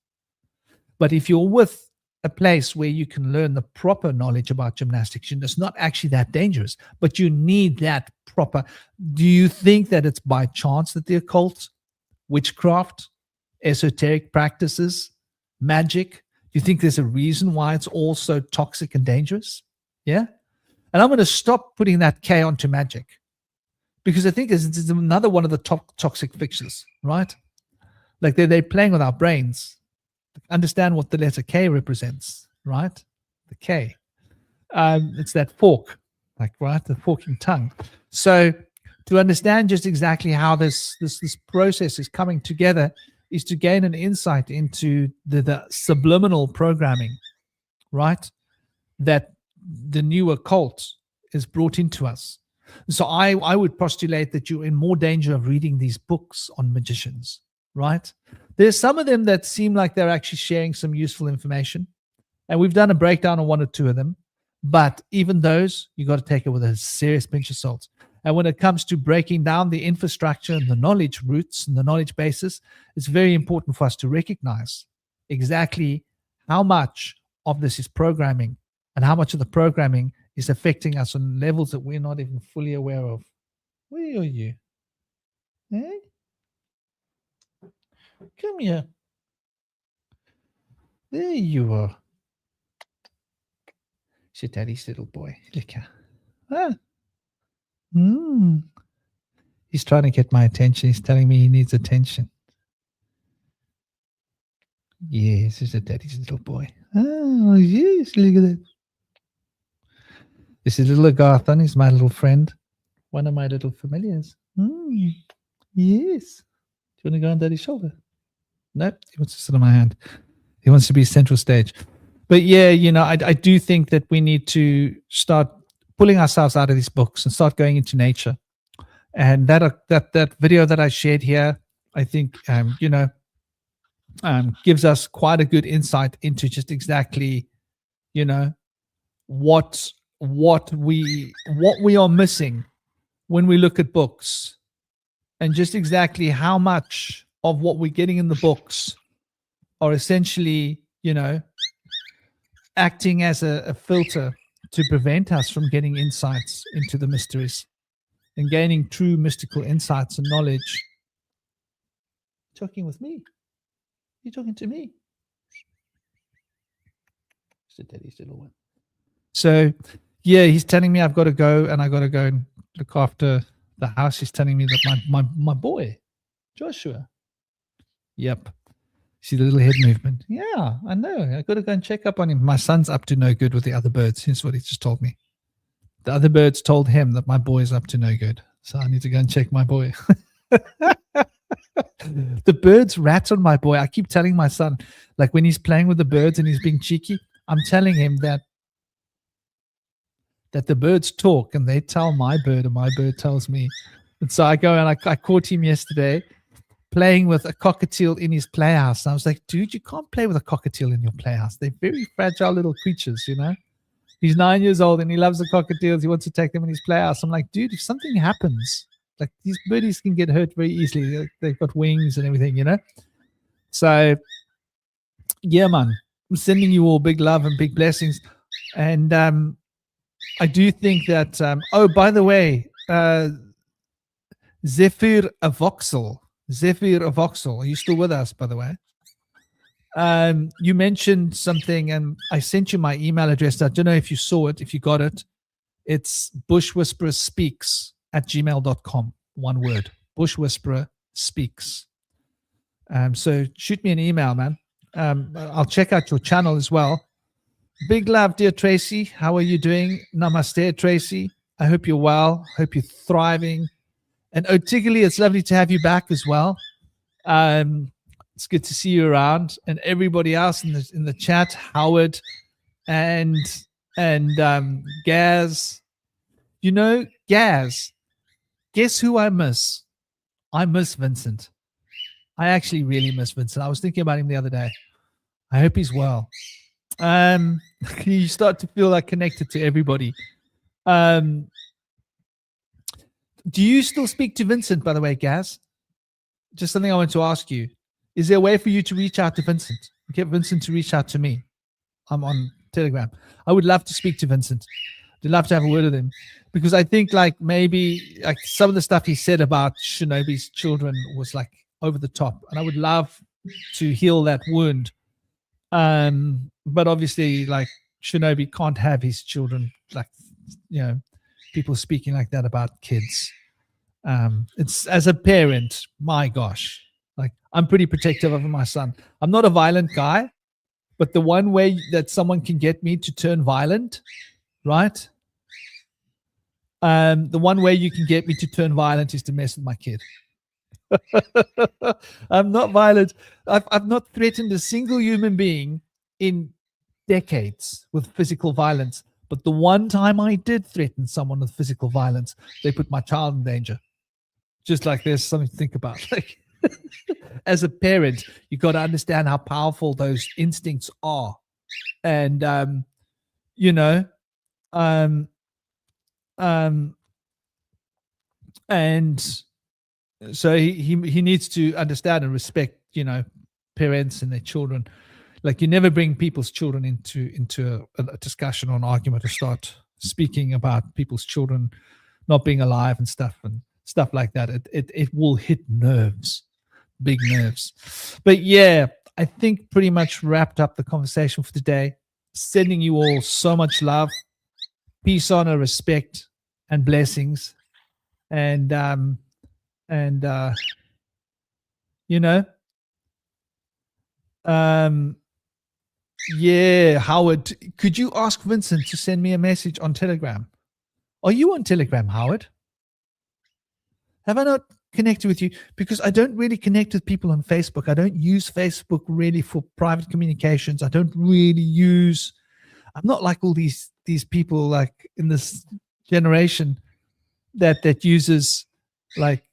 But if you're with a place where you can learn the proper knowledge about gymnastics, it's not actually that dangerous, but you need that proper. Do you think that it's by chance that the occult, witchcraft, esoteric practices, magic, do you think there's a reason why it's all so toxic and dangerous? Yeah. And I'm going to stop putting that K onto magic, because I think it's another one of the toxic fixtures, right? Like they're playing with our brains. Understand what the letter K represents, right? The K. It's that fork, like, right, the forking tongue. So to understand just exactly how this process is coming together is to gain an insight into the subliminal programming, right, that the new occult is brought into us. So I would postulate that you're in more danger of reading these books on magicians, right? There's some of them that seem like they're actually sharing some useful information, and we've done a breakdown on one or two of them, but even those, you got to take it with a serious pinch of salt. And when it comes to breaking down the infrastructure and the knowledge roots and the knowledge basis, it's very important for us to recognize exactly how much of this is programming and how much of the programming is affecting us on levels that we're not even fully aware of. Where are you? Hey? Come here. There you are. It's your daddy's little boy. Look here. Ah. He's trying to get my attention. He's telling me he needs attention. Yes, this is a daddy's little boy. Oh, yes, look at that. This is little Agarthon. He's my little friend. One of my little familiars. Yes. Do you want to go on daddy's shoulder? Nope. He wants to sit on my hand. He wants to be central stage. But yeah, I do think that we need to start pulling ourselves out of these books and start going into nature. And that video that I shared here, I think, gives us quite a good insight into just exactly, what we are missing when we look at books, and just exactly how much of what we're getting in the books are essentially, acting as a filter to prevent us from getting insights into the mysteries and gaining true mystical insights and knowledge. Talking with me? You're talking to me? It's the daddy's little one. So, yeah, he's telling me I've got to go, and I got to go and look after the house. He's telling me that my boy, Joshua. Yep. See the little head movement? Yeah, I know. I got to go and check up on him. My son's up to no good with the other birds. Here's what he just told me. The other birds told him that my boy is up to no good. So I need to go and check my boy. The birds rat on my boy. I keep telling my son, like when he's playing with the birds and he's being cheeky, I'm telling him that the birds talk and they tell my bird and my bird tells me. And so I go and I caught him yesterday playing with a cockatiel in his playhouse. And I was like, dude, you can't play with a cockatiel in your playhouse. They're very fragile little creatures, He's 9 years old and he loves the cockatiels. He wants to take them in his playhouse. I'm like, dude, if something happens, like these birdies can get hurt very easily. They've got wings and everything, So, yeah, man, I'm sending you all big love and big blessings. And I do think that, by the way, Zephyr Avoxel, are you still with us, by the way? You mentioned something, and I sent you my email address. I don't know if you saw it, if you got it. It's bushwhispererspeaks@gmail.com. One word, bushwhispererspeaks. So shoot me an email, man. I'll check out your channel as well. Big love, dear Tracy. How are you doing? Namaste, Tracy. I hope you're well. Hope you're thriving. And Otigli, it's lovely to have you back as well. It's good to see you around, and everybody else in the chat, Howard and Gaz. Gaz, guess who I miss? I miss Vincent. I actually really miss Vincent. I was thinking about him the other day. I hope he's well. You start to feel like connected to everybody. Do you still speak to Vincent, by the way, Gaz? Just something I want to ask you. Is there a way for you to reach out to Vincent? Get Vincent to reach out to me. I'm on Telegram. I would love to speak to Vincent. I'd love to have a word with him, because I think maybe some of the stuff he said about Shinobi's children was over the top, and I would love to heal that wound. But obviously, Shinobi can't have his children, people speaking like that about kids. It's, as a parent, my gosh, I'm pretty protective of my son. I'm not a violent guy, but the one way that someone can get me to turn violent, right, The one way you can get me to turn violent is to mess with my kid. I'm not violent. I've not threatened a single human being in decades with physical violence. But the one time I did threaten someone with physical violence, they put my child in danger. Just like there's something to think about. Like, as a parent, you got to understand how powerful those instincts are. And, you know, and so he needs to understand and respect, you know, parents and their children. Like, you never bring people's children into a discussion or an argument to start speaking about people's children not being alive and stuff like that. It will hit nerves, big nerves. But yeah, I think pretty much wrapped up the conversation for today. Sending you all so much love, peace, honor, respect, and blessings. And you know, yeah, Howard, could you ask Vincent to send me a message on Telegram? Are you on Telegram, Howard? Have I not connected with you? Because I don't really connect with people on Facebook. I don't use Facebook really for private communications. I don't really use, I'm not like all these people like in this generation that uses like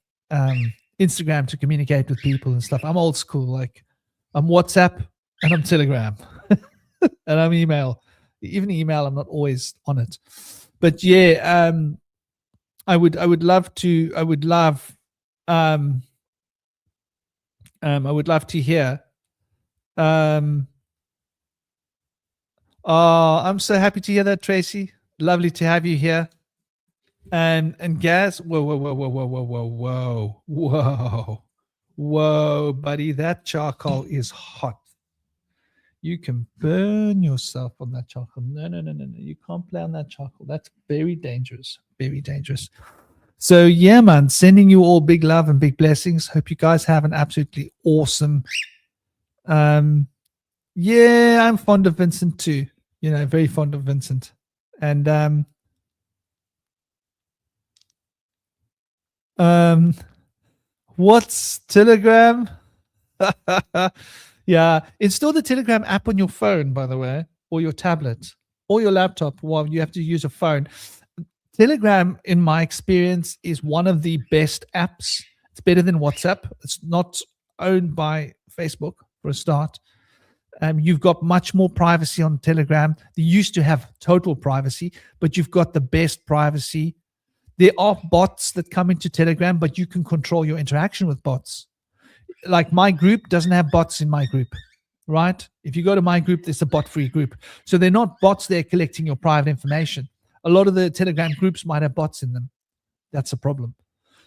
Instagram to communicate with people and stuff. I'm old school. Like, I'm WhatsApp and I'm Telegram and I'm email. Even email, I'm not always on it. But yeah, I would love to hear. Oh, I'm so happy to hear that, Tracy. Lovely to have you here. And Gaz, whoa, buddy, that charcoal is hot. You can burn yourself on that charcoal. No. You can't play on that charcoal. That's very dangerous. Very dangerous. So yeah, man, sending you all big love and big blessings. Hope you guys have an absolutely awesome. Yeah, I'm fond of Vincent too. You know, very fond of Vincent. And what's Telegram? Yeah, install the Telegram app on your phone, by the way, or your tablet, or your laptop. Well, you have to use a phone. Telegram, in my experience, is one of the best apps. It's better than WhatsApp. It's not owned by Facebook, for a start. You've got much more privacy on Telegram. They used to have total privacy, but you've got the best privacy. There are bots that come into Telegram, but you can control your interaction with bots. Like, my group doesn't have bots in my group, right? If you go to my group, there's a bot-free group. So they're not bots. They're collecting your private information. A lot of the Telegram groups might have bots in them. That's a problem.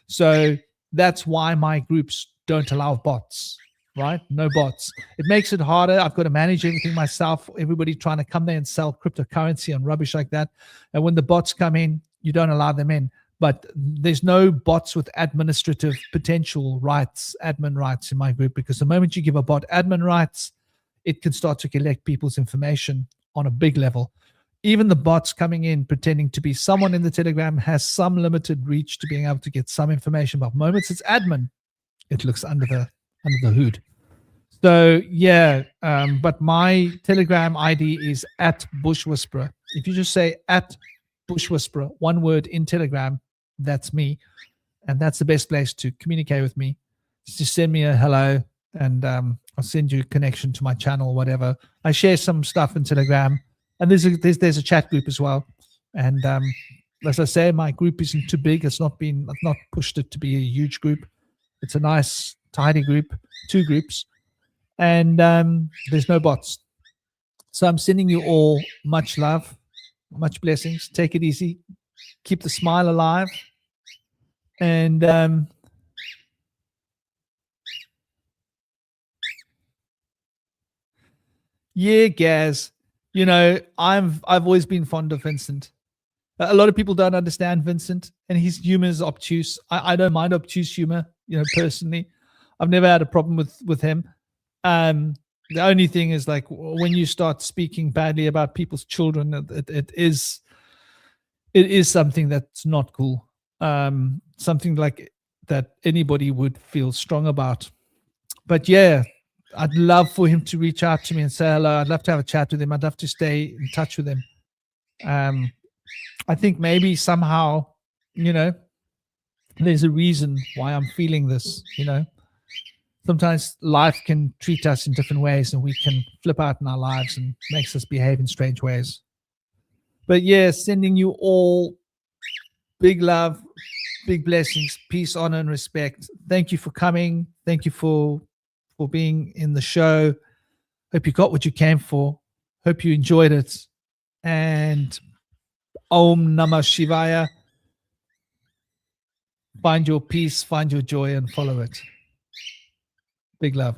So that's why my groups don't allow bots, right? No bots. It makes it harder. I've got to manage everything myself. Everybody trying to come there and sell cryptocurrency and rubbish like that. And when the bots come in, you don't allow them in. But there's no bots with administrative potential rights, admin rights in my group, because the moment you give a bot admin rights, it can start to collect people's information on a big level. Even the bots coming in pretending to be someone in the Telegram has some limited reach to being able to get some information. But moments it's admin, it looks under the hood. So yeah, but my Telegram ID is @BushWhisperer. If you just say @BushWhisperer, one word in Telegram, that's me, and that's the best place to communicate with me. Just send me a hello, and I'll send you a connection to my channel, whatever. I share some stuff in Telegram, and there's a chat group as well. And as I say, my group isn't too big. I've not pushed it to be a huge group. It's a nice, tidy group, 2 groups, and there's no bots. So I'm sending you all much love, much blessings. Take it easy. Keep the smile alive. And yeah, Gaz, you know, I've always been fond of Vincent. A lot of people don't understand Vincent, and his humor is obtuse. I don't mind obtuse humor, you know, personally. I've never had a problem with him. The only thing is, like, when you start speaking badly about people's children, it it is something that's not cool. Something like that anybody would feel strong about. But yeah, I'd love for him to reach out to me and say hello. I'd love to have a chat with him. I'd love to stay in touch with him. I think maybe somehow, you know, there's a reason why I'm feeling this, you know. Sometimes life can treat us in different ways and we can flip out in our lives and makes us behave in strange ways. But yeah, sending you all big love, big blessings, peace, honor, and respect. Thank you for coming. Thank you for being in the show. Hope you got what you came for. Hope you enjoyed it. And Om Namah Shivaya. Find your peace, find your joy, and follow it. Big love.